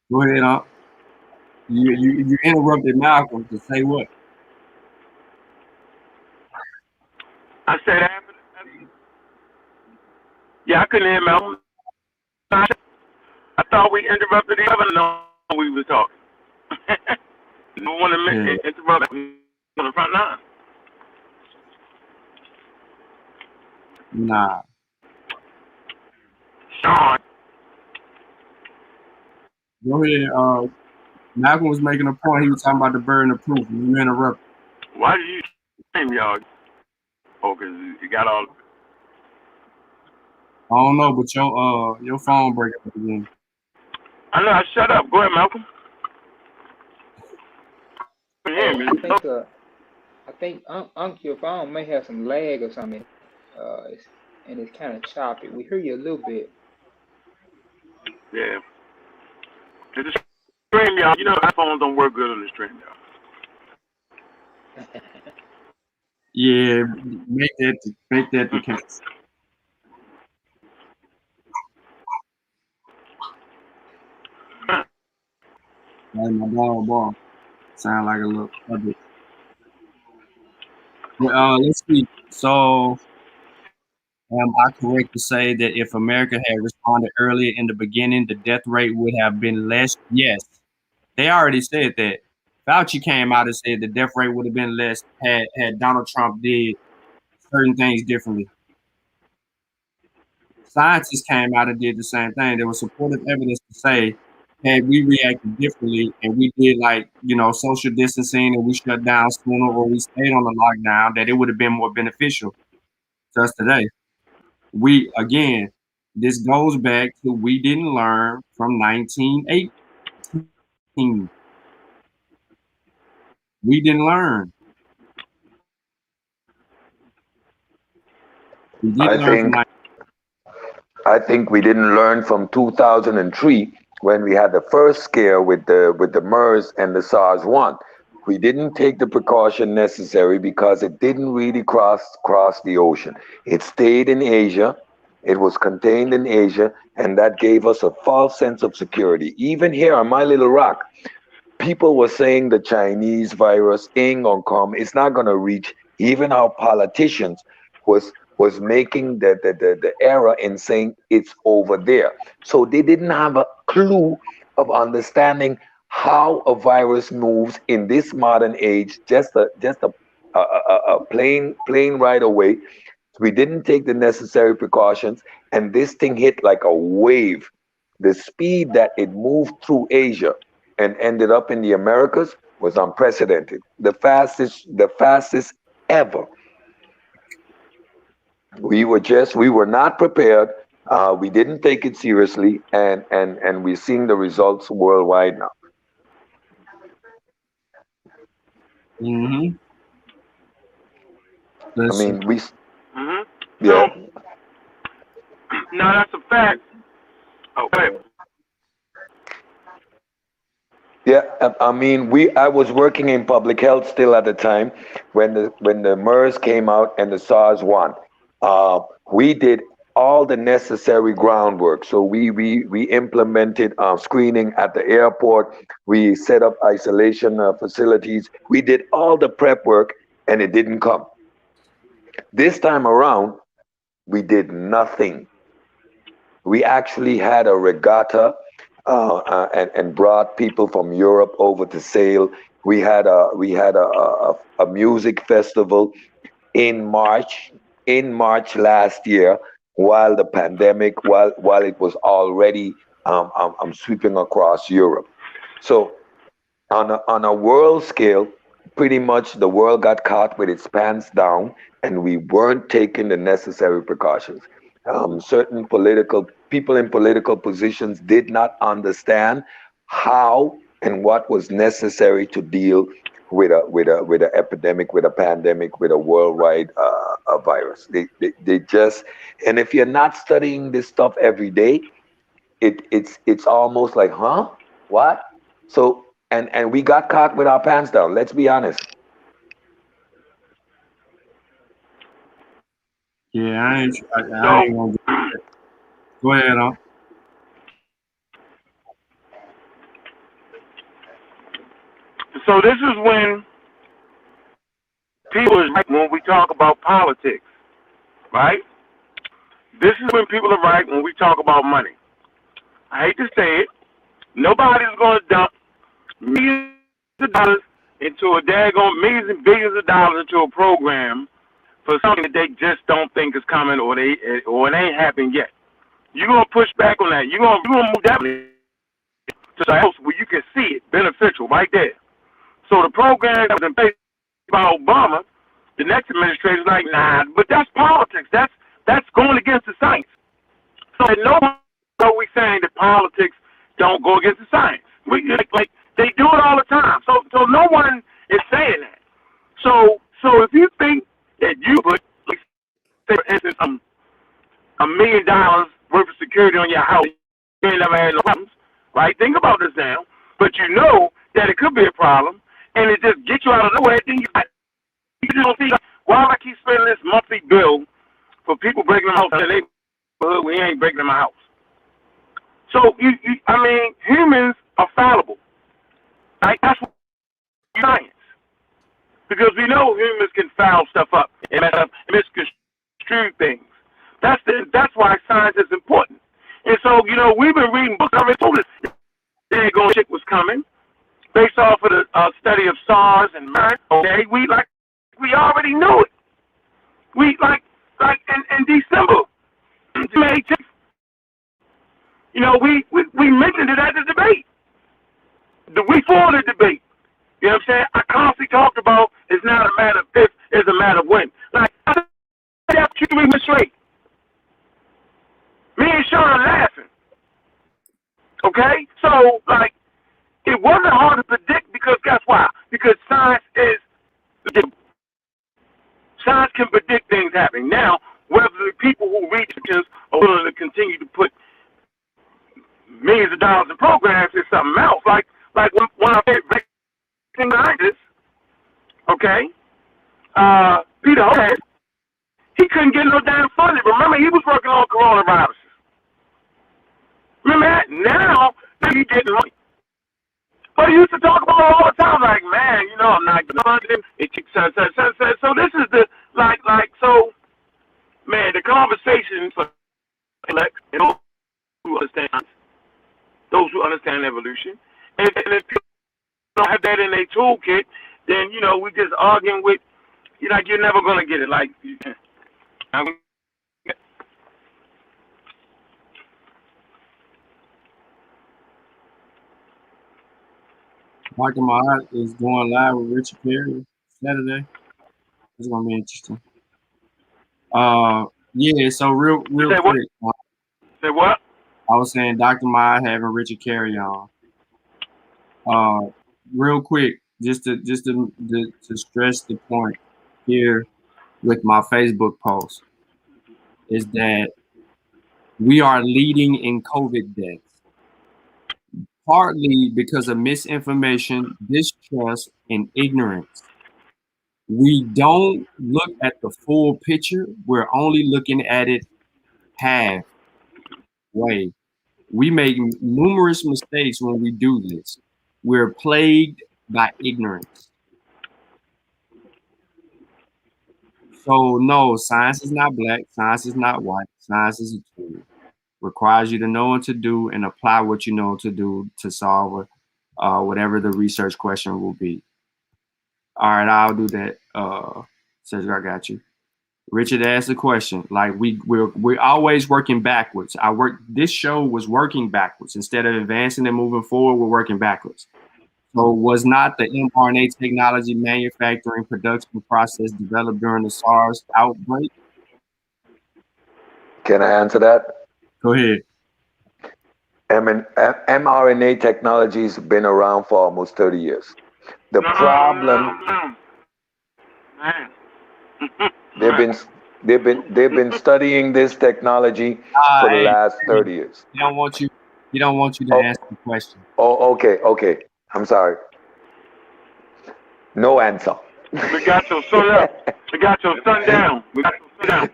Go ahead, you interrupted Malcolm to say what? I said after. Yeah, I couldn't hear Malcolm. I thought we interrupted each other. No, we was talking. No one interrupt on the front line. Nah. Shawn. Go ahead. Malcolm was making a point. He was talking about the burden of proof. You interrupted. Why did you shame y'all? Oh, because you got all. I don't know, but your phone breaking up again. I know. Shut up. Go ahead, Malcolm. I think your phone may have some lag or something, and it's kind of choppy. We hear you a little bit. Yeah. The stream, y'all. You know, iPhones don't work good on the stream, y'all. Yeah, make that the case. Like my ball. Sound like a little public. Let's see. So, am I correct to say that if America had responded earlier in the beginning, the death rate would have been less? Yes. They already said that. Fauci came out and said the death rate would have been less had Donald Trump did certain things differently. Scientists came out and did the same thing. There was supportive evidence to say, had we reacted differently and we did social distancing and we shut down sooner or we stayed on the lockdown, that it would have been more beneficial to us today. This goes back to we didn't learn from 1918. We didn't learn. We didn't learn from I think we didn't learn from 2003 when we had the first scare with the MERS and the SARS-1. We didn't take the precaution necessary because it didn't really cross the ocean. It stayed in Asia. It was contained in Asia, and that gave us a false sense of security. Even here on my little rock, people were saying the Chinese virus ain't gonna come. It's not gonna reach. Even our politicians was making the error in saying it's over there. So they didn't have a clue of understanding how a virus moves in this modern age. Just a plane right away. We didn't take the necessary precautions, and this thing hit like a wave. The speed that it moved through Asia and ended up in the Americas was unprecedented. The fastest ever. We were not prepared. We didn't take it seriously, and we're seeing the results worldwide now. Mm-hmm. I Let's see. mean, we Hmm. yeah. So now that's a fact. Okay. Yeah, I mean, I was working in public health still at the time when the MERS came out and the SARS one. We did all the necessary groundwork. So we implemented screening at the airport. We set up isolation facilities. We did all the prep work, and it didn't come. This time around, we did nothing. We actually had a regatta and brought people from Europe over to sail. We had a music festival in March last year, while the pandemic, while it was already sweeping across Europe. So on a world scale, pretty much the world got caught with its pants down, and we weren't taking the necessary precautions. Certain political people in political positions did not understand how and what was necessary to deal with a epidemic, with a pandemic, with a worldwide virus. They just, and if you're not studying this stuff every day, it's almost like, huh, what? So and we got caught with our pants down. Let's be honest. Yeah, I So ain't gonna get that. Go ahead, on. so this is when people is right when we talk about politics, right? This is when people are right when we talk about money. I hate to say it. Nobody's going to dump millions of dollars into a daggone millions and billions of dollars into a program for something that they just don't think is coming, or it ain't happened yet. You're gonna push back on that. You're gonna move that to the house where you can see it beneficial right there. So the program that was in place by Obama, the next administration is like, nah, but that's politics. That's going against the science. So at no point are we saying that politics don't go against the science. Like they do it all the time. So no one is saying that. So if you think that you put, like, say for instance, $1 million worth of security on your house, you ain't never had no problems, right? Think about this now. But you know that it could be a problem, and it just gets you out of nowhere. Then you don't see, why do I keep spending this monthly bill for people breaking my house in the neighborhood when he ain't breaking my house? So I mean, humans are fallible, right? That's what science, because we know humans can foul stuff up and mess up and misconstrue things. That's why science is important. And so, we've been reading books. I told us the going chick was coming based off of the study of SARS and MERS. Okay, we already knew it. We like in December, May 10th, we mentioned it at the debate, the week before the debate. You know what I'm saying? I constantly talked about it's not a matter of if, it's a matter of when. Like, I said that 2 weeks straight. Me and Shawn laughing. Okay? So, like, it wasn't hard to predict, because guess why? Because science is predictable. Science can predict things happening. Now, whether the people who read it are willing to continue to couldn't get no damn funding. Remember, he was working on coronavirus. Remember that? Now he's getting money. But he used to talk about it all the time, like, man, you know, I'm not getting it. So this is the so, man, the conversation for those who understand evolution, and if people don't have that in their toolkit, then you know we just arguing with, you know, you're never gonna get it. Like, Michael Myers is going live with Richard Perry Saturday. It's gonna be interesting. Yeah. So real say quick, what? Say what? I was saying Dr. Myers having Richard Carey on. Real quick, just to stress the point here with my Facebook post is that we are leading in COVID deaths, partly because of misinformation, distrust, and ignorance. We don't look at the full picture. We're only looking at it halfway. We make numerous mistakes when we do this. We're plagued by ignorance. So no, science is not black. Science is not white. Science is a tool. Requires you to know what to do and apply what you know to do to solve whatever the research question will be. All right, I'll do that. Cedric, I got you. Richard asked the question. Like we're always working backwards. This show was working backwards. Instead of advancing and moving forward, we're working backwards. So was not the mRNA technology manufacturing production process developed during the SARS outbreak? Can I answer that? Go ahead. mRNA technology's been around for almost 30 years. The problem they've been studying this technology for the last 30 years. He don't want you to ask the question. Oh, okay. I'm sorry. No answer. We got your sun up. We got your sun down. We got your sun down.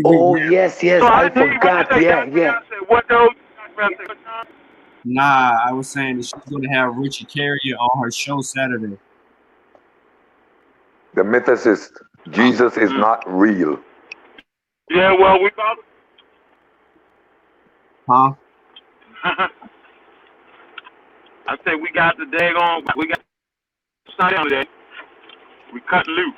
Oh yes, So I forgot. Yeah. What those? Nah, I was saying that she's gonna have Richard Carrier on her show Saturday. The mythicist. Jesus is not real. Yeah, well, we about. Huh? I say we got the daggone. We got sun down today. We cut loose.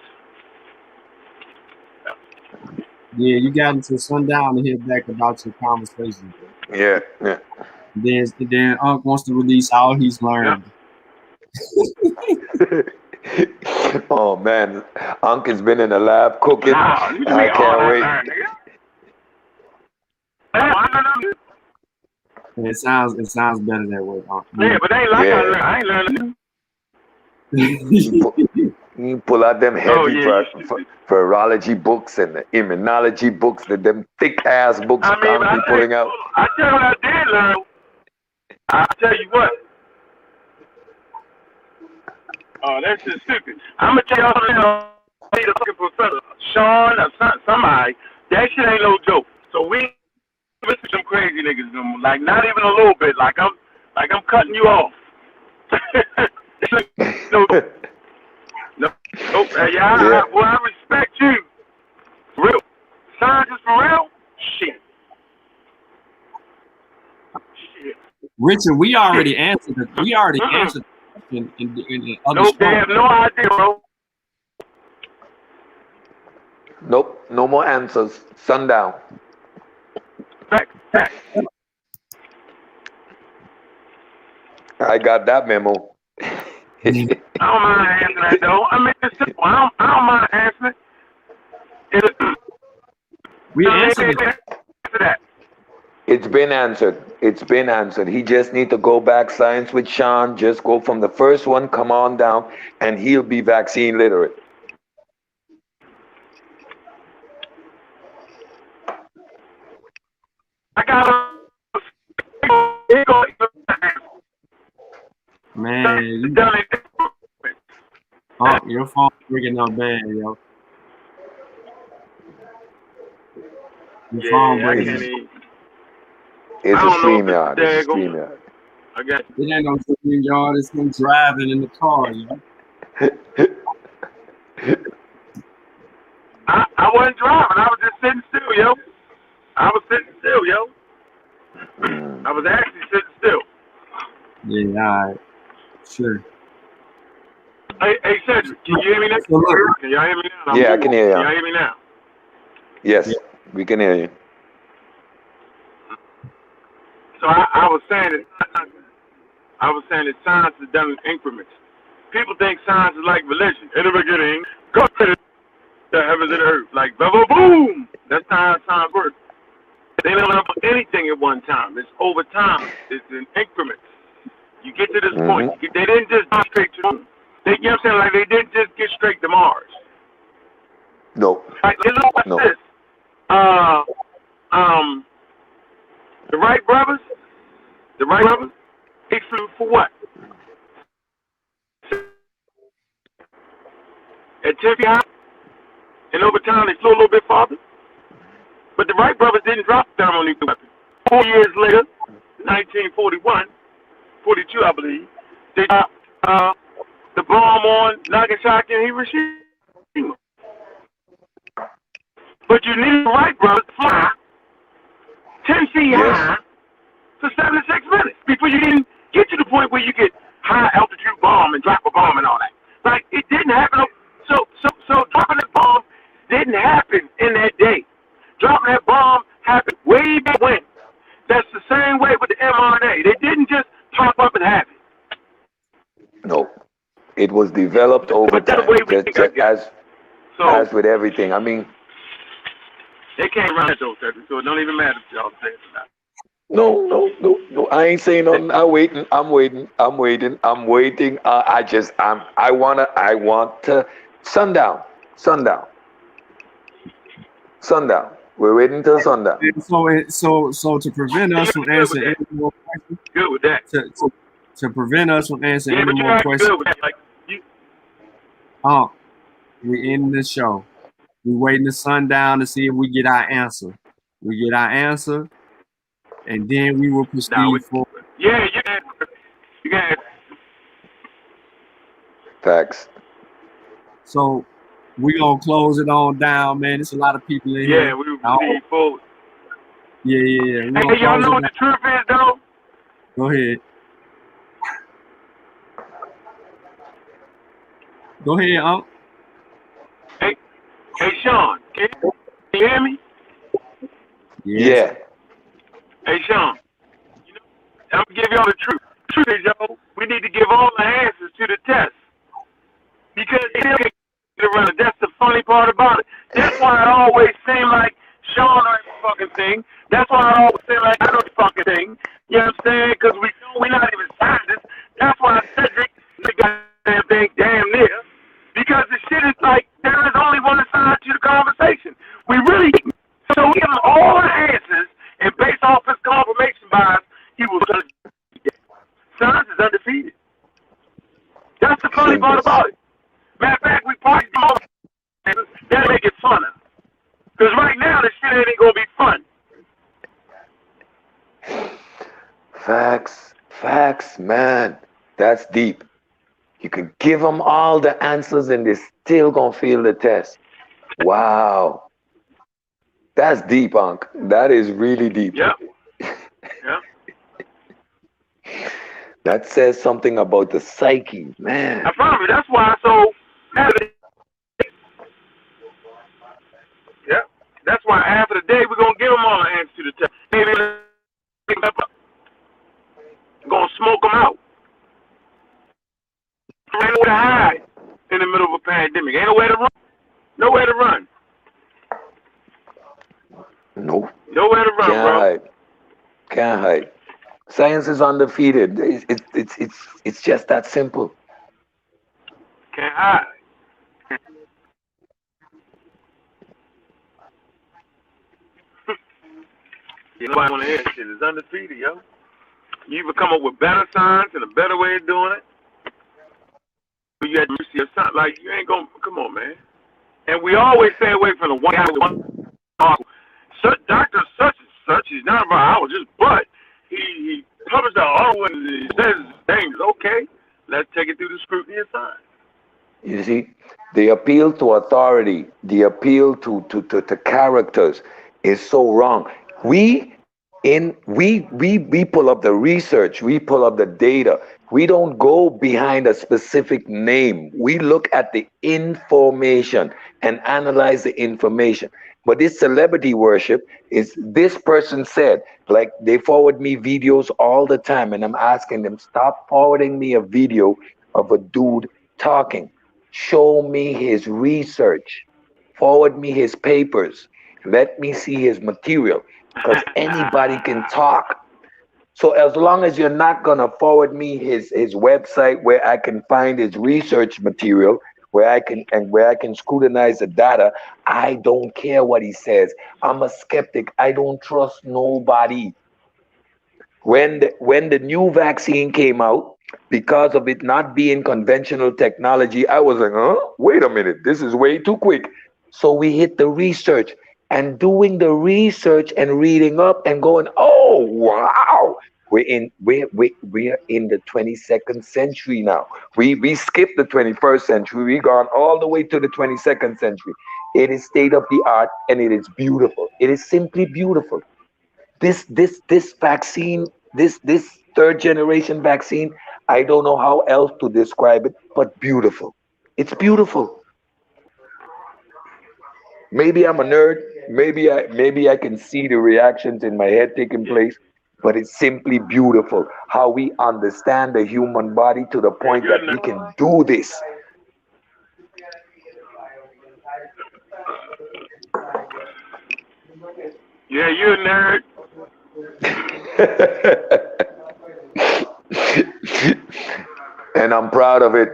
Yeah, you got until sundown to hear back about your conversation. Yeah. Then Unc wants to release all he's learned. Oh man, Unc has been in the lab cooking. I can't wait. It sounds better that way, Unc. Yeah, but they ain't like I ain't learning. You pull out them heavy virology books and the immunology books, them thick ass books you can't be pulling out. I tell you what I did learn. I tell you what. Oh, that's just stupid. I'm gonna tell y'all the fucking professor, Shawn or somebody. That shit ain't no joke. So we listen to some crazy niggas, like not even a little bit. Like I'm cutting you off. No, yeah. Well, I respect you. Real scientists for real. Shit. Richard, we already answered the question in other Nope, they have no idea, bro. Nope, no more answers. Sundown. Back. I got that memo. I don't mind answering that though. I mean, it's simple. I don't mind answering it. We answered that. It's been answered. He just need to go back science with Shawn. Just go from the first one, come on down, and he'll be vaccine literate. I got man, your phone's freaking up bad, yo. Your phone Yeah, I breaking can't up. even. It's I a don't know if it's StreamYard. the It's a daggone. StreamYard. I got. It ain't no fucking yard. It's him driving in the car. You know? I wasn't driving. I was just sitting still, yo. I was sitting still, yo. I was actually sitting still. Yeah, all right. Sure. Hey, Cedric, can you hear me now? So look, Can y'all hear me now? Yeah, I can hear Can you. y'all hear me now? Yes, yeah, we can hear you. So I was saying that science is done in increments. People think science is like religion. In the beginning, God created the heavens and the earth. Like, boom, boom. That's how science works. They don't know anything at one time. It's over time. It's in increments. You get to this point. They didn't just go straight to the moon. You know what I'm saying? Like, they didn't just get straight to Mars. No. Like, what's No. this? The Wright brothers, they flew for what? At 10 feet high, and over time they flew a little bit farther. But the Wright brothers didn't drop the thermonuclear weapon. 4 years later, 1941, 42, I believe, they dropped the bomb on Nagasaki and Hiroshima. But you need the Wright brothers to fly 10 feet high for 76 minutes before you can get to the point where you get high altitude bomb and drop a bomb and all that. Like, it didn't happen. So dropping that bomb didn't happen in that day. Dropping that bomb happened way back when. That's the same way with the mRNA. They didn't just pop up and happen. No. It was developed over But that's the time. way we think, I guess. As with everything. I mean, they can't run it though, Cedric, so it don't even matter if y'all say it or not. no. I ain't saying nothing. I'm waiting. I want to sundown. We're waiting till sundown. so to prevent us from answering any more questions, Good with that. to prevent us from answering any But more questions, good with that. Like, we end the show. We waiting the sundown to see if we get our answer. We get our answer, and then we will proceed forward. Yeah, you can. Facts. So we gonna close it on down, man. There's a lot of people in here. Yeah, we will proceed forward. Yeah. Hey, y'all know what the truth is, though? Go ahead. Go ahead, Unc. Hey, Shawn, can you hear me? Yes. Yeah. Hey, Shawn, I'm gonna give y'all the truth. The truth is, yo, we need to give all the answers to the test because they still can't get around it. That's the funny part about it. That's why it always seems like Shawn knows the fucking thing. That's why it always seems like I know the fucking thing. You know what I'm saying? Because we know we're not even scientists. That's why Cedric the goddamn thing damn near. Because the shit is like there is only one side to the conversation. We really so we give him all the answers, and based off his confirmation bias, he was gonna get. Science is undefeated. That's the funny part about it. Matter of fact, we probably do all the answers. That'll make it funner. Because right now, the shit ain't gonna be fun. Facts, man. That's deep. You can give them all the answers and they're still gonna fail the test. Wow. That's deep, Unc. That is really deep. Yep. That says something about the psyche, man. I promise. That's why I so mad at it. Yeah. That's why after the day, we're gonna give them all the answers to the test. Maybe we're gonna smoke them out. Ain't nowhere to hide in the middle of a pandemic. Ain't nowhere to run. Nowhere to run. Nope. Nowhere to run, bro. Can't hide. Science is undefeated. It's just that simple. Can't hide. You know, I want to hear shit. It's undefeated, yo. You either come up with better science and a better way of doing it, or you had mercy or something. Like, you ain't gonna, come on, man. And we always stay away from the one guy with one article. Doctor such and such, he's not a virologist, but he published an article and he says things. Okay, let's take it through the scrutiny of science. You see, the appeal to authority, the appeal to characters is so wrong. We pull up the research, we pull up the data. We don't go behind a specific name. We look at the information and analyze the information. But this celebrity worship is this person said, like they forward me videos all the time, and I'm asking them, stop forwarding me a video of a dude talking. Show me his research. Forward me his papers. Let me see his material. Because anybody can talk. So as long as you're not gonna forward me his website where I can find his research material, where I can scrutinize the data, I don't care what he says. I'm a skeptic. I don't trust nobody. When the new vaccine came out, because of it not being conventional technology, I was like, huh? Wait a minute, this is way too quick. So we hit the research, and doing the research and reading up and going, oh wow, we're in the 22nd century now. We skipped the 21st century. We gone all the way to the 22nd century. It is state of the art and it is beautiful. It is simply beautiful. This vaccine, this third generation vaccine, I don't know how else to describe it, but beautiful. It's beautiful. Maybe I'm a nerd. Maybe I can see the reactions in my head taking place, but it's simply beautiful how we understand the human body to the Yeah, point you're that a we nerd. can do this. Yeah, you're a nerd. And I'm proud of it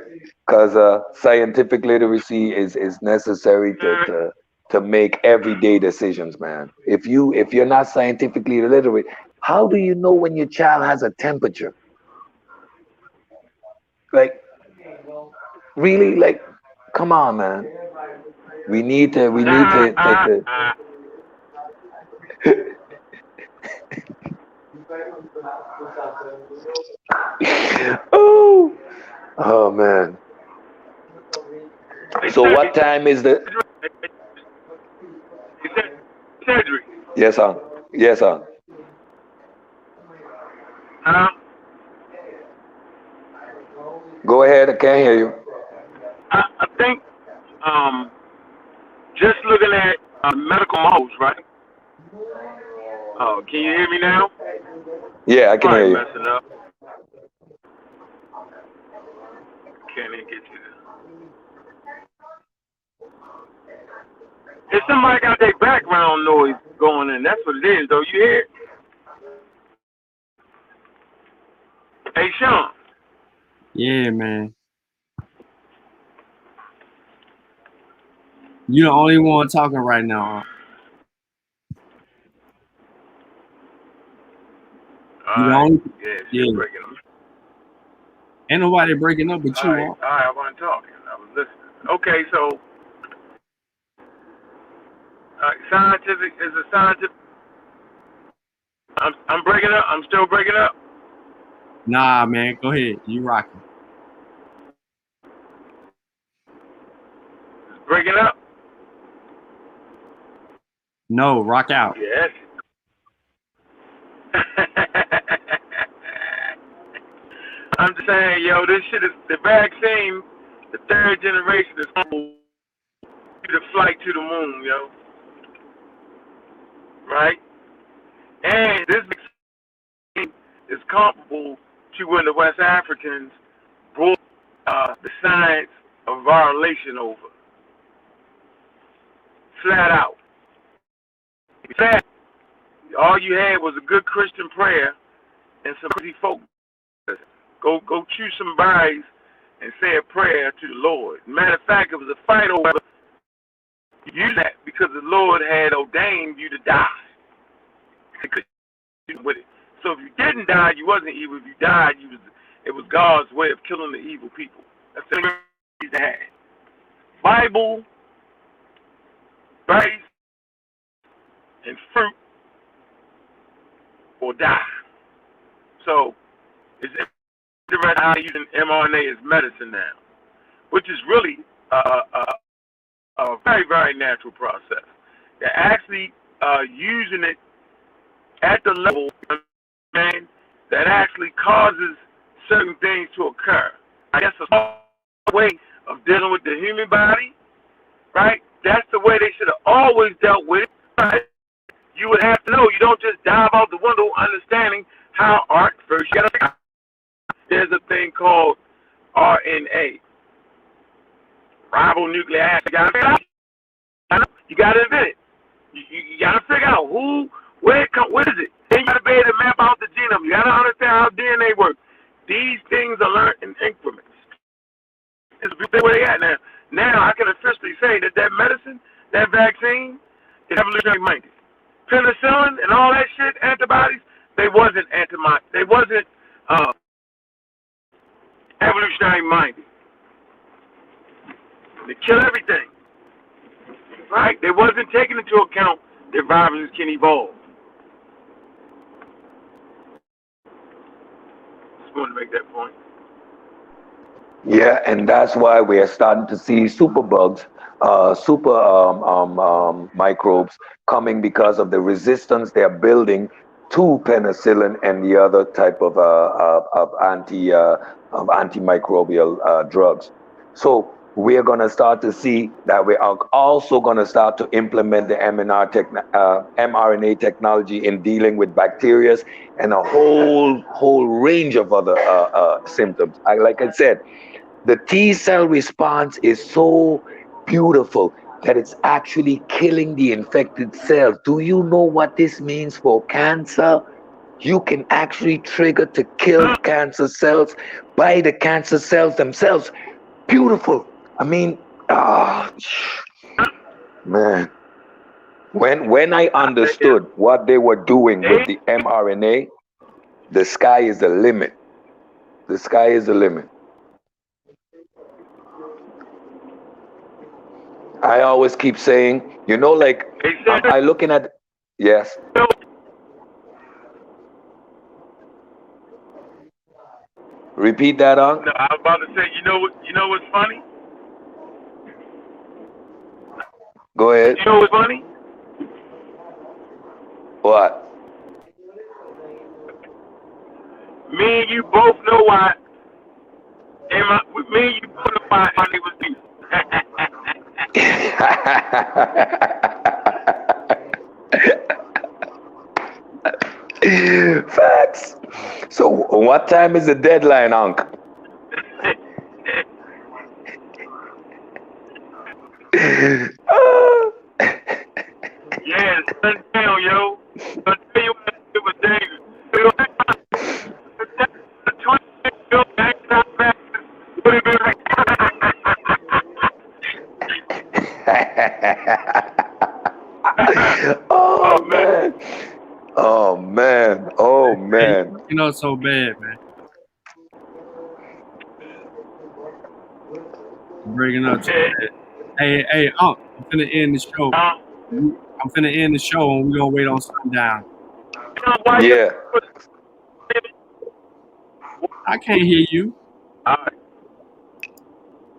because scientific literacy is necessary Nerd. to make everyday decisions, man. If you're not scientifically literate, how do you know when your child has a temperature? Like really, like come on, man. We need to like the oh oh man. Hey, So what time is the Cedric. Hey, Cedric. yes sir. Yes sir. Huh? Go ahead, I can't hear you. I think just looking at medical models, right? Oh, can you hear me now? Yeah, I can hear Probably you. messing up. Can't even get you there. If somebody got their background noise going in, that's what it is, though. You hear it? Hey, Shawn. Yeah, man. You're the only one talking right now. You the Alright. only Yeah, yeah. still breaking up. Ain't nobody breaking up but you. Alright, I wasn't talking. I was listening. Okay, so scientific is a scientific. I'm breaking up. I'm still breaking up. Nah, man. Go ahead. You rocking. It's breaking up. No, rock out. Yes. I'm just saying, yo, this shit is the vaccine. The third generation is the flight to the moon, yo. Right? And this vaccine is comparable to when the West Africans brought the science of violation over. Flat out. Flat. All you had was a good Christian prayer and some crazy folk. Go chew some berries and say a prayer to the Lord. Matter of fact, it was a fight over you that because the Lord had ordained you to die. With it. So if you didn't die, you wasn't evil. If you died, it was God's way of killing the evil people. That's the reason they had. Bible, right? and fruit or die. So it's interesting how they're using mRNA as medicine now, which is really a very, very natural process. They're actually using it at the level, man, that actually causes certain things to occur. I guess a way of dealing with the human body, right? That's the way they should have always dealt with it, right? You would have to know. You don't just dive out the window understanding how art first. You gotta figure out. There's a thing called RNA, ribonucleic acid. You gotta invent it. You gotta figure out where is it? Then you gotta be able to map out the genome. You gotta understand how DNA works. These things are learned in increments. It's where they at now. Now I can officially say that medicine, that vaccine, is evolutionary minded. Penicillin and all that shit, antibodies, they wasn't evolutionary minded. They kill everything. Right? They wasn't taking into account that viruses can evolve. Just wanted to make that point. Yeah, and that's why we are starting to see superbugs, microbes coming because of the resistance they're building to penicillin and the other type of antimicrobial drugs. So we're going to start to see that we are also going to start to implement the mRNA technology in dealing with bacteria and a whole range of other symptoms. Like I said, the T cell response is so beautiful that it's actually killing the infected cells. Do you know what this means for cancer? You can actually trigger to kill cancer cells by the cancer cells themselves. Beautiful. I mean, man. When I understood what they were doing with the mRNA, the sky is the limit. The sky is the limit. I always keep saying, like, I looking at, yes. Repeat that, Unc. No, I was about to say, you know what's funny? Go ahead. You know what's funny? What? Me and you both know why. Me and you both know why it was you. Facts. So what time is the deadline, Unc? Yeah, sundown, yo. I'll tell you what it was dangerous. The 20 back would have been like. Oh man. Oh man. Oh man. You know it's so bad, man. Breaking up. Hey, I'm finna end the show. I'm finna end the show and we're gonna wait on sundown. Yeah. I can't hear you.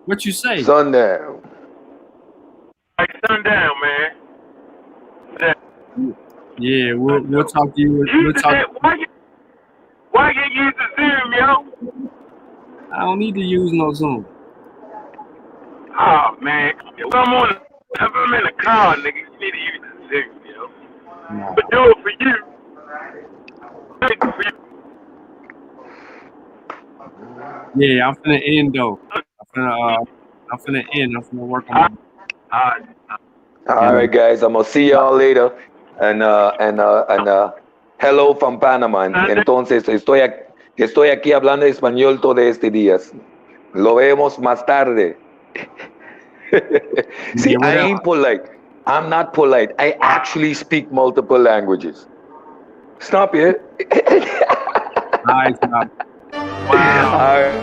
What you say? Sundown. Like sundown, man. Yeah, we'll talk to you. Why you use the Zoom, yo? I don't need to use no Zoom. Oh man, if I'm in a car, nigga, you need to use the Zoom, yo. No. But do it for you. Yeah, I'm finna end though. I'm finna end. I'm finna work on it. All right, guys. I'm gonna see y'all later. And hello from Panama. Entonces estoy aquí hablando español todo este día. Lo vemos más tarde. See, I ain't polite. I'm not polite. I actually speak multiple languages. Stop it. Nice. Wow. All right.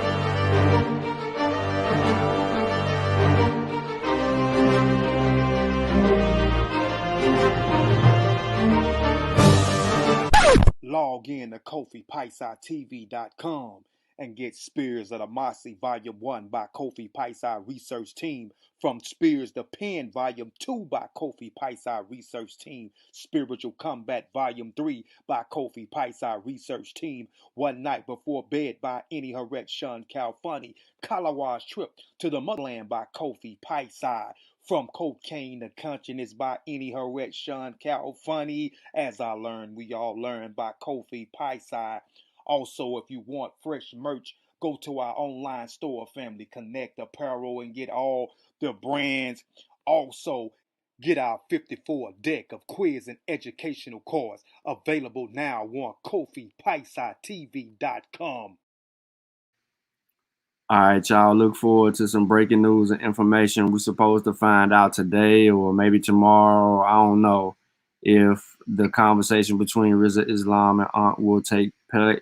log in to KofiPaisaTV.com and get Spears of the Mossy Volume 1 by Kofi Paisa Research Team, from Spears the Pen Volume 2 by Kofi Paisa Research Team, Spiritual Combat Volume 3 by Kofi Paisa Research Team, One Night Before Bed by Any Harek Shawn Calfunny, Kalawa's Trip to the Motherland by Kofi Paisa, From Cocaine to Consciousness by Any Harek Shawn Calfunny, As I Learned, We All Learn by Kofi Paisa. Also, if you want fresh merch, go to our online store, Family Connect Apparel, and get all the brands. Also, get our 54 deck of quiz and educational cards available now on KofiPaisaTV.com. All right, y'all. Look forward to some breaking news and information. We're supposed to find out today or maybe tomorrow. I don't know if the conversation between Rizza Islam and Aunt will take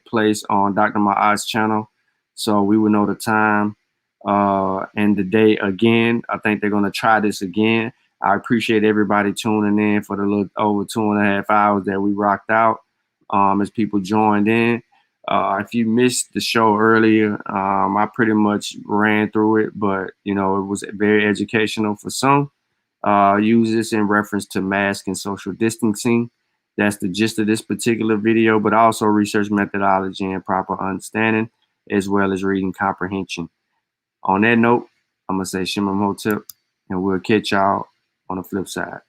place on Dr. Ma'at's channel. So we will know the time and the day again. I think they're going to try this again. I appreciate everybody tuning in for the little over 2.5 hours that we rocked out as people joined in. If you missed the show earlier, I pretty much ran through it, but it was very educational for some. Use this in reference to mask and social distancing. That's the gist of this particular video, but also research methodology and proper understanding, as well as reading comprehension. On that note, I'm going to say Shimon Hotep, and we'll catch y'all on the flip side.